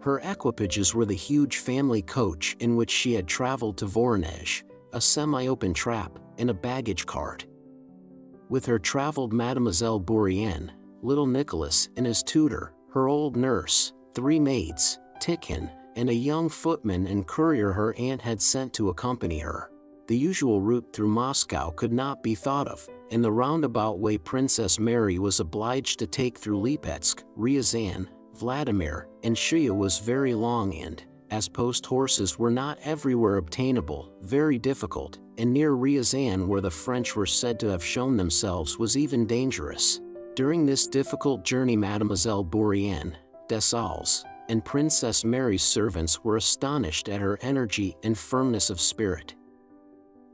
Her equipages were the huge family coach in which she had traveled to Voronezh, a semi-open trap, and a baggage cart. With her traveled Mademoiselle Bourienne, little Nicholas and his tutor, her old nurse, 3 maids, Tikhon, and a young footman and courier her aunt had sent to accompany her. The usual route through Moscow could not be thought of, and the roundabout way Princess Mary was obliged to take through Lipetsk, Ryazan, Vladimir, and Shuya was very long and, as post horses were not everywhere obtainable, very difficult, and near Ryazan where the French were said to have shown themselves was even dangerous. During this difficult journey Mademoiselle Bourienne, Dessalles, and Princess Mary's servants were astonished at her energy and firmness of spirit.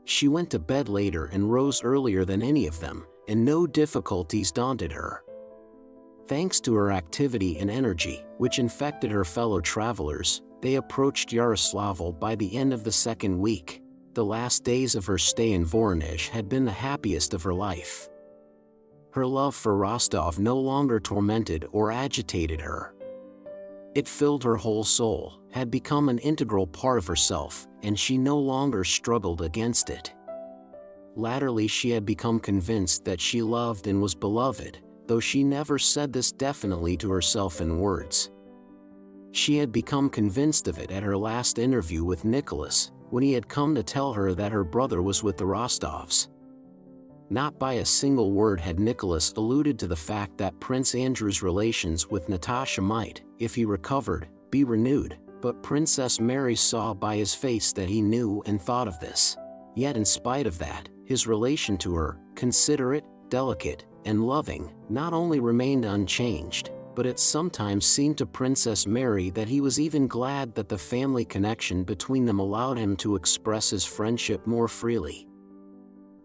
She went to bed later and rose earlier than any of them, and no difficulties daunted her. Thanks to her activity and energy, which infected her fellow travelers, they approached Yaroslavl by the end of the 2nd week. The last days of her stay in Voronezh had been the happiest of her life. Her love for Rostov no longer tormented or agitated her. It filled her whole soul, had become an integral part of herself, and she no longer struggled against it. Latterly she had become convinced that she loved and was beloved, though she never said this definitely to herself in words. She had become convinced of it at her last interview with Nicholas, when he had come to tell her that her brother was with the Rostovs. Not by a single word had Nicholas alluded to the fact that Prince Andrew's relations with Natasha might, if he recovered, be renewed, but Princess Mary saw by his face that he knew and thought of this. Yet in spite of that, his relation to her, considerate, delicate, and loving, not only remained unchanged, but it sometimes seemed to Princess Mary that he was even glad that the family connection between them allowed him to express his friendship more freely.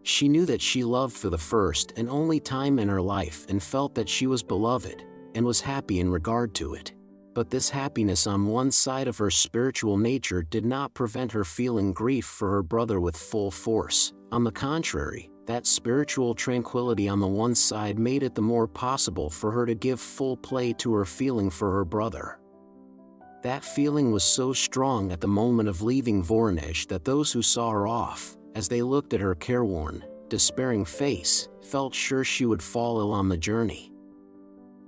She knew that she loved for the first and only time in her life and felt that she was beloved, and was happy in regard to it. But this happiness on one side of her spiritual nature did not prevent her feeling grief for her brother with full force. On the contrary, that spiritual tranquility on the one side made it the more possible for her to give full play to her feeling for her brother. That feeling was so strong at the moment of leaving Voronezh that those who saw her off, as they looked at her careworn, despairing face, felt sure she would fall ill on the journey.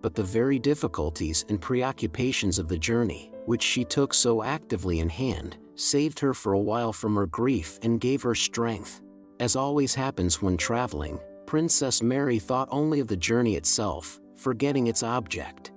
But the very difficulties and preoccupations of the journey, which she took so actively in hand, saved her for a while from her grief and gave her strength. As always happens when traveling, Princess Mary thought only of the journey itself, forgetting its object.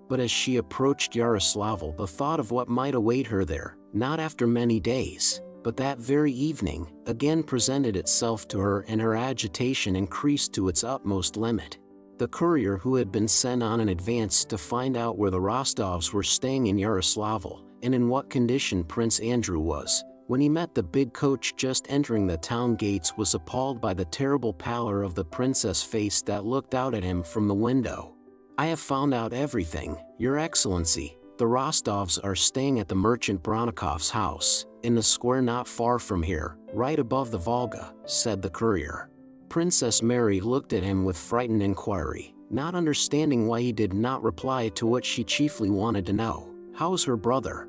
But as she approached Yaroslavl, the thought of what might await her there, not after many days, but that very evening, again presented itself to her, and her agitation increased to its utmost limit. The courier who had been sent on in advance to find out where the Rostovs were staying in Yaroslavl, and in what condition Prince Andrew was, when he met the big coach just entering the town gates, was appalled by the terrible pallor of the princess' face that looked out at him from the window. "I have found out everything, Your Excellency. The Rostovs are staying at the merchant Bronikov's house, in the square not far from here, right above the Volga," said the courier. Princess Mary looked at him with frightened inquiry, not understanding why he did not reply to what she chiefly wanted to know. "How's her brother?"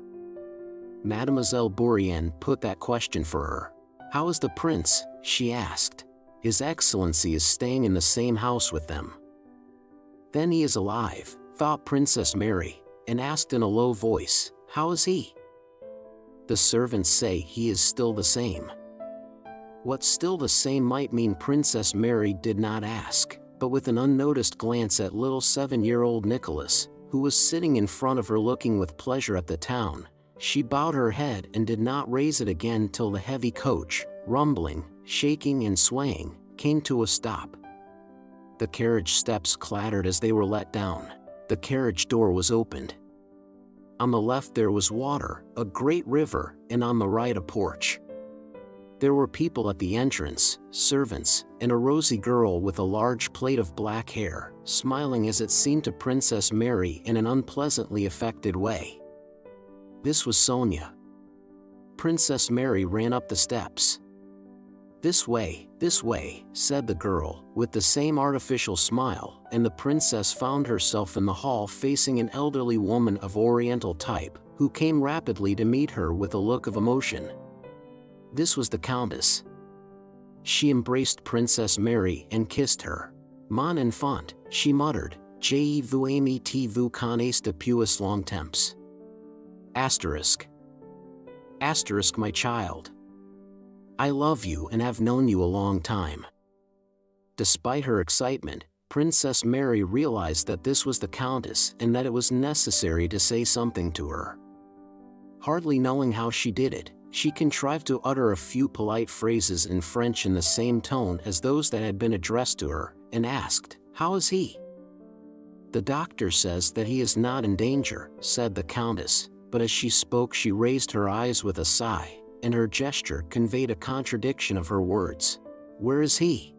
Mademoiselle Bourienne put that question for her. "How is the prince?" she asked. "His Excellency is staying in the same house with them." "Then he is alive," thought Princess Mary, and asked in a low voice, "How is he?" "The servants say he is still the same." What "still the same" might mean Princess Mary did not ask, but with an unnoticed glance at little 7-year-old Nicholas, who was sitting in front of her looking with pleasure at the town, she bowed her head and did not raise it again till the heavy coach, rumbling, shaking and swaying, came to a stop. The carriage steps clattered as they were let down. The carriage door was opened. On the left there was water, a great river, and on the right a porch. There were people at the entrance, servants, and a rosy girl with a large plait of black hair, smiling as it seemed to Princess Mary in an unpleasantly affected way. This was Sonia. Princess Mary ran up the steps. This way," said the girl, with the same artificial smile, and the princess found herself in the hall facing an elderly woman of Oriental type, who came rapidly to meet her with a look of emotion. This was the Countess. She embraced Princess Mary and kissed her. "Mon enfant," she muttered, "je vous aime et vous connais depuis longtemps." Asterisk. Asterisk, my child. I love you and have known you a long time. Despite her excitement, Princess Mary realized that this was the Countess and that it was necessary to say something to her. Hardly knowing how she did it, she contrived to utter a few polite phrases in French in the same tone as those that had been addressed to her, and asked, "How is he?" "The doctor says that he is not in danger," said the Countess, but as she spoke she raised her eyes with a sigh, and her gesture conveyed a contradiction of her words. "Where is he?"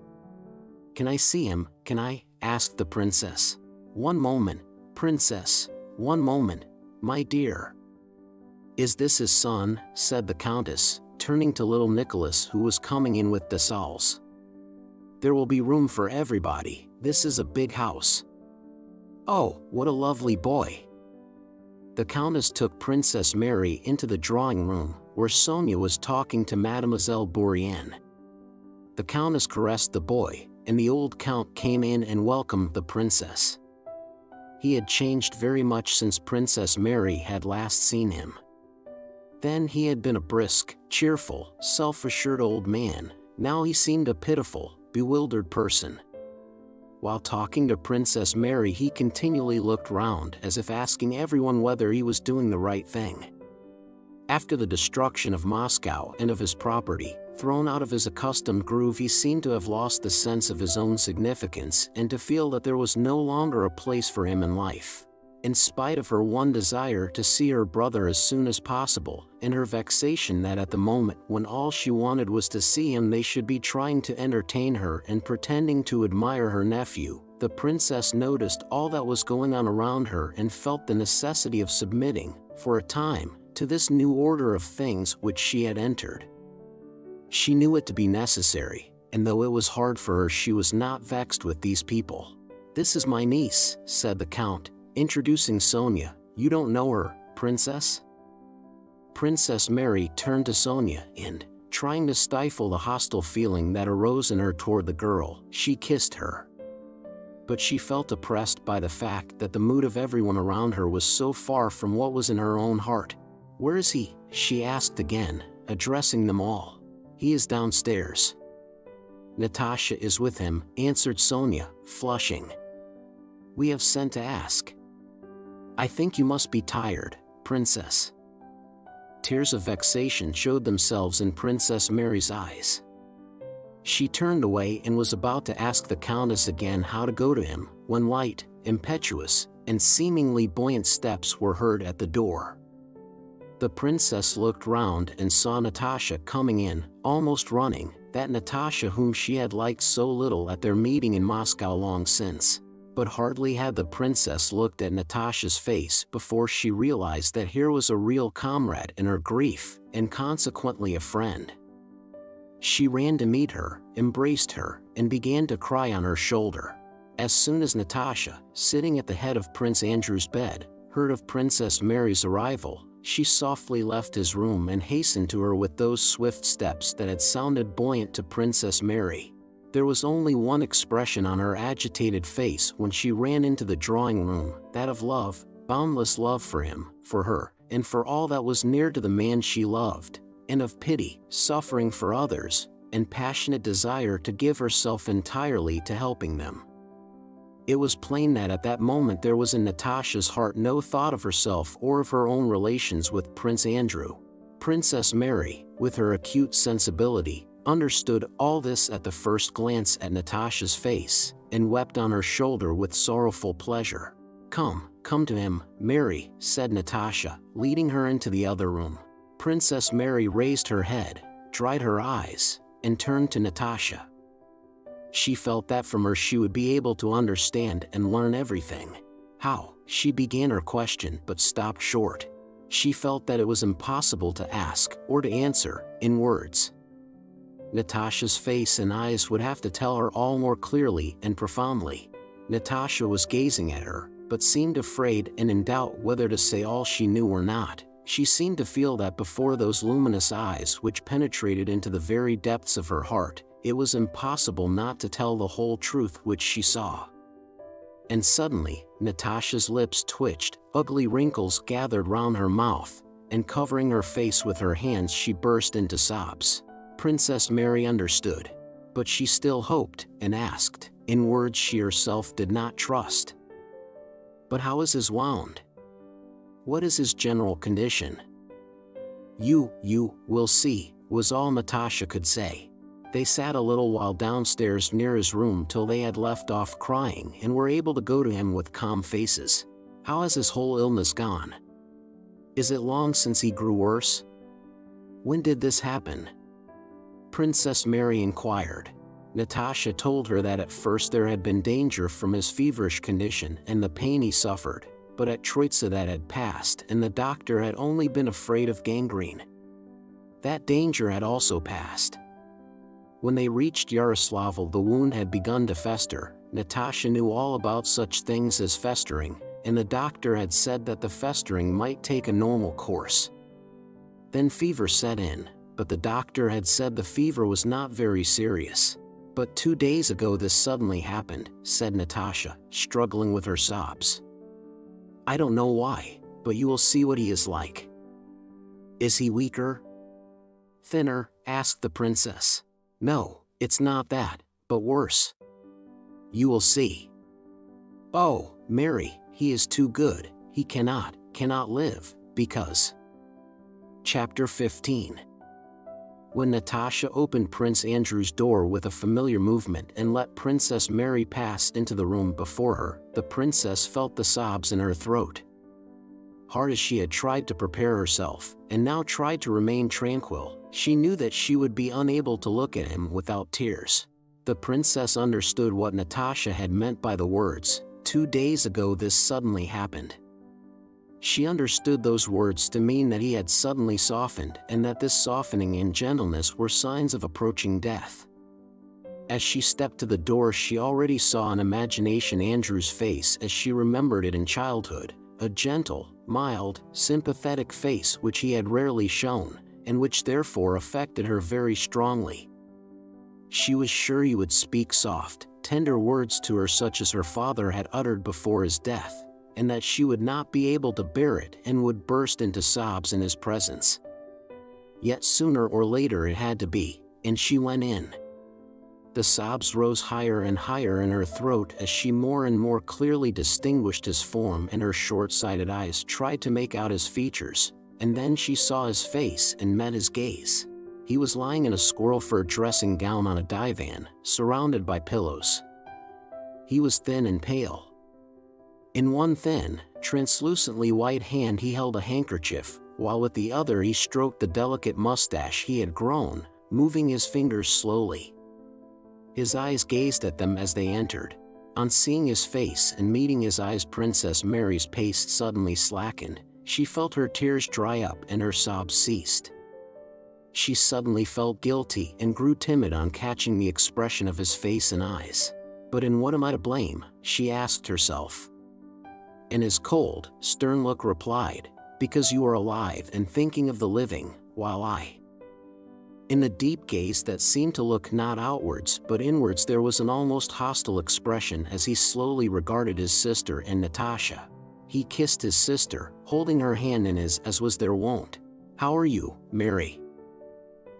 "Can I see him, can I?" asked the princess. "One moment, princess, one moment, my dear." "Is this his son?" said the Countess, turning to little Nicholas who was coming in with Dessalles. "There will be room for everybody, this is a big house." "Oh, what a lovely boy." The Countess took Princess Mary into the drawing room, where Sonia was talking to Mademoiselle Bourienne. The Countess caressed the boy, and the old Count came in and welcomed the princess. He had changed very much since Princess Mary had last seen him. Then he had been a brisk, cheerful, self-assured old man, now he seemed a pitiful, bewildered person. While talking to Princess Mary he continually looked round as if asking everyone whether he was doing the right thing. After the destruction of Moscow and of his property, thrown out of his accustomed groove, he seemed to have lost the sense of his own significance and to feel that there was no longer a place for him in life. In spite of her one desire to see her brother as soon as possible, and her vexation that at the moment when all she wanted was to see him they should be trying to entertain her and pretending to admire her nephew, the princess noticed all that was going on around her and felt the necessity of submitting, for a time, to this new order of things which she had entered. She knew it to be necessary, and though it was hard for her she was not vexed with these people. "This is my niece," said the Count, introducing Sonia. "You don't know her, princess?" Princess Mary turned to Sonia and, trying to stifle the hostile feeling that arose in her toward the girl, she kissed her. But she felt oppressed by the fact that the mood of everyone around her was so far from what was in her own heart. "Where is he?" she asked again, addressing them all. "He is downstairs." "Natasha is with him," answered Sonia, flushing. "We have sent to ask." "I think you must be tired, princess." Tears of vexation showed themselves in Princess Mary's eyes. She turned away and was about to ask the Countess again how to go to him, when light, impetuous, and seemingly buoyant steps were heard at the door. The princess looked round and saw Natasha coming in, almost running, that Natasha whom she had liked so little at their meeting in Moscow long since. But hardly had the princess looked at Natasha's face before she realized that here was a real comrade in her grief, and consequently a friend. She ran to meet her, embraced her, and began to cry on her shoulder. As soon as Natasha, sitting at the head of Prince Andrew's bed, heard of Princess Mary's arrival, she softly left his room and hastened to her with those swift steps that had sounded buoyant to Princess Mary. There was only one expression on her agitated face when she ran into the drawing room, that of love, boundless love for him, for her, and for all that was near to the man she loved, and of pity, suffering for others, and passionate desire to give herself entirely to helping them. It was plain that at that moment there was in Natasha's heart no thought of herself or of her own relations with Prince Andrew. Princess Mary, with her acute sensibility, understood all this at the first glance at Natasha's face, and wept on her shoulder with sorrowful pleasure. Come to him, Mary," said Natasha, leading her into the other room. Princess Mary raised her head, dried her eyes, and turned to Natasha. She felt that from her she would be able to understand and learn everything. How? She began her question but stopped short. She felt that it was impossible to ask or to answer in words. Natasha's face and eyes would have to tell her all more clearly and profoundly. Natasha was gazing at her, but seemed afraid and in doubt whether to say all she knew or not. She seemed to feel that before those luminous eyes which penetrated into the very depths of her heart, it was impossible not to tell the whole truth which she saw. And suddenly, Natasha's lips twitched, ugly wrinkles gathered round her mouth, and covering her face with her hands she burst into sobs. Princess Mary understood, but she still hoped, and asked, in words she herself did not trust. "But how is his wound? What is his general condition?" You will see," was all Natasha could say. They sat a little while downstairs near his room till they had left off crying and were able to go to him with calm faces. "How has his whole illness gone? Is it long since he grew worse? When did this happen?" Princess Mary inquired. Natasha told her that at first there had been danger from his feverish condition and the pain he suffered, but at Troitsa that had passed and the doctor had only been afraid of gangrene. That danger had also passed. When they reached Yaroslavl the wound had begun to fester. Natasha knew all about such things as festering, and the doctor had said that the festering might take a normal course. Then fever set in, but the doctor had said the fever was not very serious. "But 2 days ago this suddenly happened," said Natasha, struggling with her sobs. "I don't know why, but you will see what he is like." "Is he weaker? Thinner?" asked the princess. "No, it's not that, but worse. You will see." "Oh, Mary, he is too good, he cannot live, because..." Chapter 15. When Natasha opened Prince Andrew's door with a familiar movement and let Princess Mary pass into the room before her, the princess felt the sobs in her throat. Hard as she had tried to prepare herself, and now tried to remain tranquil, she knew that she would be unable to look at him without tears. The princess understood what Natasha had meant by the words, "2 days ago this suddenly happened." She understood those words to mean that he had suddenly softened and that this softening and gentleness were signs of approaching death. As she stepped to the door she already saw in imagination Andrew's face as she remembered it in childhood, a gentle, mild, sympathetic face which he had rarely shown, and which therefore affected her very strongly. She was sure he would speak soft, tender words to her such as her father had uttered before his death, and that she would not be able to bear it and would burst into sobs in his presence. Yet sooner or later it had to be, and she went in. The sobs rose higher and higher in her throat as she more and more clearly distinguished his form, and her short-sighted eyes tried to make out his features, and then she saw his face and met his gaze. He was lying in a squirrel fur dressing gown on a divan, surrounded by pillows. He was thin and pale. In one thin, translucently white hand he held a handkerchief, while with the other he stroked the delicate mustache he had grown, moving his fingers slowly. His eyes gazed at them as they entered. On seeing his face and meeting his eyes Princess Mary's pace suddenly slackened, she felt her tears dry up and her sobs ceased. She suddenly felt guilty and grew timid on catching the expression of his face and eyes. "But in what am I to blame?" she asked herself. And his cold, stern look replied, Because you are alive and thinking of the living, while I. In the deep gaze that seemed to look not outwards but inwards, there was an almost hostile expression as he slowly regarded his sister and Natasha. He kissed his sister, holding her hand in his as was their wont. "How are you, Mary?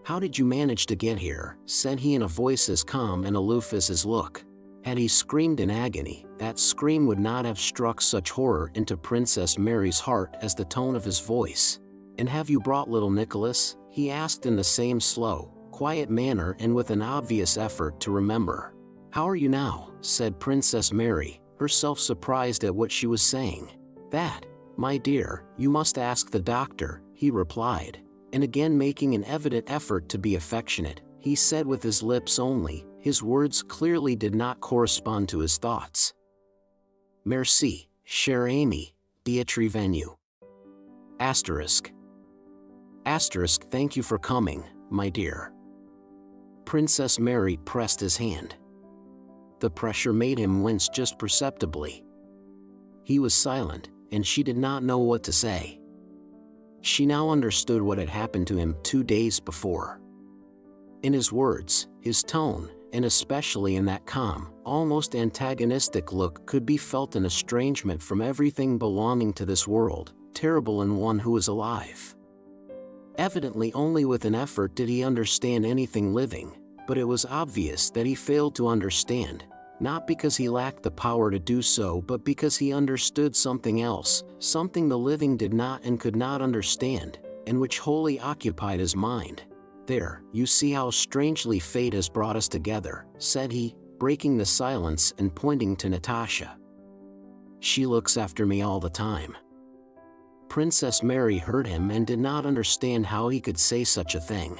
How did you manage to get here?" said he in a voice as calm and aloof as his look. Had he screamed in agony, that scream would not have struck such horror into Princess Mary's heart as the tone of his voice. "And have you brought little Nicholas?" he asked in the same slow, quiet manner and with an obvious effort to remember. "How are you now?" said Princess Mary, herself surprised at what she was saying. "That, my dear, you must ask the doctor," he replied, and again making an evident effort to be affectionate, he said with his lips only, his words clearly did not correspond to his thoughts. "Merci, chère amie, d'être venu. Asterisk. Asterisk, thank you for coming, my dear." Princess Mary pressed his hand. The pressure made him wince just perceptibly. He was silent, and she did not know what to say. She now understood what had happened to him 2 days before. In his words, his tone, and especially in that calm, almost antagonistic look, could be felt an estrangement from everything belonging to this world, terrible in one who is alive. Evidently only with an effort did he understand anything living, but it was obvious that he failed to understand, not because he lacked the power to do so but because he understood something else, something the living did not and could not understand, and which wholly occupied his mind. "There, you see how strangely fate has brought us together," said he, breaking the silence and pointing to Natasha. "She looks after me all the time." Princess Mary heard him and did not understand how he could say such a thing.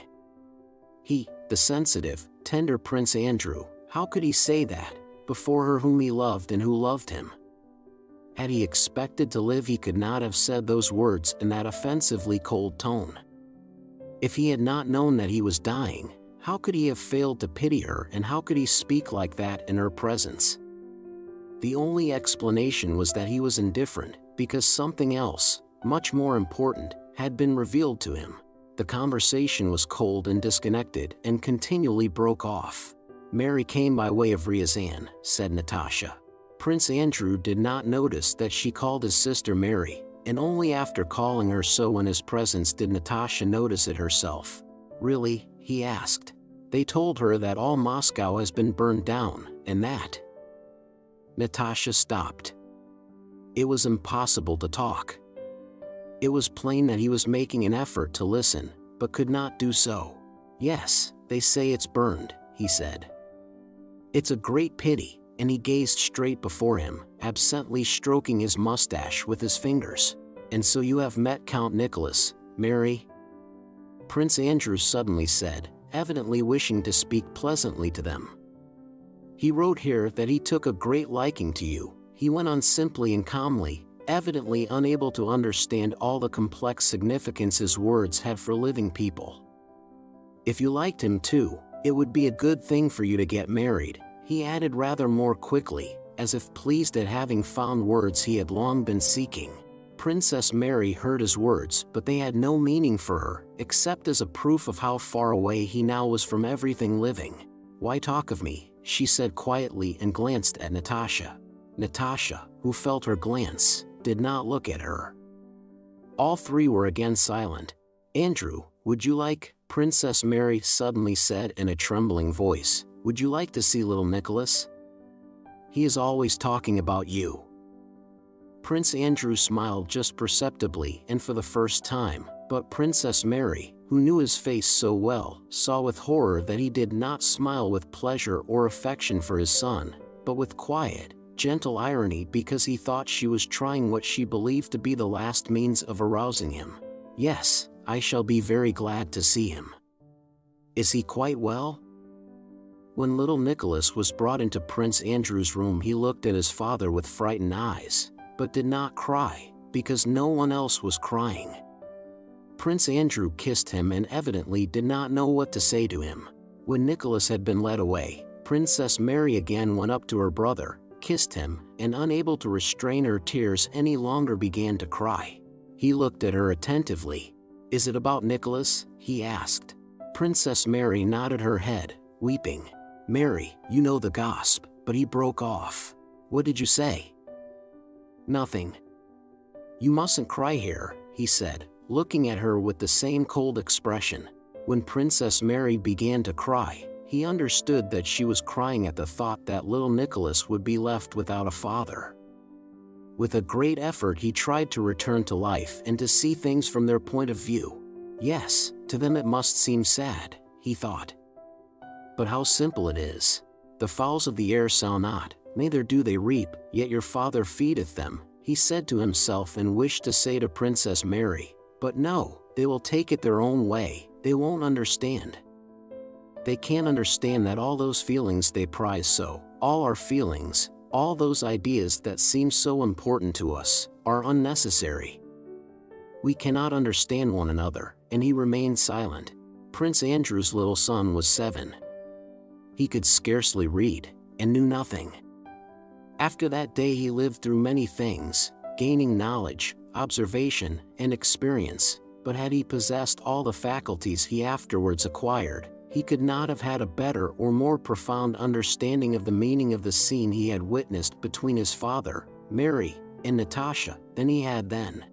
He, the sensitive, tender Prince Andrew, how could he say that, before her whom he loved and who loved him? Had he expected to live, he could not have said those words in that offensively cold tone. If he had not known that he was dying, how could he have failed to pity her, and how could he speak like that in her presence? The only explanation was that he was indifferent, because something else, much more important, had been revealed to him. The conversation was cold and disconnected and continually broke off. "Mary came by way of Ryazan," said Natasha. Prince Andrew did not notice that she called his sister Mary, and only after calling her so in his presence did Natasha notice it herself. "Really?" he asked. "They told her that all Moscow has been burned down, and that—" Natasha stopped. It was impossible to talk. It was plain that he was making an effort to listen, but could not do so. "Yes, they say it's burned," he said. "It's a great pity," and he gazed straight before him, absently stroking his mustache with his fingers. "And so you have met Count Nicholas, Mary?" Prince Andrew suddenly said, evidently wishing to speak pleasantly to them. "He wrote here that he took a great liking to you," he went on simply and calmly, evidently unable to understand all the complex significance his words had for living people. "If you liked him too, it would be a good thing for you to get married," he added rather more quickly, as if pleased at having found words he had long been seeking. Princess Mary heard his words, but they had no meaning for her, except as a proof of how far away he now was from everything living. "Why talk of me?" she said quietly and glanced at Natasha. Natasha, who felt her glance, did not look at her. All three were again silent. "Andrew, would you like," Princess Mary suddenly said in a trembling voice, "would you like to see little Nicholas? He is always talking about you." Prince Andrew smiled just perceptibly and for the first time, but Princess Mary, who knew his face so well, saw with horror that he did not smile with pleasure or affection for his son, but with quiet, gentle irony because he thought she was trying what she believed to be the last means of arousing him. "Yes, I shall be very glad to see him." "Is he quite well?" When little Nicholas was brought into Prince Andrew's room, he looked at his father with frightened eyes, but did not cry, because no one else was crying. Prince Andrew kissed him and evidently did not know what to say to him. When Nicholas had been led away, Princess Mary again went up to her brother, kissed him, and unable to restrain her tears any longer began to cry. He looked at her attentively. "Is it about Nicholas?" he asked. Princess Mary nodded her head, weeping. "Mary, you know the gossip," but he broke off. "What did you say?" "Nothing." "You mustn't cry here," he said, looking at her with the same cold expression. When Princess Mary began to cry, he understood that she was crying at the thought that little Nicholas would be left without a father. With a great effort he tried to return to life and to see things from their point of view. Yes, to them it must seem sad, he thought. But how simple it is. The fowls of the air sow not, neither do they reap, yet your Father feedeth them, he said to himself, and wished to say to Princess Mary, but no, they will take it their own way, they won't understand. They can't understand that all those feelings they prize so, all our feelings, all those ideas that seem so important to us, are unnecessary. We cannot understand one another, and he remained silent. Prince Andrew's little son was 7. He could scarcely read, and knew nothing. After that day he lived through many things, gaining knowledge, observation, and experience, but had he possessed all the faculties he afterwards acquired, he could not have had a better or more profound understanding of the meaning of the scene he had witnessed between his father, Mary, and Natasha than he had then.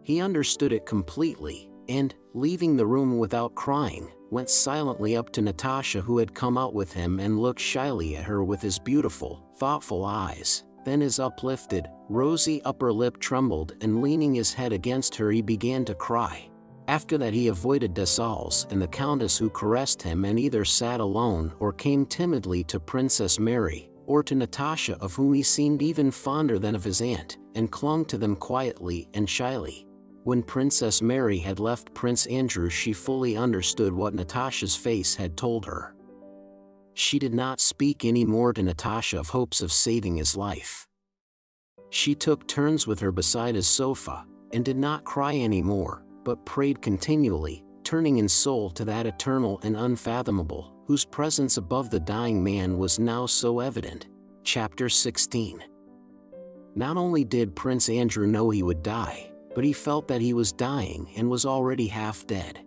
He understood it completely, and, leaving the room without crying, went silently up to Natasha, who had come out with him, and looked shyly at her with his beautiful, thoughtful eyes. Then his uplifted, rosy upper lip trembled, and leaning his head against her he began to cry. After that he avoided Dessalles and the Countess, who caressed him, and either sat alone or came timidly to Princess Mary, or to Natasha, of whom he seemed even fonder than of his aunt, and clung to them quietly and shyly. When Princess Mary had left Prince Andrew, she fully understood what Natasha's face had told her. She did not speak any more to Natasha of hopes of saving his life. She took turns with her beside his sofa, and did not cry any more, but prayed continually, turning in soul to that eternal and unfathomable, whose presence above the dying man was now so evident. Chapter 16. Not only did Prince Andrew know he would die, but he felt that he was dying and was already half dead.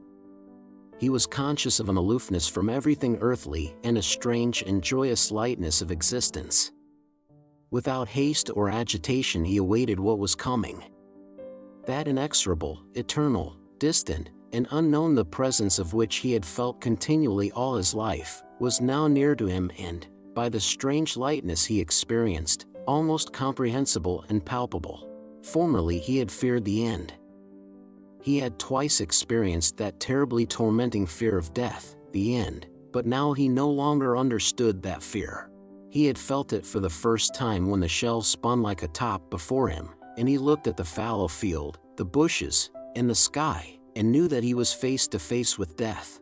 He was conscious of an aloofness from everything earthly and a strange and joyous lightness of existence. Without haste or agitation he awaited what was coming. That inexorable, eternal, distant, and unknown, the presence of which he had felt continually all his life, was now near to him and, by the strange lightness he experienced, almost comprehensible and palpable. Formerly he had feared the end. He had twice experienced that terribly tormenting fear of death, the end, but now he no longer understood that fear. He had felt it for the first time when the shell spun like a top before him, and he looked at the fallow field, the bushes, and the sky, and knew that he was face to face with death.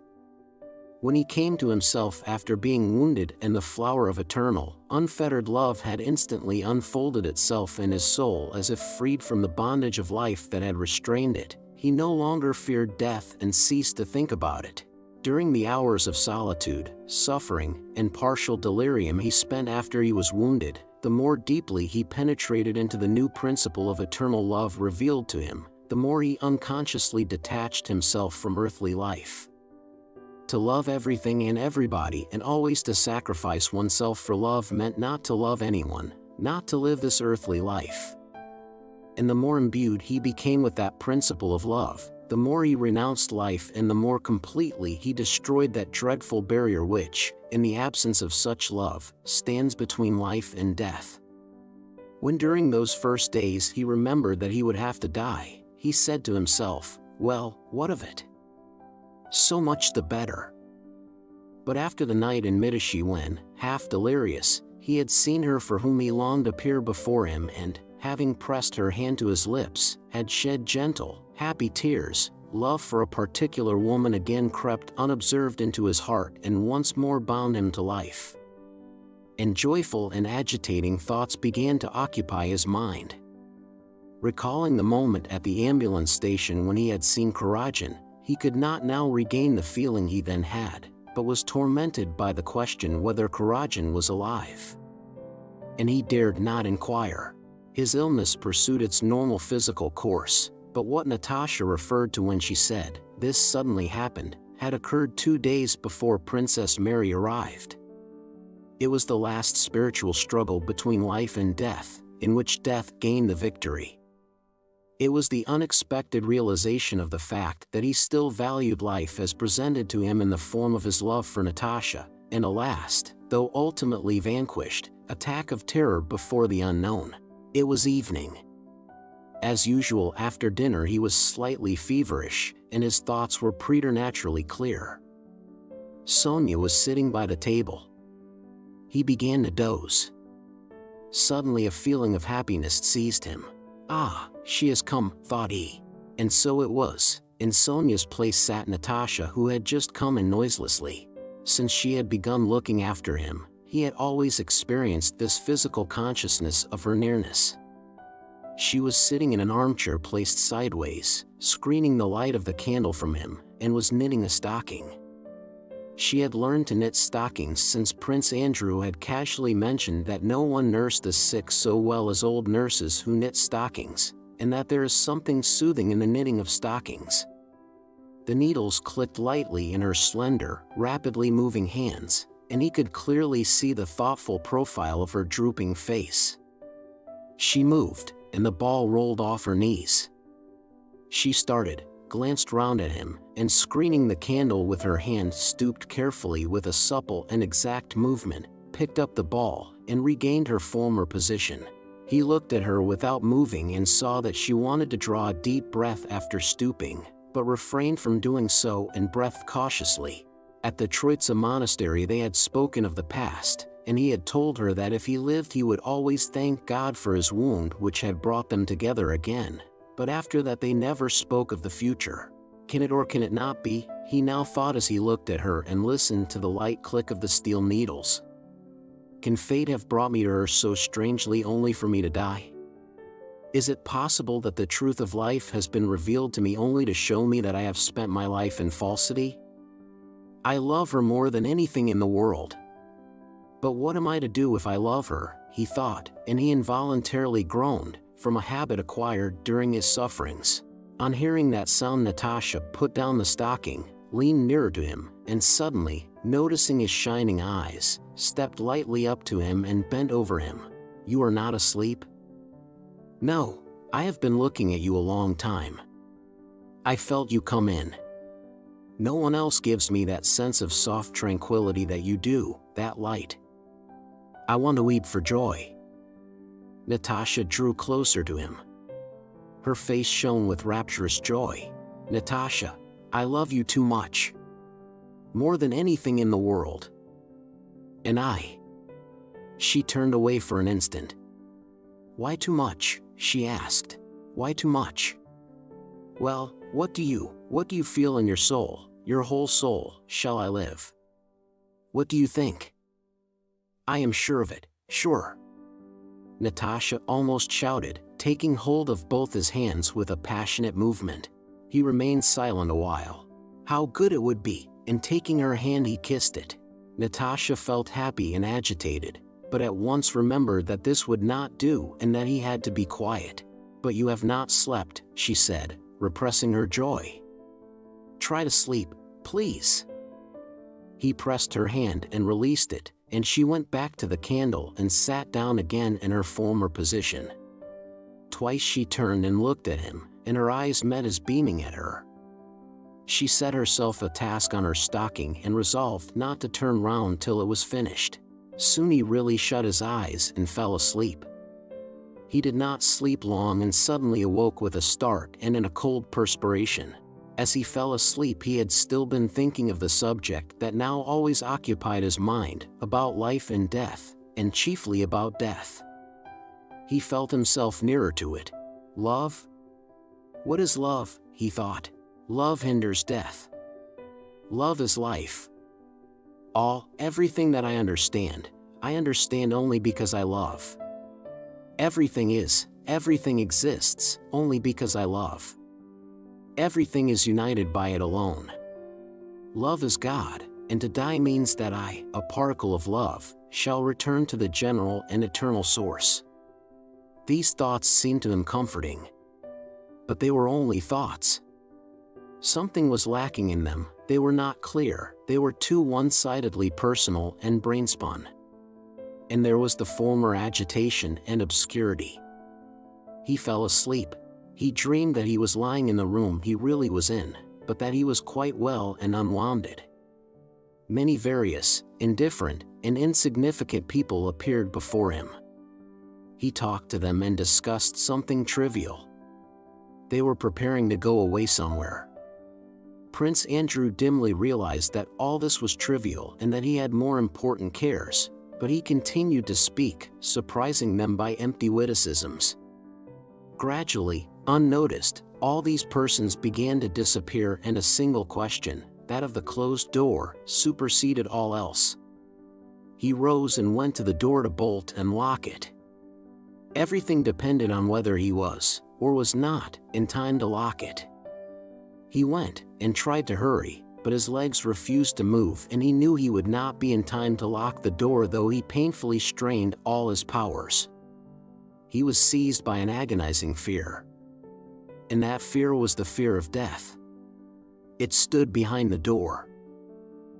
When he came to himself after being wounded, and the flower of eternal, unfettered love had instantly unfolded itself in his soul as if freed from the bondage of life that had restrained it, he no longer feared death and ceased to think about it. During the hours of solitude, suffering, and partial delirium he spent after he was wounded, the more deeply he penetrated into the new principle of eternal love revealed to him, the more he unconsciously detached himself from earthly life. To love everything and everybody and always to sacrifice oneself for love meant not to love anyone, not to live this earthly life. And the more imbued he became with that principle of love, the more he renounced life, and the more completely he destroyed that dreadful barrier which, in the absence of such love, stands between life and death. When during those first days he remembered that he would have to die, he said to himself, "Well, what of it? So much the better." But after the night in Medici, when, half delirious, he had seen her for whom he longed appear before him, and, having pressed her hand to his lips, had shed gentle, happy tears, love for a particular woman again crept unobserved into his heart and once more bound him to life. And joyful and agitating thoughts began to occupy his mind. Recalling the moment at the ambulance station when he had seen Karenina, he could not now regain the feeling he then had, but was tormented by the question whether Karenina was alive. And he dared not inquire. His illness pursued its normal physical course, But what Natasha referred to when she said, "This suddenly happened," had occurred 2 days before Princess Mary arrived. It was the last spiritual struggle between life and death, in which death gained the victory. It was the unexpected realization of the fact that he still valued life as presented to him in the form of his love for Natasha, and a last, though ultimately vanquished, attack of terror before the unknown. It was evening. As usual after dinner he was slightly feverish, and his thoughts were preternaturally clear. Sonia was sitting by the table. He began to doze. Suddenly a feeling of happiness seized him. "Ah, she has come," thought he. And so it was. In Sonia's place sat Natasha, who had just come in noiselessly. Since she had begun looking after him, he had always experienced this physical consciousness of her nearness. She was sitting in an armchair placed sideways, screening the light of the candle from him, and was knitting a stocking. She had learned to knit stockings since Prince Andrew had casually mentioned that no one nursed the sick so well as old nurses who knit stockings, and that there is something soothing in the knitting of stockings. The needles clicked lightly in her slender, rapidly moving hands, and he could clearly see the thoughtful profile of her drooping face. She moved, and the ball rolled off her knees. She started, glanced round at him, and screening the candle with her hand stooped carefully with a supple and exact movement, picked up the ball, and regained her former position. He looked at her without moving and saw that she wanted to draw a deep breath after stooping, but refrained from doing so and breathed cautiously. At the Troitsa monastery they had spoken of the past, and he had told her that if he lived he would always thank God for his wound which had brought them together again. But after that they never spoke of the future. Can it or can it not be? He now thought as he looked at her and listened to the light click of the steel needles. Can fate have brought me to her so strangely only for me to die? Is it possible that the truth of life has been revealed to me only to show me that I have spent my life in falsity? I love her more than anything in the world. But what am I to do if I love her, he thought, and he involuntarily groaned, from a habit acquired during his sufferings. On hearing that sound Natasha put down the stocking, leaned nearer to him, and suddenly, noticing his shining eyes, stepped lightly up to him and bent over him. "You are not asleep?" "No, I have been looking at you a long time. I felt you come in. No one else gives me that sense of soft tranquility that you do, that light. I want to weep for joy." Natasha drew closer to him. Her face shone with rapturous joy. "Natasha, I love you too much. More than anything in the world. And I." She turned away for an instant. "Why too much?" she asked. "Why too much?" "Well, what do you feel in your soul, your whole soul, shall I live? What do you think?" "I am sure of it, sure," Natasha almost shouted, taking hold of both his hands with a passionate movement. He remained silent a while. How good it would be, and taking her hand he kissed it. Natasha felt happy and agitated, but at once remembered that this would not do and that he had to be quiet. "But you have not slept," she said, repressing her joy. "Try to sleep, please." He pressed her hand and released it, and she went back to the candle and sat down again in her former position. Twice she turned and looked at him, and her eyes met his beaming at her. She set herself a task on her stocking and resolved not to turn round till it was finished. Soon he really shut his eyes and fell asleep. He did not sleep long and suddenly awoke with a start and in a cold perspiration. As he fell asleep he had still been thinking of the subject that now always occupied his mind, about life and death, and chiefly about death. He felt himself nearer to it. Love? What is love? He thought. Love hinders death. Love is life. Everything that I understand only because I love. Everything exists, only because I love. Everything is united by it alone. Love is God, and to die means that I, a particle of love, shall return to the general and eternal source. These thoughts seemed to him comforting. But they were only thoughts. Something was lacking in them, they were not clear, they were too one-sidedly personal and brainspun. And there was the former agitation and obscurity. He fell asleep. He dreamed that he was lying in the room he really was in, but that he was quite well and unwounded. Many various, indifferent, and insignificant people appeared before him. He talked to them and discussed something trivial. They were preparing to go away somewhere. Prince Andrew dimly realized that all this was trivial and that he had more important cares, but he continued to speak, surprising them by empty witticisms. Gradually, unnoticed, all these persons began to disappear, and a single question, that of the closed door, superseded all else. He rose and went to the door to bolt and lock it. Everything depended on whether he was, or was not, in time to lock it. He went, and tried to hurry, but his legs refused to move, and he knew he would not be in time to lock the door, though he painfully strained all his powers. He was seized by an agonizing fear. And that fear was the fear of death. It stood behind the door.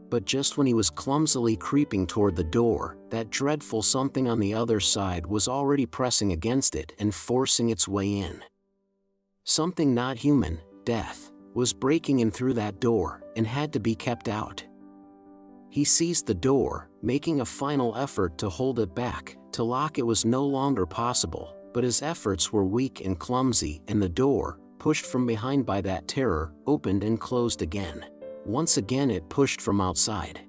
But just when he was clumsily creeping toward the door, that dreadful something on the other side was already pressing against it and forcing its way in. Something not human, death, was breaking in through that door, and had to be kept out. He seized the door, making a final effort to hold it back. To lock it was no longer possible, but his efforts were weak and clumsy, and the door, pushed from behind by that terror, opened and closed again. Once again it pushed from outside.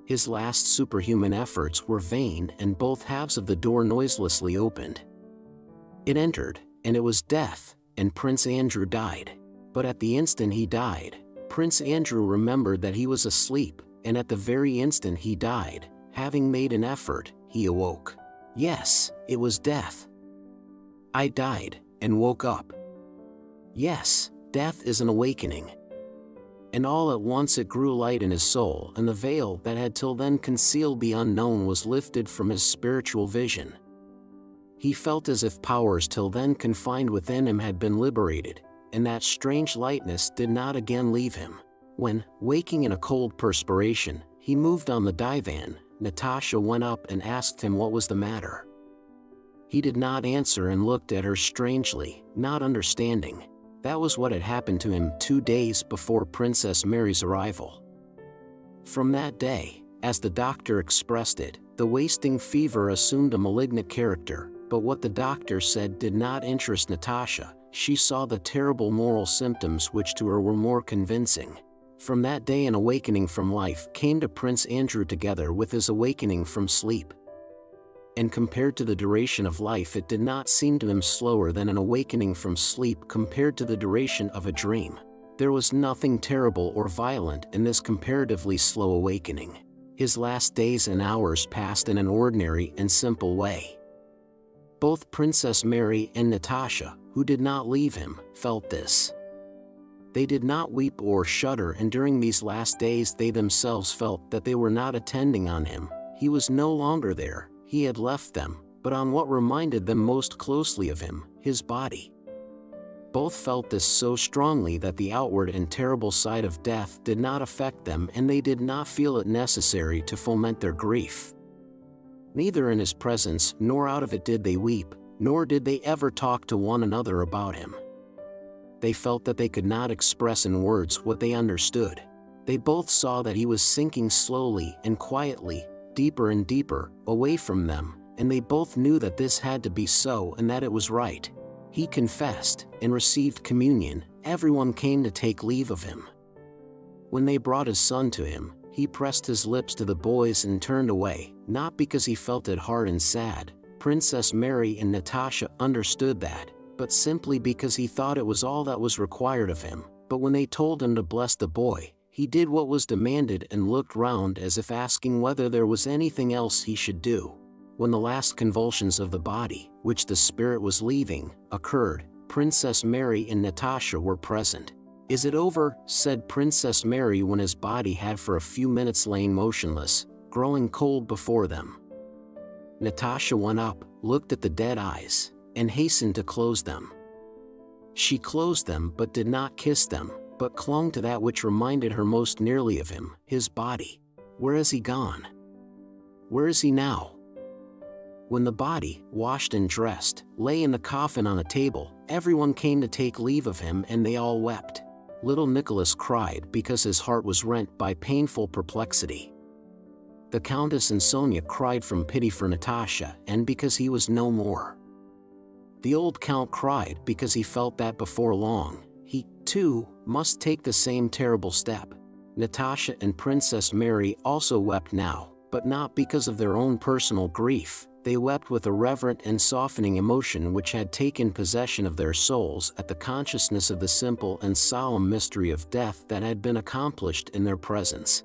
His last superhuman efforts were vain, and both halves of the door noiselessly opened. It entered, and it was death, and Prince Andrew died. But at the instant he died, Prince Andrew remembered that he was asleep, and at the very instant he died, having made an effort, he awoke. Yes, it was death. I died, and woke up. Yes, death is an awakening. And all at once it grew light in his soul, and the veil that had till then concealed the unknown was lifted from his spiritual vision. He felt as if powers till then confined within him had been liberated, and that strange lightness did not again leave him. When, waking in a cold perspiration, he moved on the divan, Natasha went up and asked him what was the matter. He did not answer and looked at her strangely, not understanding. That was what had happened to him 2 days before Princess Mary's arrival. From that day, as the doctor expressed it, the wasting fever assumed a malignant character, but what the doctor said did not interest Natasha. She saw the terrible moral symptoms which to her were more convincing. From that day an awakening from life came to Prince Andrew together with his awakening from sleep. And compared to the duration of life it did not seem to him slower than an awakening from sleep compared to the duration of a dream. There was nothing terrible or violent in this comparatively slow awakening. His last days and hours passed in an ordinary and simple way. Both Princess Mary and Natasha, who did not leave him, felt this. They did not weep or shudder, and during these last days they themselves felt that they were not attending on him. He was no longer there, he had left them, but on what reminded them most closely of him, his body. Both felt this so strongly that the outward and terrible side of death did not affect them, and they did not feel it necessary to foment their grief. Neither in his presence nor out of it did they weep, nor did they ever talk to one another about him. They felt that they could not express in words what they understood. They both saw that he was sinking slowly and quietly, deeper and deeper, away from them, and they both knew that this had to be so and that it was right. He confessed, and received communion. Everyone came to take leave of him. When they brought his son to him, he pressed his lips to the boy's and turned away, not because he felt it hard and sad. Princess Mary and Natasha understood that, but simply because he thought it was all that was required of him. But when they told him to bless the boy, he did what was demanded and looked round as if asking whether there was anything else he should do. When the last convulsions of the body, which the spirit was leaving, occurred, Princess Mary and Natasha were present. "Is it over?" said Princess Mary when his body had for a few minutes lain motionless, growing cold before them. Natasha went up, looked at the dead eyes, and hastened to close them. She closed them but did not kiss them, but clung to that which reminded her most nearly of him, his body. Where has he gone? Where is he now? When the body, washed and dressed, lay in the coffin on a table, everyone came to take leave of him and they all wept. Little Nicholas cried because his heart was rent by painful perplexity. The Countess and Sonia cried from pity for Natasha and because he was no more. The old Count cried because he felt that before long, he, too, must take the same terrible step. Natasha and Princess Mary also wept now, but not because of their own personal grief. They wept with a reverent and softening emotion which had taken possession of their souls at the consciousness of the simple and solemn mystery of death that had been accomplished in their presence.